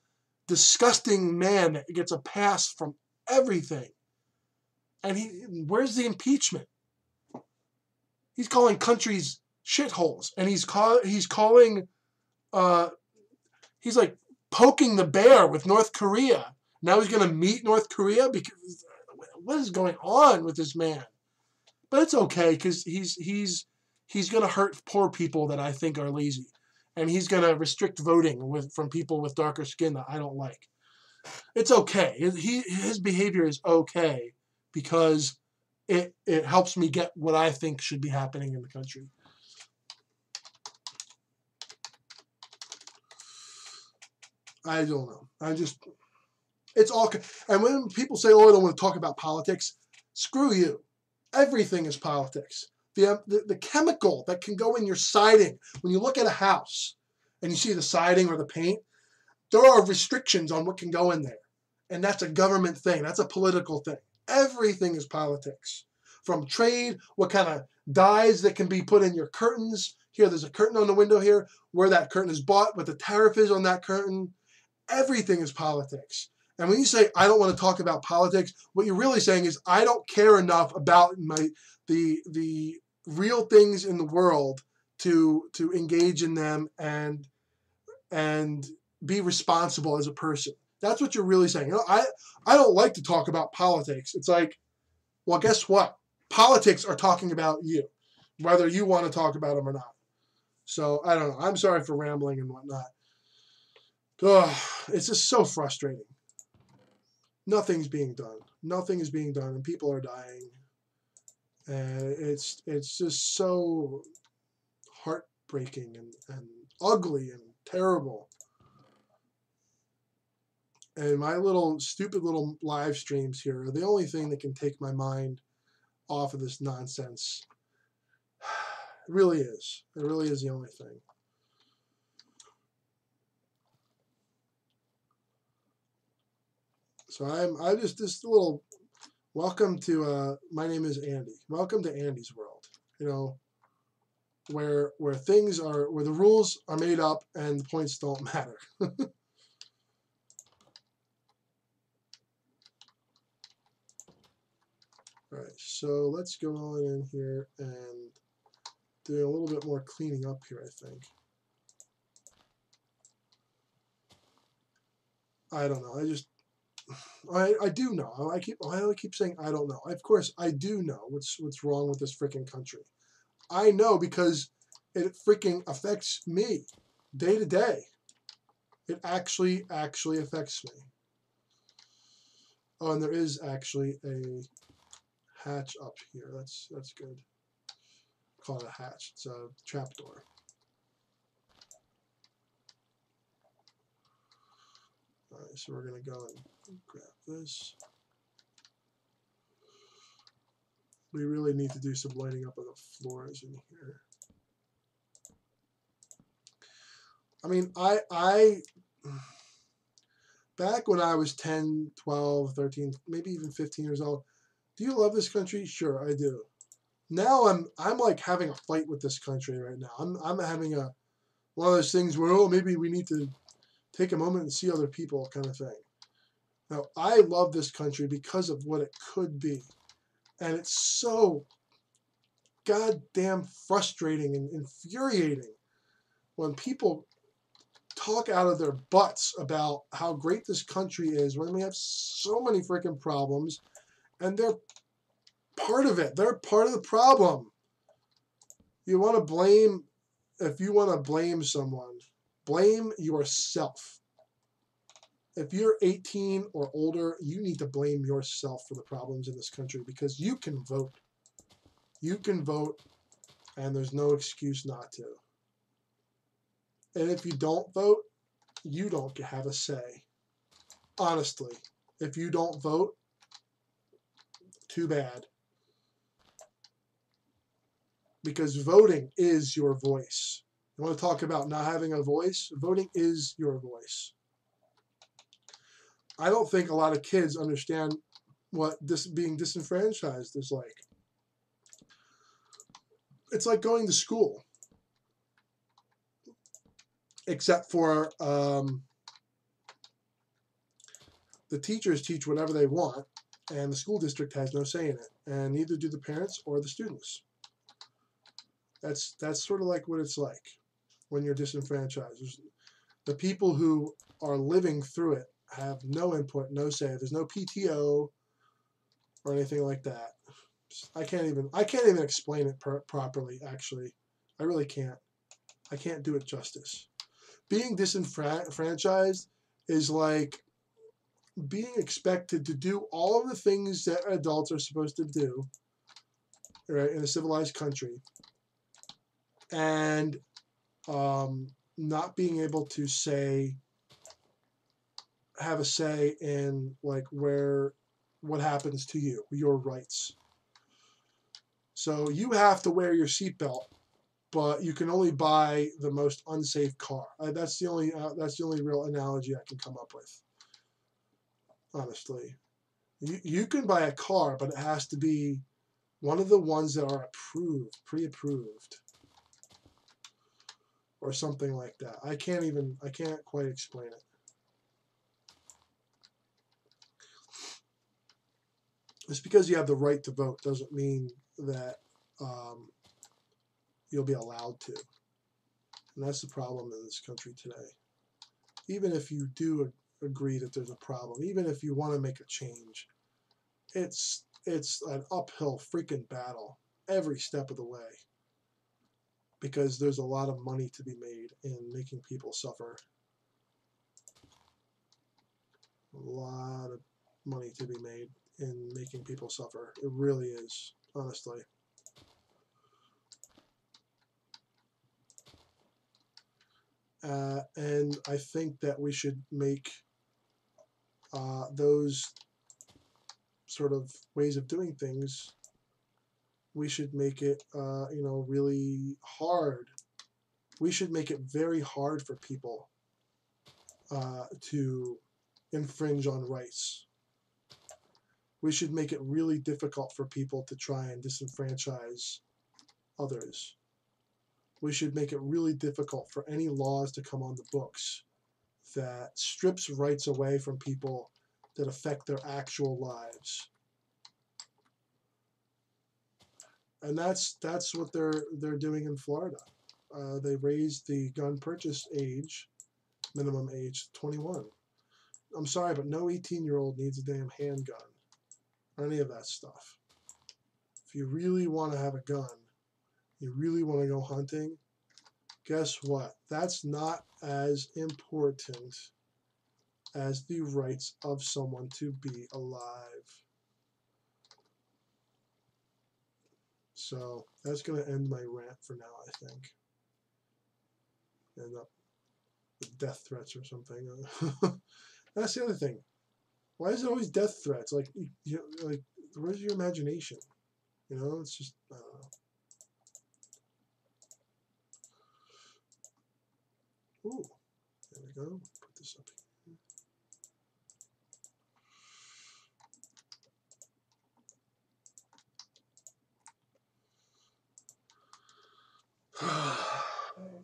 disgusting man that gets a pass from everything. And where's the impeachment? He's calling countries shitholes, and he's like poking the bear with North Korea. Now he's going to meet North Korea? Because what is going on with this man? But it's okay, because he's going to hurt poor people that I think are lazy. And he's going to restrict voting from people with darker skin that I don't like. It's okay. His behavior is okay, because it helps me get what I think should be happening in the country. I don't know. It's all... And when people say, oh, I don't want to talk about politics, screw you. Everything is politics. The chemical that can go in your siding, when you look at a house and you see the siding or the paint, there are restrictions on what can go in there. And that's a government thing. That's a political thing. Everything is politics. From trade, what kind of dyes that can be put in your curtains. Here, there's a curtain on the window here, where that curtain is bought, what the tariff is on that curtain. Everything is politics. And when you say, I don't want to talk about politics, what you're really saying is, I don't care enough about the real things in the world to engage in them and be responsible as a person. That's what you're really saying. I don't like to talk about politics. It's like, well, guess what? Politics are talking about you, whether you want to talk about them or not. So, I don't know. I'm sorry for rambling and whatnot. Ugh, it's just so frustrating. Nothing's being done. Nothing is being done, and people are dying. And it's just so heartbreaking and ugly and terrible. And my stupid little live streams here are the only thing that can take my mind off of this nonsense. It really is. It really is the only thing. So I just this little welcome to my name is Andy. Welcome to Andy's world. You know, where things are, where the rules are made up and the points don't matter. All right, so let's go on in here and do a little bit more cleaning up here, I think. I don't know. I do know. I keep saying I don't know. Of course, I do know what's wrong with this freaking country. I know because it freaking affects me day to day. It actually affects me. Oh, and there is actually a hatch up here. That's good. Call it a hatch. It's a trapdoor. All right, so we're gonna go and grab this. We really need to do some lighting up of the floors in here. I mean, I back when I was 10, 12, 13, maybe even 15 years old, do you love this country? Sure, I do. Now I'm like having a fight with this country right now. I'm having one of those things where, oh, maybe we need to take a moment and see other people kind of thing. Now, I love this country because of what it could be. And it's so goddamn frustrating and infuriating when people talk out of their butts about how great this country is when we have so many freaking problems, and they're part of it. They're part of the problem. You want to blame, if you want to blame someone, blame yourself. If you're 18 or older, you need to blame yourself for the problems in this country, because you can vote. You can vote, and there's no excuse not to. And if you don't vote, you don't have a say. Honestly, if you don't vote, too bad. Because voting is your voice. You want to talk about not having a voice? Voting is your voice. I don't think a lot of kids understand what this being disenfranchised is like. It's like going to school, except for the teachers teach whatever they want, and the school district has no say in it, and neither do the parents or the students. That's sort of like what it's like when you're disenfranchised. The people who are living through it have no input, no say. There's no PTO or anything like that. I can't even explain it properly. Actually, I really can't. I can't do it justice. Being disenfranchised is like being expected to do all of the things that adults are supposed to do, right, in a civilized country, and not being able to have a say in like what happens to you, your rights. So you have to wear your seatbelt, but you can only buy the most unsafe car. That's the only real analogy I can come up with. Honestly, you can buy a car, but it has to be one of the ones that are pre-approved, or something like that. I can't quite explain it. Just because you have the right to vote doesn't mean that you'll be allowed to. And that's the problem in this country today. Even if you do agree that there's a problem, even if you want to make a change, it's an uphill freaking battle every step of the way, because there's a lot of money to be made in making people suffer. A lot of money to be made in making people suffer. It really is, honestly. And I think that we should make those sort of ways of doing things, we should make it, really hard. We should make it very hard for people to infringe on rights. We should make it really difficult for people to try and disenfranchise others. We should make it really difficult for any laws to come on the books that strips rights away from people that affect their actual lives. And that's what they're doing in Florida. They raised the gun purchase minimum age, to 21. I'm sorry, but no 18-year-old needs a damn handgun or any of that stuff. If you really want to have a gun, you really want to go hunting, guess what? That's not as important as the rights of someone to be alive. So that's going to end my rant for now, I think. End up with death threats or something. That's the other thing. Why is it always death threats? Like, where's your imagination? It's just, I don't know. Ooh, there we go. Put this up here.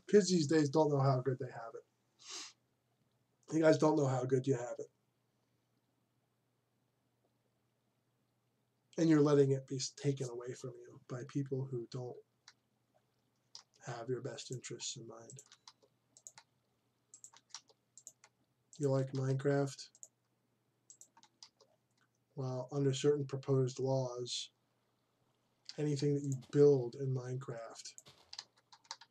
Kids these days don't know how good they have it. You guys don't know how good you have it. And you're letting it be taken away from you by people who don't have your best interests in mind. You like Minecraft? Well, under certain proposed laws, anything that you build in Minecraft,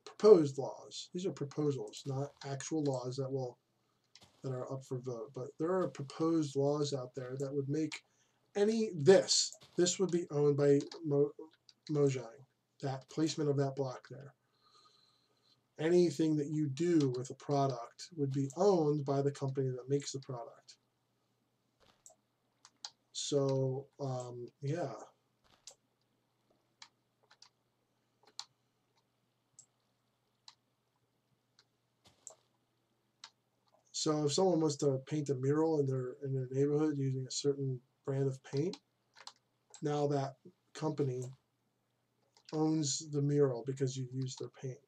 proposed laws, these are proposals, not actual laws that are up for vote, but there are proposed laws out there that would make this would be owned by Mojang, that placement of that block there. Anything that you do with a product would be owned by the company that makes the product. So, yeah. So if someone was to paint a mural in their neighborhood using a certain brand of paint, now that company owns the mural because you used their paint.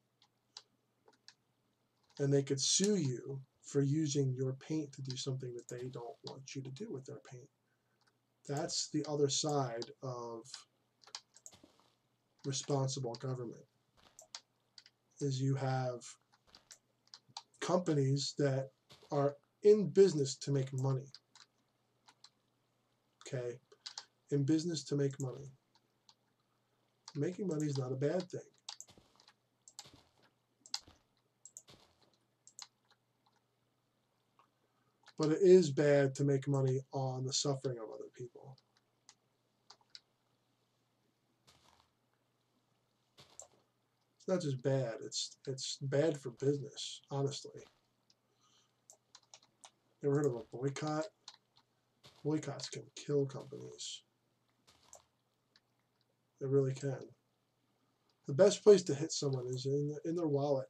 And they could sue you for using your paint to do something that they don't want you to do with their paint. That's the other side of responsible government, is you have companies that are in business to make money. Okay? In business to make money. Making money is not a bad thing. But it is bad to make money on the suffering of other people. It's not just bad, it's bad for business, honestly. Ever heard of a boycott? Boycotts can kill companies. They really can. The best place to hit someone is in their wallet.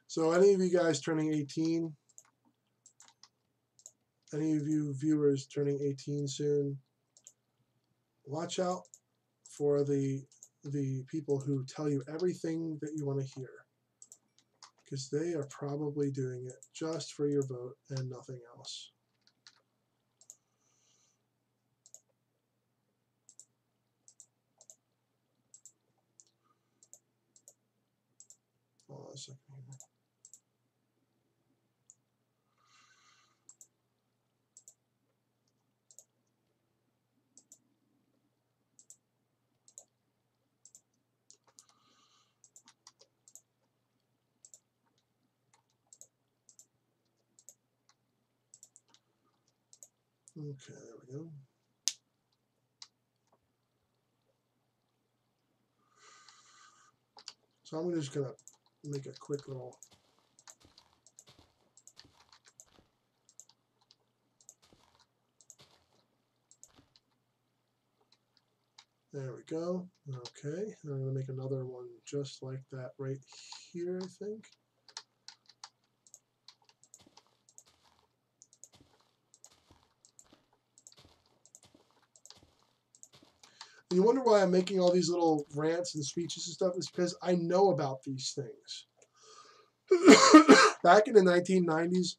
So any of you guys turning 18, any of you viewers turning 18 soon, watch out for the people who tell you everything that you want to hear, because they are probably doing it just for your vote and nothing else. Hold on a second here. Okay, there we go. So I'm just going to make a quick little there we go. Okay, I'm going to make another one just like that right here, I think. And you wonder why I'm making all these little rants and speeches and stuff? It's because I know about these things. Back in the 1990s,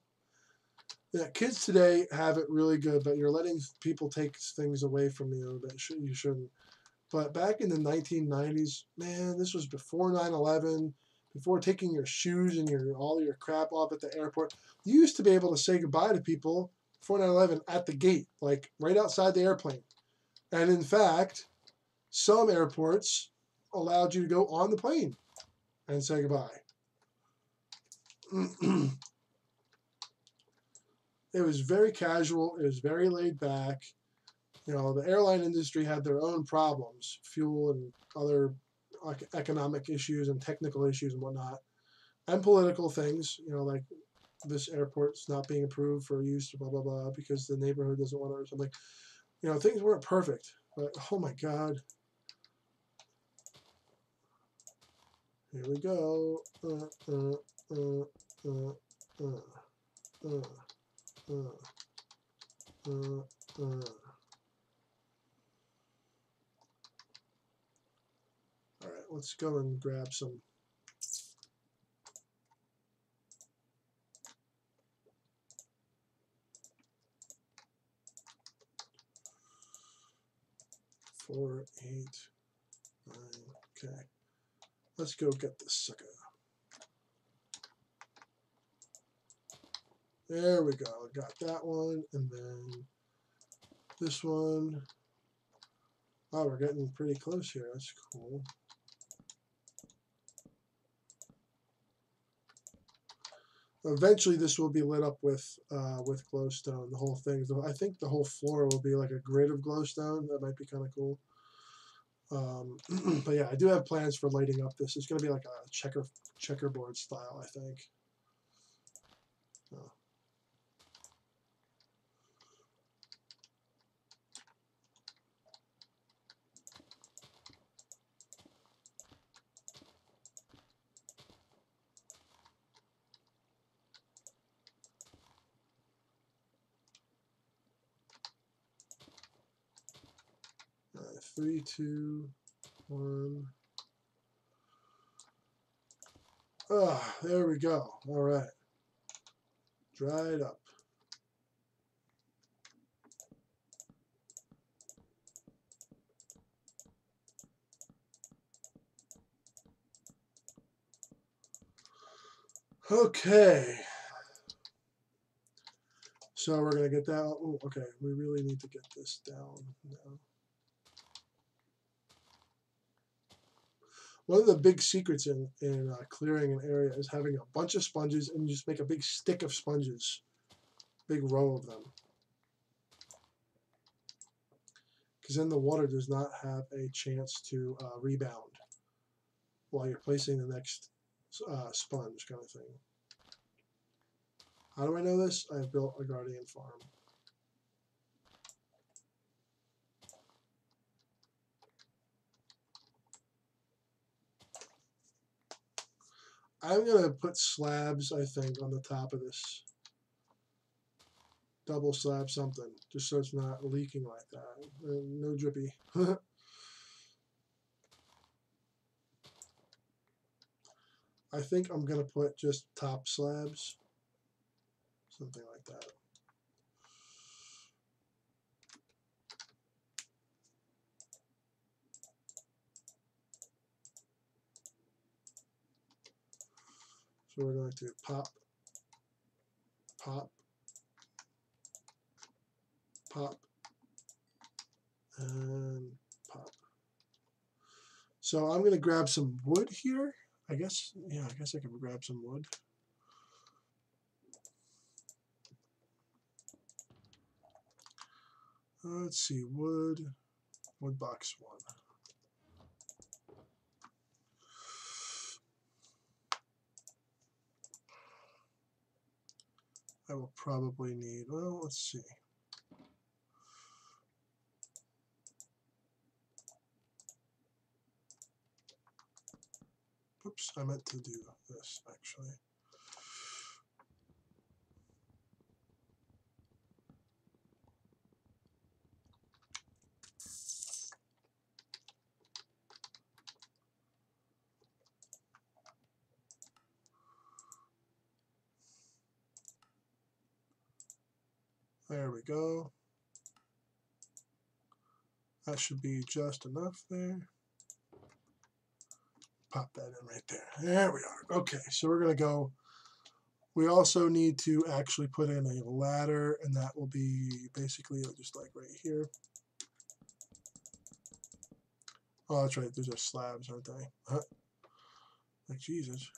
yeah, kids today have it really good, but you're letting people take things away from you that you shouldn't. But back in the 1990s, man, this was before 9/11, before taking your shoes and all your crap off at the airport. You used to be able to say goodbye to people before 9/11 at the gate, like right outside the airplane. And in fact, some airports allowed you to go on the plane and say goodbye. It was very casual. It was very laid back. You know, the airline industry had their own problems, fuel and other economic issues and technical issues and whatnot, and political things, you know, like this airport's not being approved for use, blah, blah, blah, because the neighborhood doesn't want it or something. You know, things weren't perfect, but oh my God. Here we go. All right, let's go and grab some. 4, 8, 9. Okay. Let's go get this sucker. There we go. Got that one. And then this one. Oh, we're getting pretty close here. That's cool. Eventually, this will be lit up with glowstone. The whole thing. I think the whole floor will be like a grid of glowstone. That might be kind of cool. But yeah, I do have plans for lighting up this. It's going to be like a checkerboard style, I think. 3, 2, 1. Ah, there we go. All right. Dry it up. Okay. So we're going to get that. Oh, okay. We really need to get this down now. One of the big secrets in clearing an area is having a bunch of sponges and you just make a big stick of sponges, big row of them. Because then the water does not have a chance to rebound while you're placing the next sponge kind of thing. How do I know this? I've built a guardian farm. I'm going to put slabs, I think, on the top of this. Double slab something, just so it's not leaking like that. No drippy. I think I'm going to put just top slabs. Something like that. So we're going to pop, pop, pop, and pop. So I'm going to grab some wood here. I guess, yeah, I guess I can grab some wood. Let's see, wood box 1. I will probably need, well, let's see. Oops, I meant to do this actually. There we go. That should be just enough there. Pop that in right there. There we are. Okay, so we're going to go. We also need to actually put in a ladder, and that will be basically just like right here. Oh, that's right. Those are slabs, aren't they? Like Jesus.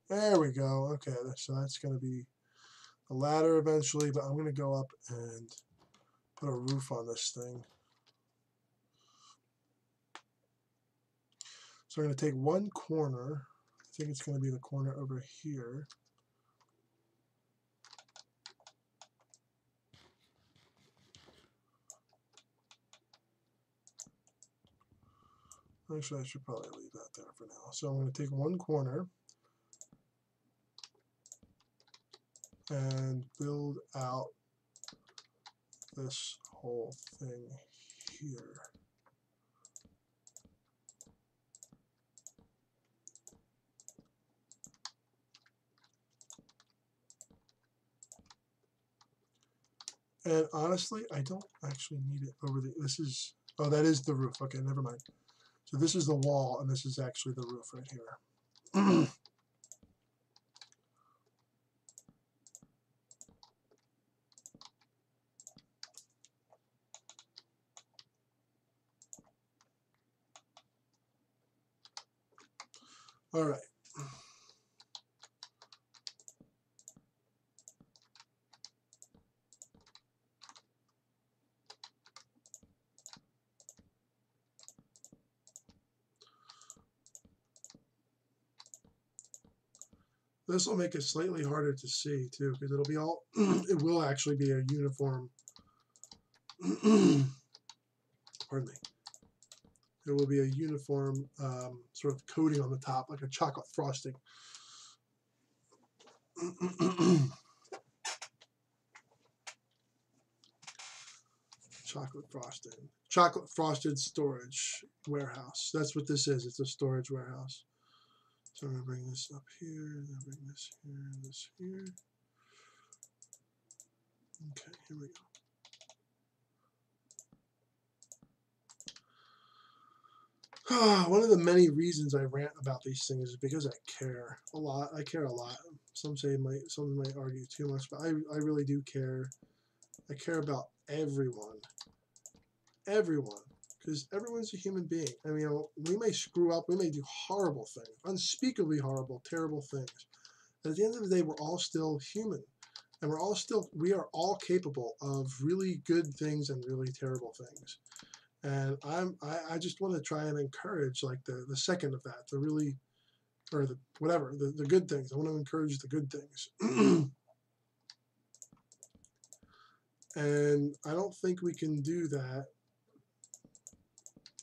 There we go. Okay, so that's going to be a ladder eventually, but I'm going to go up and put a roof on this thing. So we're going to take one corner. I think it's going to be the corner over here. Actually, I should probably leave that there for now. So I'm going to take one corner and build out this whole thing here. And honestly, I don't actually need it over the, this is Oh, that is the roof. Okay, never mind. So this is the wall, and this is actually the roof right here. All right. This will make it slightly harder to see too, because it'll be all. It will actually be a uniform. Pardon me. It will be a uniform sort of coating on the top, like a chocolate frosting. Chocolate frosting. Chocolate frosted storage warehouse. That's what this is. It's a storage warehouse. So I'm going to bring this up here, then bring this here, this here. Okay, here we go. One of the many reasons I rant about these things is because I care a lot. I care a lot. Some might argue too much, but I really do care. I care about everyone. Everyone. Because everyone's a human being. I mean, we may screw up, we may do horrible things, unspeakably horrible, terrible things. But at the end of the day, we're all still human. And we are all capable of really good things and really terrible things. And I just want to try and encourage like the second of that, the really, or the whatever, the good things. I want to encourage the good things. And I don't think we can do that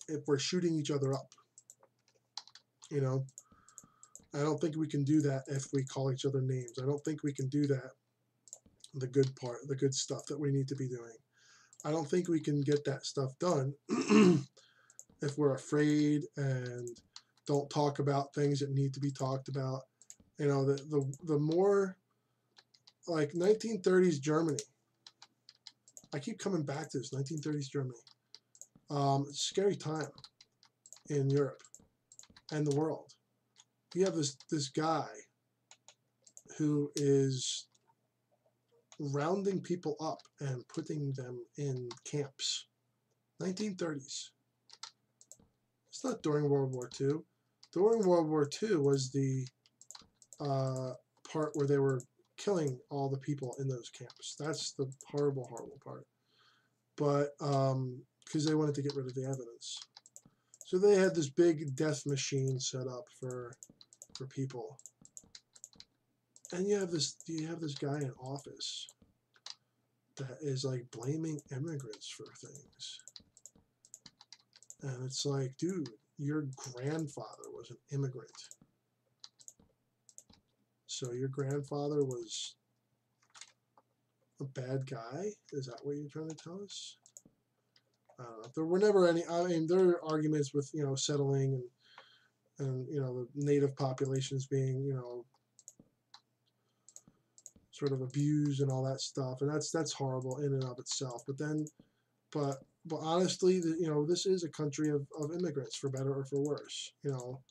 if we're shooting each other up. You know, I don't think we can do that if we call each other names. I don't think we can do that, the good part, the good stuff that we need to be doing. I don't think we can get that stuff done if we're afraid and don't talk about things that need to be talked about. You know, the more like 1930s Germany. I keep coming back to this 1930s Germany. Scary time in Europe and the world. You have this guy who is rounding people up and putting them in camps. 1930s. It's not during World War II. During World War II was the part where they were killing all the people in those camps. That's the horrible, horrible part. But because they wanted to get rid of the evidence, so they had this big death machine set up for people. And you have this guy in office that is like blaming immigrants for things. And it's like, dude, your grandfather was an immigrant. So your grandfather was a bad guy? Is that what you're trying to tell us? I don't know. There were never any, I mean, there are arguments with, you know, settling and you know, the native populations being, you know, sort of abused and all that stuff. And that's horrible in and of itself. But honestly, you know, this is a country of immigrants, for better or for worse. You know,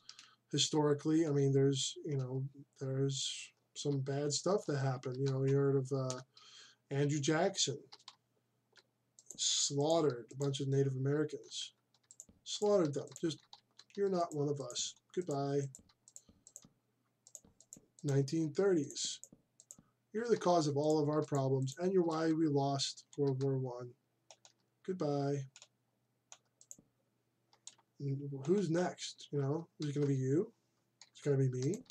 historically, I mean, there's some bad stuff that happened. You know, you heard of Andrew Jackson slaughtered a bunch of Native Americans. Slaughtered them. Just, you're not one of us. Goodbye. 1930s. You're the cause of all of our problems, and you're why we lost World War I. Goodbye. Who's next? You know, is it going to be you? It's going to be me.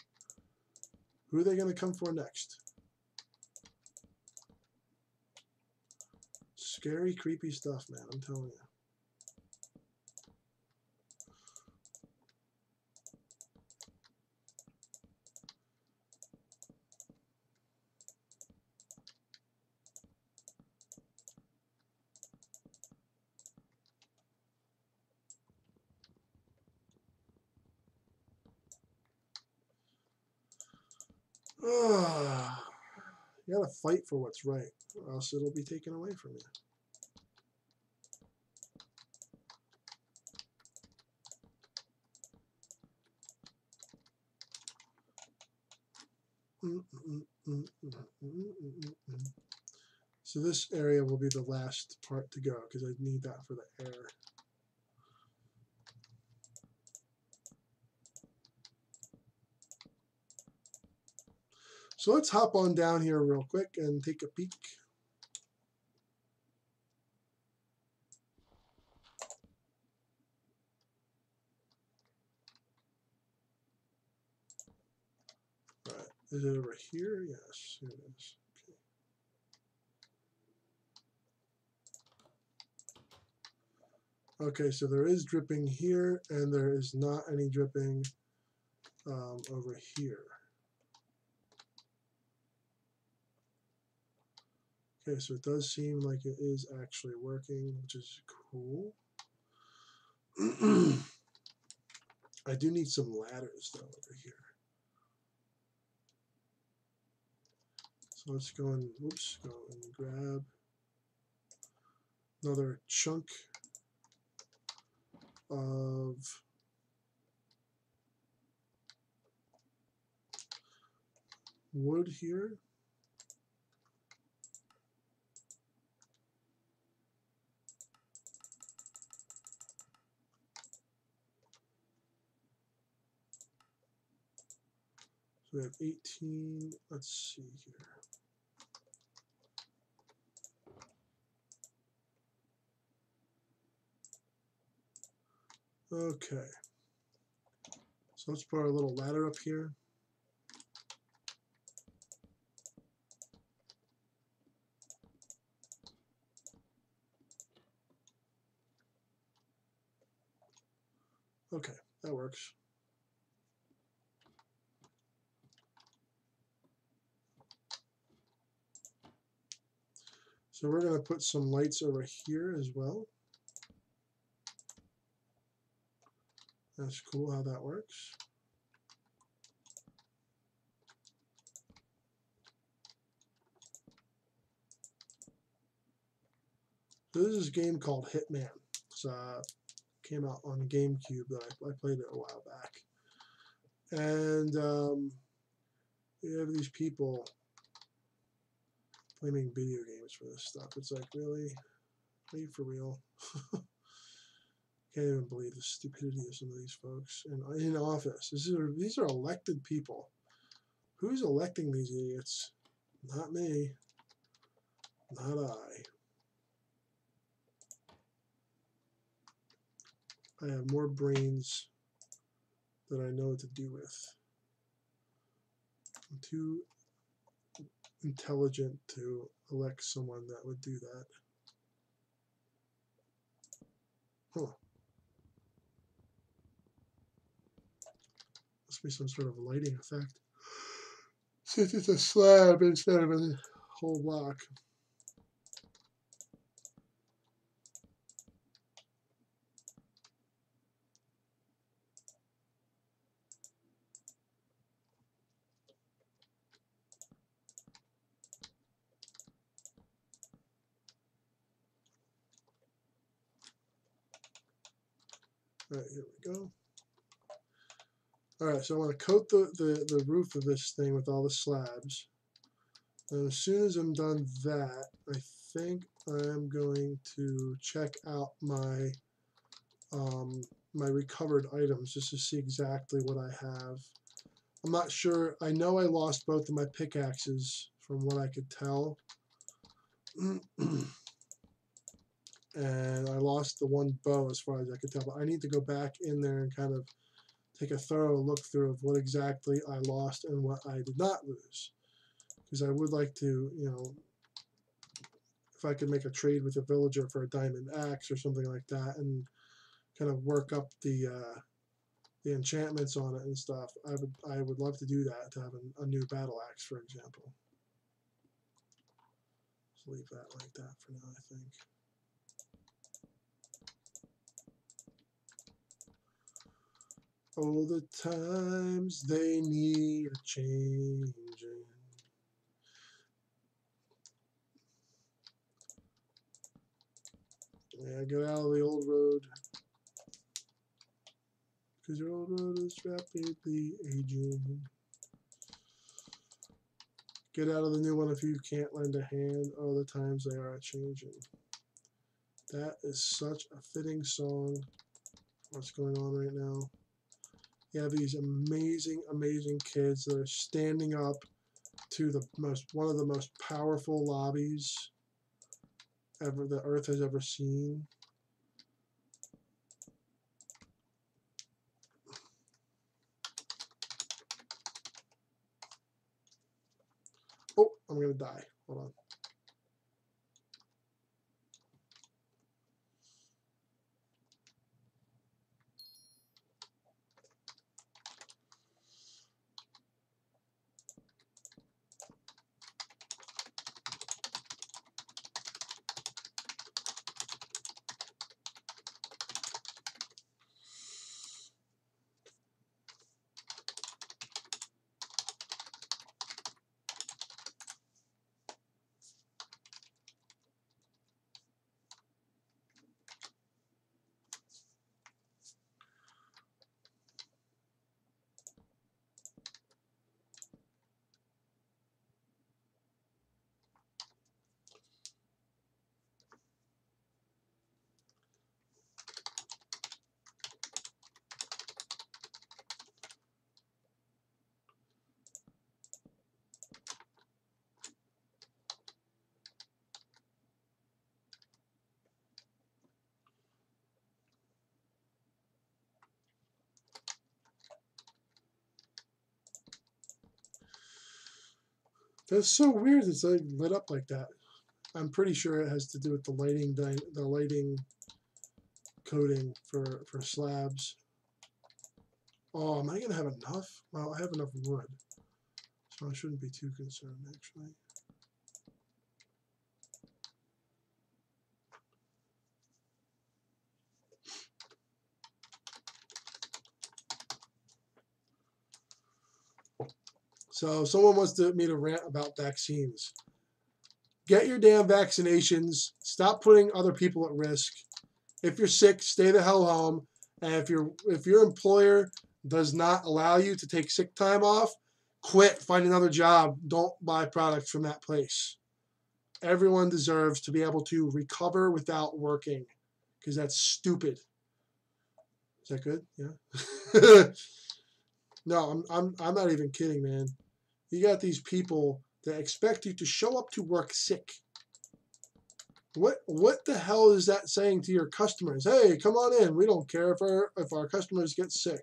Who are they going to come for next? Scary, creepy stuff, man. I'm telling you. You gotta fight for what's right, or else it'll be taken away from you. So this area will be the last part to go because I need that for the air. So let's hop on down here real quick and take a peek. All right, is it over here? Yes, here it is. Okay, so there is dripping here, and there is not any dripping over here. Okay, so it does seem like it is actually working, which is cool. I do need some ladders, though, over here. So let's go and, oops, go and grab another chunk of wood here. So we have 18, let's see here. Okay, so let's put our little ladder up here. Okay, that works. So we're going to put some lights over here as well. That's cool how that works. So this is a game called Hitman. It's came out on GameCube that I played it a while back. And you have these people playing video games for this stuff. It's like, really? Are you for real? Can't even believe the stupidity of some of these folks in office. These are elected people. Who's electing these idiots? Not me. Not I. I have more brains than I know what to do with. I'm too intelligent to elect someone that would do that. Huh. Must be some sort of lighting effect. Since it's a slab instead of a whole block. All right, here we go. All right, so I want to coat the roof of this thing with all the slabs. And as soon as I'm done that, I think I'm going to check out my my recovered items just to see exactly what I have. I'm not sure. I know I lost both of my pickaxes from what I could tell. And I lost the one bow as far as I could tell. But I need to go back in there and kind of take a thorough look through of what exactly I lost and what I did not lose. Because I would like to, you know, if I could make a trade with a villager for a diamond axe or something like that and kind of work up the enchantments on it and stuff, I would love to do that, to have a new battle axe, for example. Just leave that like that for now, I think. Oh, the times they need a changing. Yeah, get out of the old road. Because your old road is rapidly aging. Get out of the new one if you can't lend a hand. Oh, the times they are changing. That is such a fitting song. What's going on right now? You have these amazing, amazing kids that are standing up to one of the most powerful lobbies ever the Earth has ever seen. Oh, I'm gonna die. Hold on. That's so weird. It's like lit up like that. I'm pretty sure it has to do with the lighting coding for slabs. Oh, am I gonna have enough? Well, I have enough wood, so I shouldn't be too concerned actually. So someone wants me to rant about vaccines. Get your damn vaccinations. Stop putting other people at risk. If you're sick, stay the hell home. And if your employer does not allow you to take sick time off, quit. Find another job. Don't buy products from that place. Everyone deserves to be able to recover without working, because that's stupid. Is that good? Yeah. No, I'm not even kidding, man. You got these people that expect you to show up to work sick. What the hell is that saying to your customers? Hey, come on in. We don't care if our customers get sick.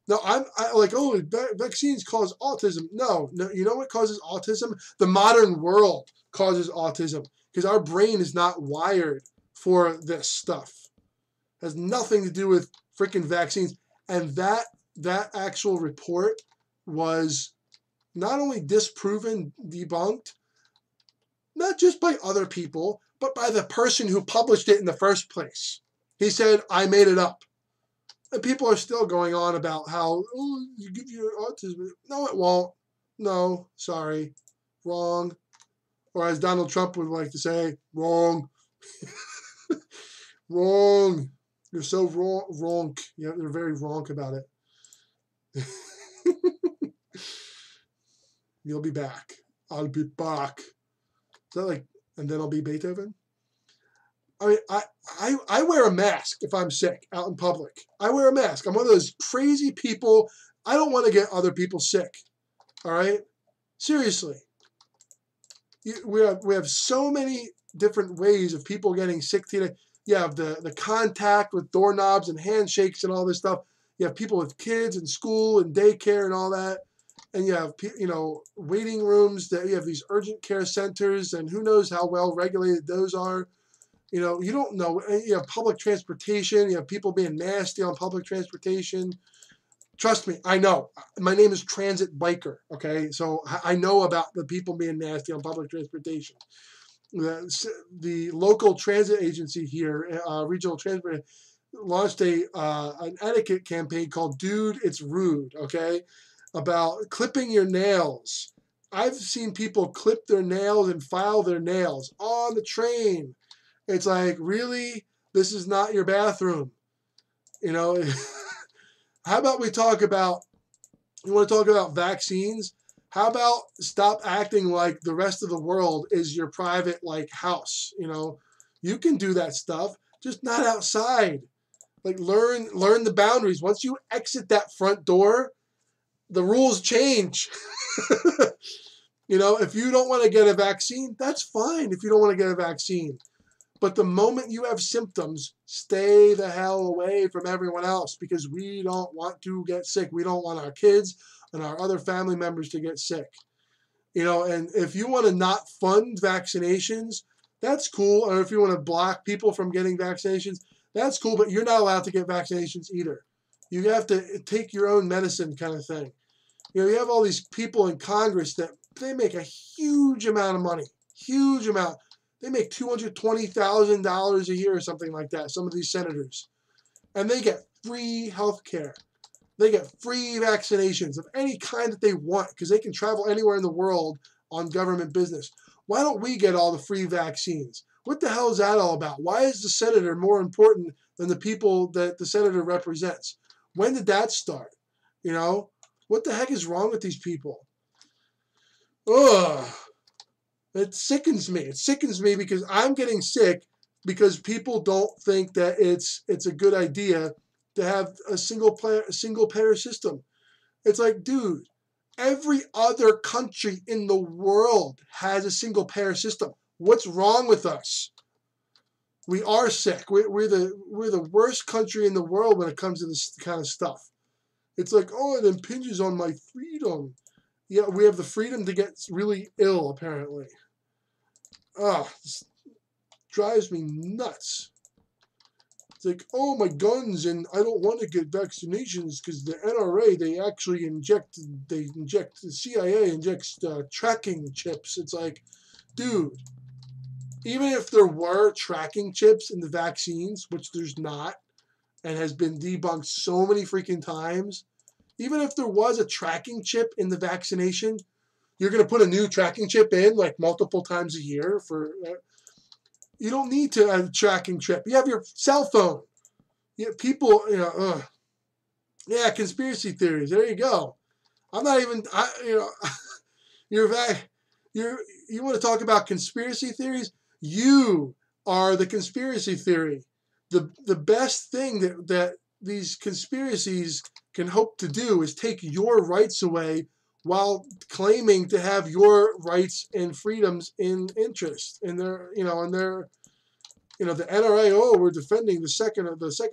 No, I like, oh, vaccines cause autism. No, you know what causes autism? The modern world causes autism because our brain is not wired for this stuff. It has nothing to do with freaking vaccines. And that actual report was not only disproven, debunked, not just by other people, but by the person who published it in the first place. He said, I made it up. And people are still going on about how, oh, you give you autism. No, it won't. No, sorry. Wrong. Or as Donald Trump would like to say, wrong. Wrong. You're so wrong. Yeah, they're very wrong about it. You'll be back. I'll be back. Is that like, and then I'll be Beethoven? I mean, I wear a mask if I'm sick out in public. I wear a mask. I'm one of those crazy people. I don't want to get other people sick. All right? Seriously. We have so many different ways of people getting sick today. You have the contact with doorknobs and handshakes and all this stuff. You have people with kids in school and daycare and all that. And you have, waiting rooms that you have these urgent care centers, and who knows how well regulated those are. You don't know. You have public transportation. You have people being nasty on public transportation. Trust me, I know. My name is Transit Biker, okay? So I know about the people being nasty on public transportation. The local transit agency here, Regional Transport, launched an etiquette campaign called Dude, It's Rude, okay? About clipping your nails. I've seen people clip their nails and file their nails on the train. It's like, really? This is not your bathroom. How about we talk about, you want to talk about vaccines? How about stop acting like the rest of the world is your private like house? You know, you can do that stuff, just not outside. Like learn the boundaries. Once you exit that front door, the rules change. You know, if you don't want to get a vaccine, that's fine if you don't want to get a vaccine. But the moment you have symptoms, stay the hell away from everyone else because we don't want to get sick. We don't want our kids and our other family members to get sick. You know, and if you want to not fund vaccinations, that's cool. Or if you want to block people from getting vaccinations, that's cool. But you're not allowed to get vaccinations either. You have to take your own medicine kind of thing. You know, you have all these people in Congress that they make a huge amount of money, huge amount. They make $220,000 a year or something like that, some of these senators. And they get free health care. They get free vaccinations of any kind that they want because they can travel anywhere in the world on government business. Why don't we get all the free vaccines? What the hell is that all about? Why is the senator more important than the people that the senator represents? When did that start? You know? What the heck is wrong with these people? Ugh. It sickens me. It sickens me because I'm getting sick because people don't think that it's a good idea to have a single payer system. It's like, dude, every other country in the world has a single payer system. What's wrong with us? We are sick. We're the worst country in the world when it comes to this kind of stuff. It's like, oh, it impinges on my freedom. Yeah, we have the freedom to get really ill, apparently. This drives me nuts. It's like, oh, my guns, and I don't want to get vaccinations because the NRA, they actually inject, the CIA injects tracking chips. It's like, dude, even if there were tracking chips in the vaccines, which there's not, and has been debunked so many freaking times, even if there was a tracking chip in the vaccination, you're going to put a new tracking chip in like multiple times a year for... you don't need to have a tracking chip. You have your cell phone. People, yeah, conspiracy theories. There you go. I'm not even, you want to talk about conspiracy theories? You are the conspiracy theory. The best thing that these conspiracies can hope to do is take your rights away while claiming to have your rights and freedoms in interest in their, the NRA, oh, we're defending the Second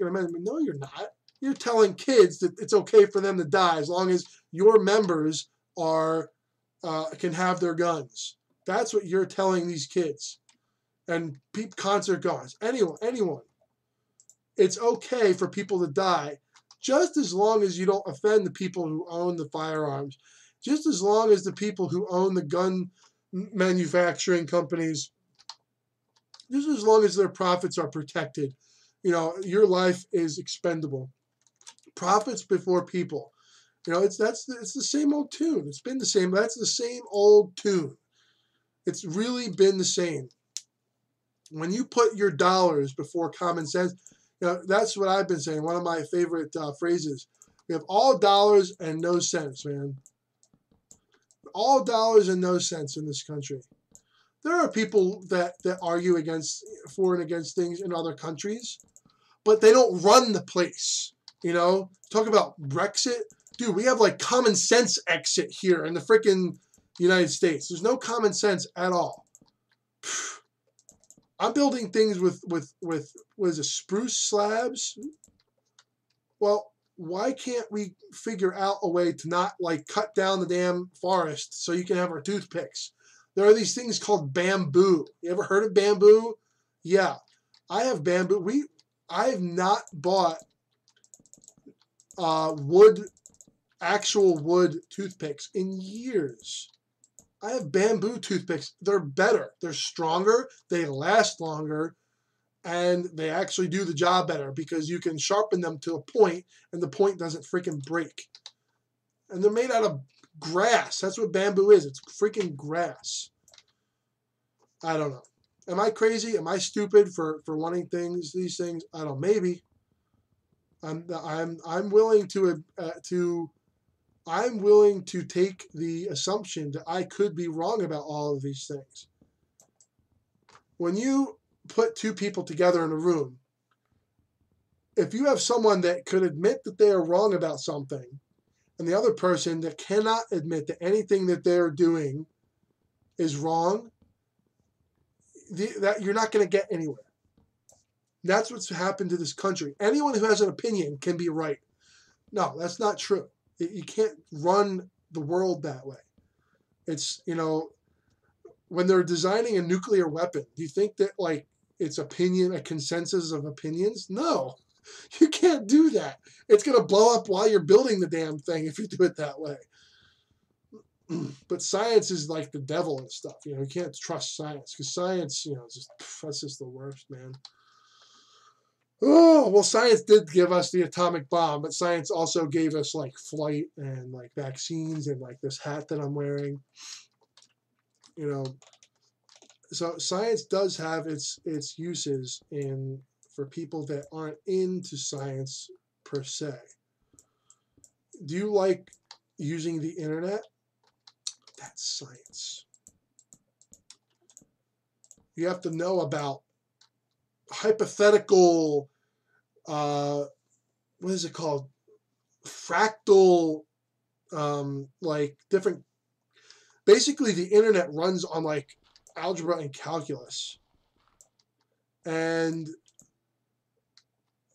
Amendment. No, you're not. You're telling kids that it's okay for them to die as long as your members can have their guns. That's what you're telling these kids. And concert goers, anyone. It's okay for people to die, just as long as you don't offend the people who own the firearms, just as long as the people who own the gun manufacturing companies, just as long as their profits are protected. Your life is expendable. Profits before people. It's the same old tune. It's been the same. That's the same old tune. It's really been the same. When you put your dollars before common sense, that's what I've been saying. One of my favorite phrases. We have all dollars and no cents, man. All dollars and no cents in this country. There are people that argue for and against things in other countries, but they don't run the place. Talk about Brexit. Dude, we have like common sense exit here in the freaking United States. There's no common sense at all. I'm building things with what is it, spruce slabs? Well, why can't we figure out a way to not like cut down the damn forest so you can have our toothpicks? There are these things called bamboo. You ever heard of bamboo? Yeah, I have bamboo. I have not bought actual wood toothpicks in years. I have bamboo toothpicks. They're better. They're stronger. They last longer. And they actually do the job better because you can sharpen them to a point and the point doesn't freaking break. And they're made out of grass. That's what bamboo is. It's freaking grass. I don't know. Am I crazy? Am I stupid for wanting these things? I don't know. Maybe. I'm willing I'm willing to take the assumption that I could be wrong about all of these things. When you put two people together in a room, if you have someone that could admit that they are wrong about something, and the other person that cannot admit that anything that they're doing is wrong, that you're not going to get anywhere. That's what's happened to this country. Anyone who has an opinion can be right. No, that's not true. You can't run the world that way. It's, when they're designing a nuclear weapon, do you think that like it's a consensus of opinions? No, you can't do that. It's going to blow up while you're building the damn thing if you do it that way. But science is like the devil and stuff. You can't trust science because science, that's just the worst, man. Oh, well, science did give us the atomic bomb, but science also gave us like flight and like vaccines and like this hat that I'm wearing. So science does have its uses for people that aren't into science per se. Do you like using the internet? That's science. You have to know about hypothetical, what is it called? Fractal, like different. Basically, the internet runs on like algebra and calculus, and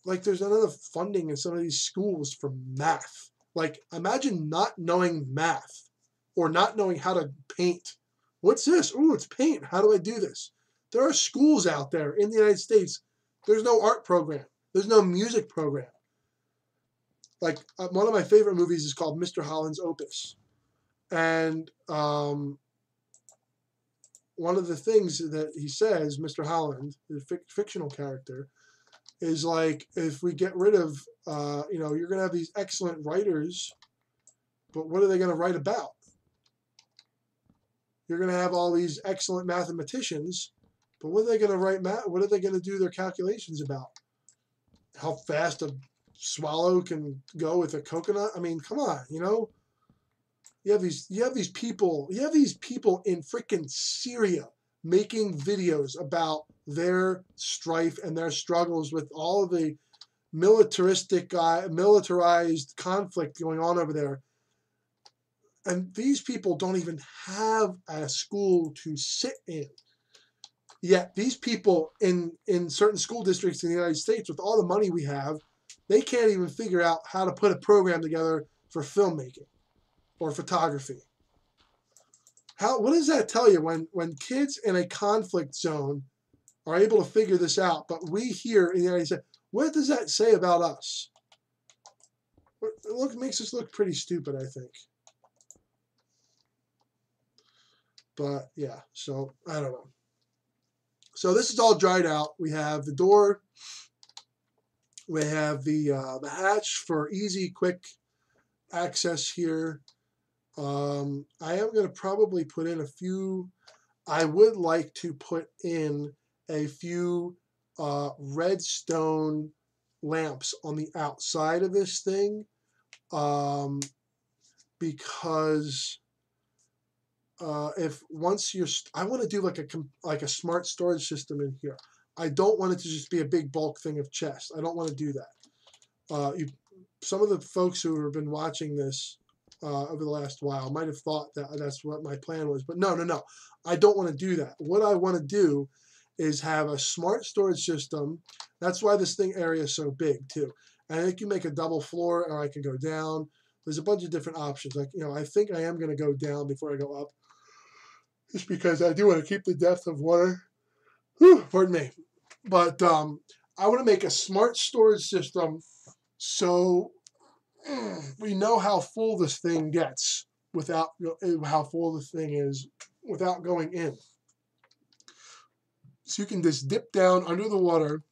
like there's not enough funding in some of these schools for math. Like, imagine not knowing math or not knowing how to paint. What's this? Oh, it's paint. How do I do this? There are schools out there in the United States. There's no art program. There's no music program. Like, one of my favorite movies is called Mr. Holland's Opus. And one of the things that he says, Mr. Holland, the fictional character, is like, if we get rid of, you're going to have these excellent writers, but what are they going to write about? You're going to have all these excellent mathematicians, but what are they going to write? What are they going to do their calculations about? How fast a swallow can go with a coconut? I mean, come on, You have these people in freaking Syria making videos about their strife and their struggles with all of the militarized conflict going on over there. And these people don't even have a school to sit in. Yet these people in certain school districts in the United States, with all the money we have, they can't even figure out how to put a program together for filmmaking or photography. What does that tell you when kids in a conflict zone are able to figure this out, but we here in the United States, what does that say about us? It makes us look pretty stupid, I think. But yeah, so I don't know. So this is all dried out. We have the door. We have the hatch for easy, quick access here. I am going to probably put in a few. I would like to put in a few redstone lamps on the outside of this thing, because I want to do like a smart storage system in here. I don't want it to just be a big bulk thing of chests. I don't want to do that. Some of the folks who have been watching this over the last while might have thought that that's what my plan was, but no. I don't want to do that. What I want to do is have a smart storage system. That's why this thing area is so big too. And I can make a double floor, or I can go down. There's a bunch of different options. Like, I think I am going to go down before I go up, just because I do want to keep the depth of water. Pardon me. But I want to make a smart storage system so we know how full this thing gets without how full the thing is without going in. So you can just dip down under the water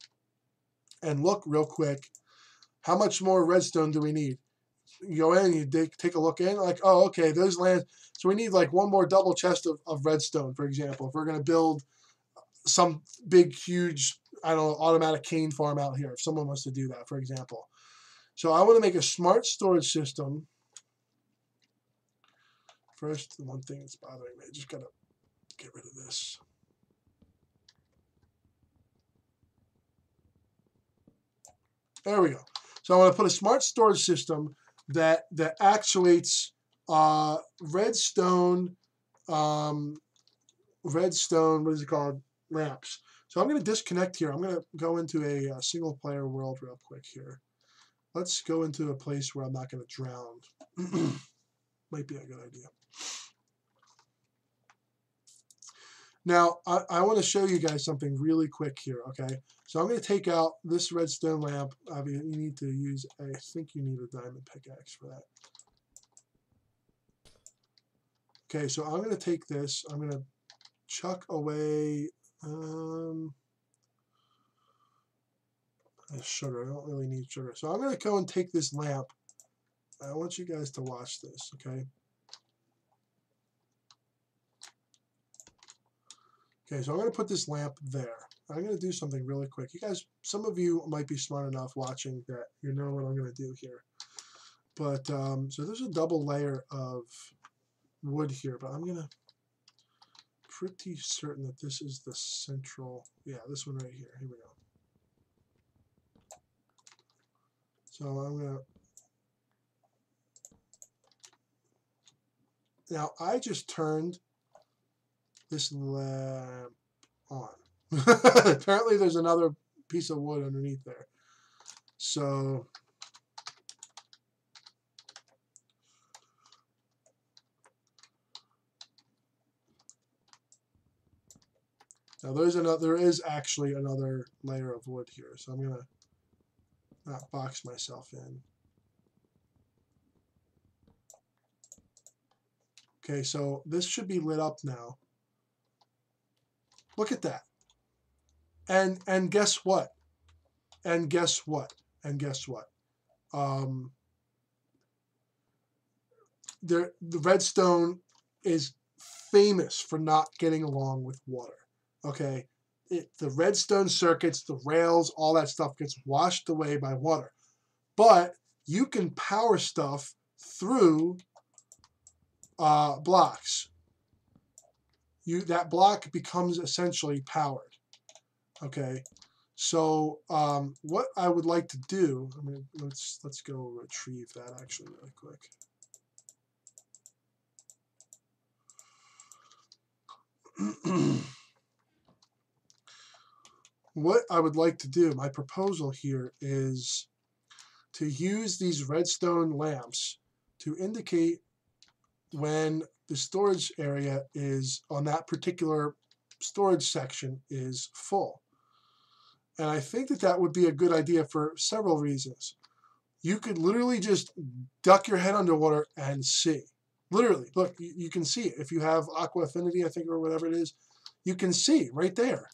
and look real quick. How much more redstone do we need? You go in, you take a look in, like, oh, okay, those lands. So we need like one more double chest of redstone, for example, if we're going to build some big, huge, I don't know, automatic cane farm out here, if someone wants to do that, for example. So I want to make a smart storage system. First, the one thing that's bothering me, I just got to get rid of this. There we go. So I want to put a smart storage system that actuates redstone, what is it called? Lamps. So I'm going to disconnect here. I'm going to go into a single player world real quick here. Let's go into a place where I'm not going to drown. Might be a good idea. Now, I want to show you guys something really quick here, okay? So I'm going to take out this redstone lamp. You need to use, I think you need a diamond pickaxe for that. Okay, so I'm going to take this. I'm going to chuck away sugar. I don't really need sugar. So I'm going to go and take this lamp. I want you guys to watch this, okay? Okay, so I'm going to put this lamp there. I'm going to do something really quick. You guys, some of you might be smart enough watching that you know what I'm going to do here. But, so there's a double layer of wood here, but I'm going to pretty certain that this is the central, yeah, this one right here. Here we go. So I'm going to, now I just turned this lamp on. Apparently there's another piece of wood underneath there. So now there is actually another layer of wood here. So I'm going to not box myself in. Okay, so this should be lit up now. Look at that. And guess what? And guess what? And guess what? The redstone is famous for not getting along with water. Okay, the redstone circuits, the rails, all that stuff gets washed away by water. But you can power stuff through blocks. That block becomes essentially powered. Okay, so what I would like to do, I mean, let's go retrieve that actually really quick. What I would like to do, my proposal here is to use these redstone lamps to indicate when the storage area is on that particular storage section is full. And I think that would be a good idea for several reasons. You could literally just duck your head underwater and see. Literally, look, you can see it. If you have Aqua Affinity, I think, or whatever it is, you can see right there.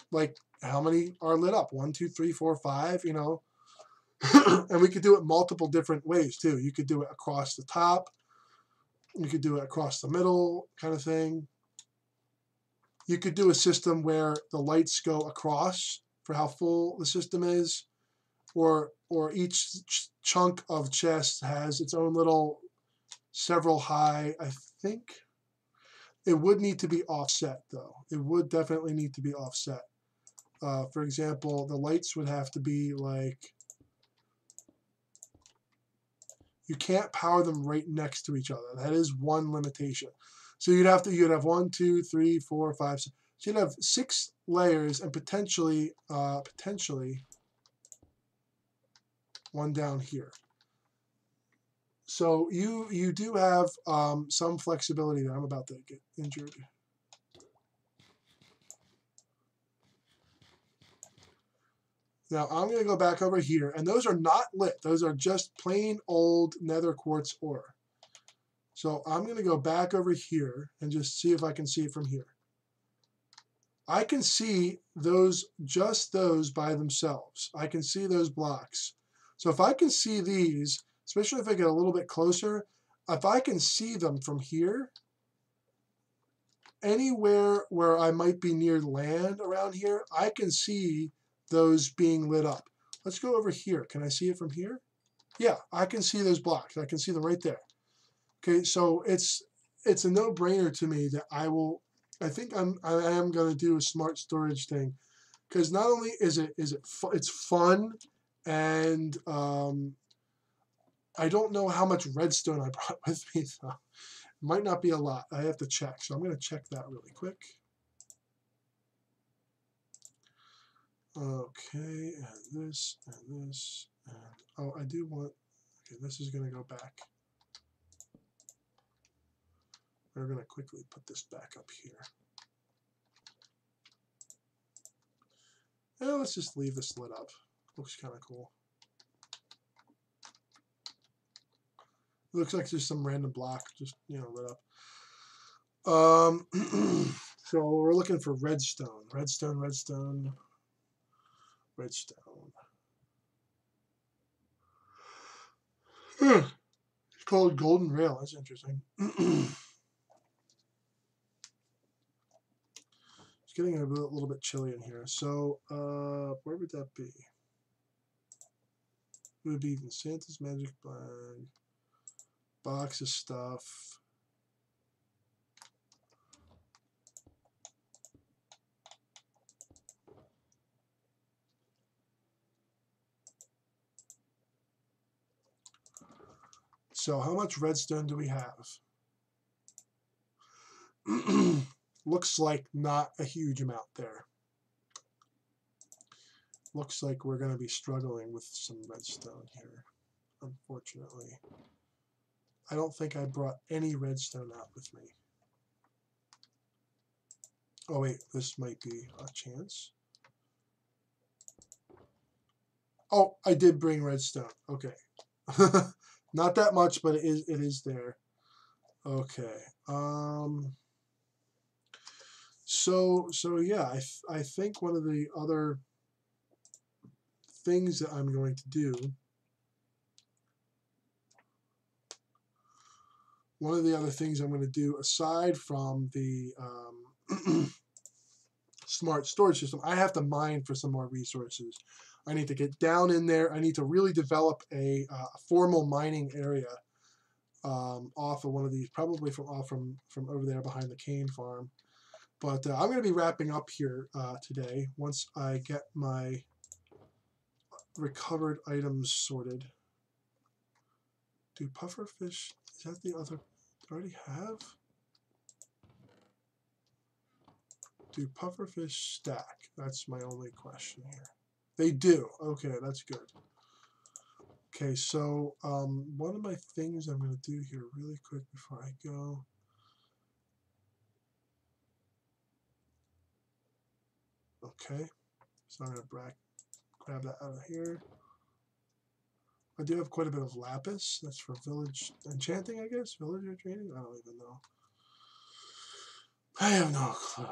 Like how many are lit up? 1, 2, 3, 4, 5, you know. And we could do it multiple different ways too. You could do it across the top. You could do it across the middle kind of thing. You could do a system where the lights go across for how full the system is, or each chunk of chest has its own little several high. I think it would need to be offset though. It would definitely need to be offset. For example, the lights would have to be like, you can't power them right next to each other. That is one limitation. So you'd have 1, 2, 3, 4, 5. So you'd have 6 layers and potentially one down here. So you do have some flexibility there. I'm about to get injured. Now I'm going to go back over here, and those are not lit. Those are just plain old nether quartz ore. So I'm going to go back over here and just see if I can see it from here. I can see those, just those by themselves. I can see those blocks. So if I can see these, especially if I get a little bit closer, if I can see them from here, anywhere where I might be near land around here, I can see those being lit up. Let's go over here. Can I see it from here? Yeah, I can see those blocks. I can see them right there. Okay, so it's a no-brainer to me that I think I am going to do a smart storage thing, because not only is it's fun, and I don't know how much redstone I brought with me, so it might not be a lot. I have to check, so I'm going to check that really quick. Okay, and this, and this, and oh, I do want, okay, this is going to go back. We're going to quickly put this back up here. Yeah, let's just leave this lit up. Looks kind of cool. Looks like there's some random block just, you know, lit up. So we're looking for redstone. Redstone, redstone, redstone. It's called Golden Rail. That's interesting. It's getting a little bit chilly in here. So where would that be? It would be Santa's Magic Bag. Box of stuff. So how much redstone do we have? Looks like not a huge amount there. Looks like we're going to be struggling with some redstone here, unfortunately. I don't think I brought any redstone out with me. Oh wait, this might be a chance. Oh, I did bring redstone. Okay. Not that much, but it is there. Okay. So yeah, I think one of the other things that I'm going to do, aside from the smart storage system, I have to mine for some more resources. I need to get down in there. I need to really develop a formal mining area off of one of these, probably from over there behind the cane farm. But I'm going to be wrapping up here today once I get my recovered items sorted. Do pufferfish, is that the other, I already have? Do pufferfish stack? That's my only question here. They do. Okay, that's good. Okay, so one of my things I'm going to do here really quick before I go. Okay, so I'm going to grab that out of here. I do have quite a bit of lapis. That's for village enchanting, I guess. Villager training? I don't even know. I have no clue.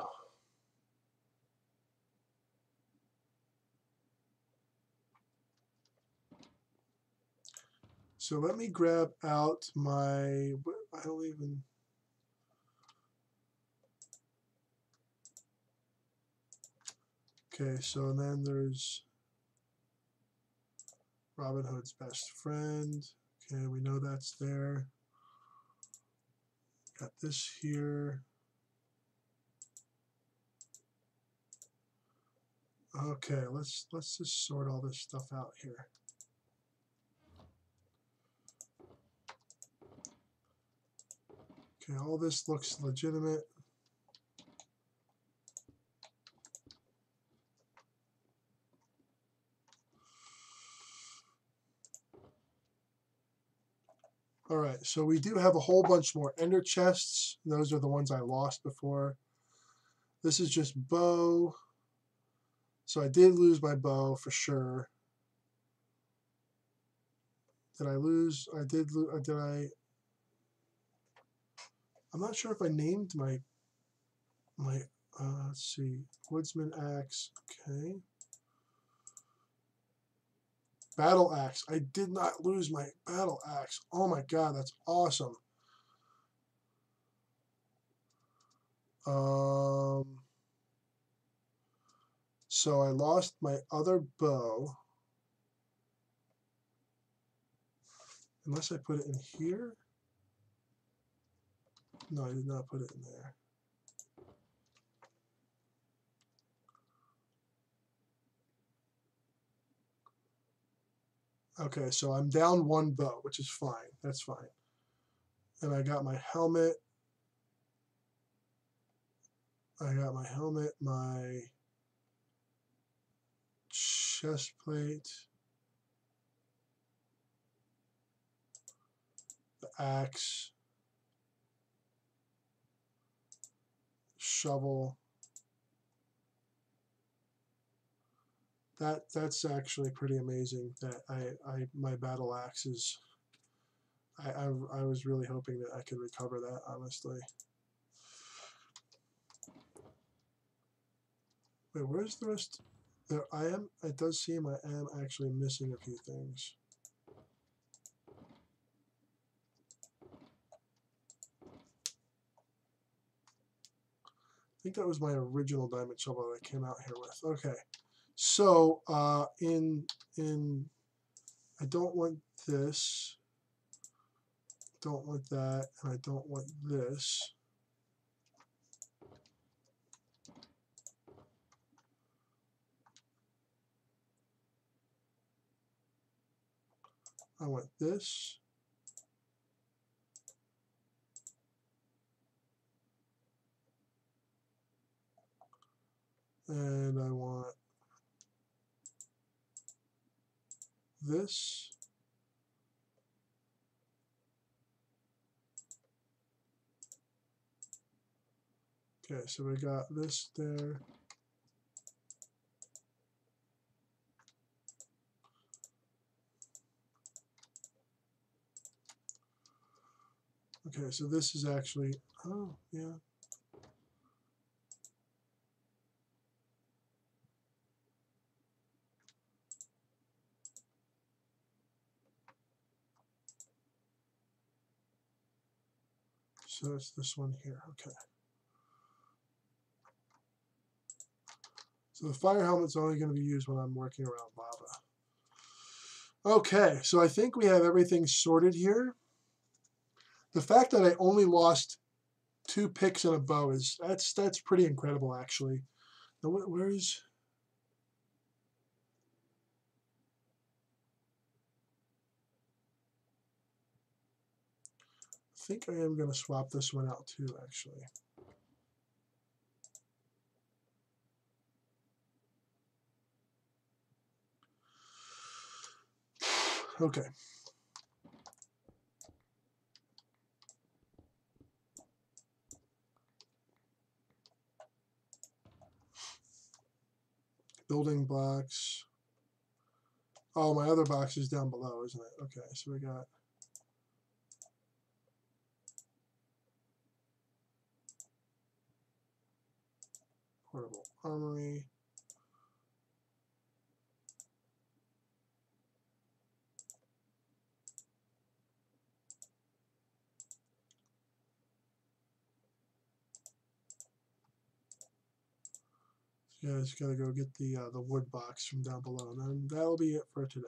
So let me grab out my, I don't even, okay, so then there's Robin Hood's best friend. Okay, we know that's there. Got this here. Okay, let's just sort all this stuff out here. Okay, all this looks legitimate. All right, so we do have a whole bunch more ender chests. Those are the ones I lost before. This is just bow. So I did lose my bow for sure. Did I lose? I did lose. Did I? I'm not sure if I named my let's see, woodsman axe. Okay. Battle axe. I did not lose my battle axe. Oh my god, that's awesome. So I lost my other bow. unless I put it in here. No, I did not put it in there. Okay, so I'm down one bow, which is fine. That's fine. And I got my helmet. My chest plate, the axe, shovel. That's actually pretty amazing that my battle axe is. I was really hoping that I could recover that, honestly. Wait, where's the rest? There I am. It does seem I am actually missing a few things. I think that was my original diamond shovel that I came out here with. Okay, so in I don't want this, don't want that, and I don't want this. I want this. And I want this. Okay, so we got this there. Okay, so this is actually, oh, yeah. So it's this one here, okay. So the fire helmet's only going to be used when I'm working around lava. Okay, so I think we have everything sorted here. The fact that I only lost 2 picks and a bow is, that's pretty incredible, actually. Now, where is... I think I am going to swap this one out too, actually. Okay. Building blocks. Oh, my other box is down below, isn't it? Okay, so we got... portable armory. Yeah, just gotta go get the wood box from down below, and then that'll be it for today.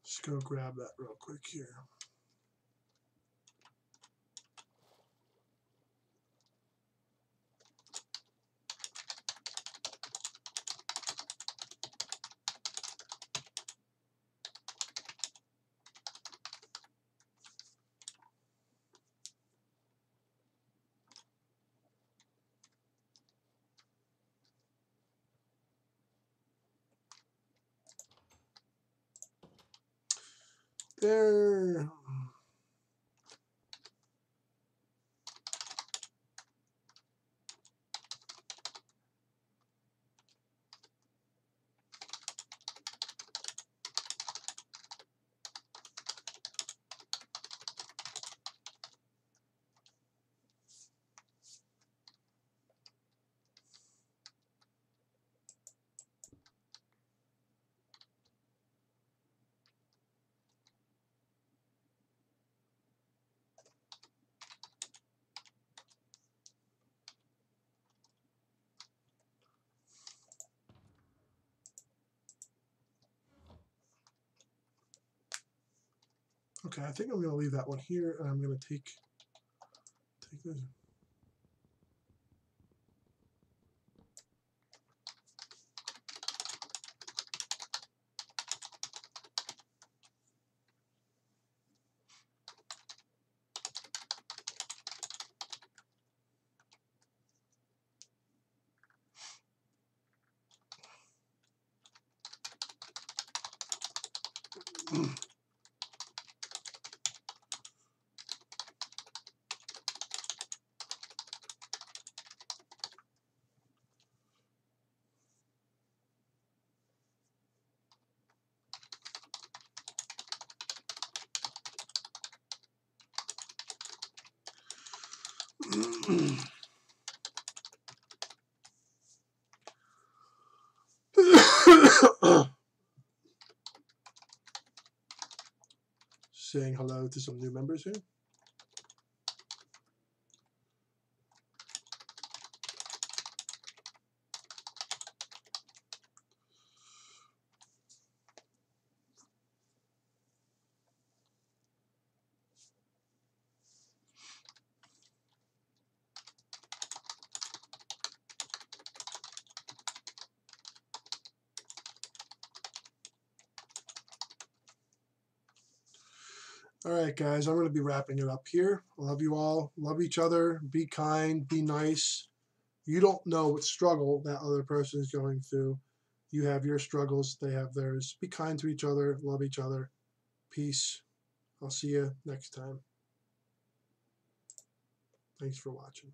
Just go grab that real quick here. There. Okay, I think I'm going to leave that one here, and I'm going to take this. Saying hello to some new members here. All right, guys, I'm going to be wrapping it up here. I love you all. Love each other. Be kind. Be nice. You don't know what struggle that other person is going through. You have your struggles. They have theirs. Be kind to each other. Love each other. Peace. I'll see you next time. Thanks for watching.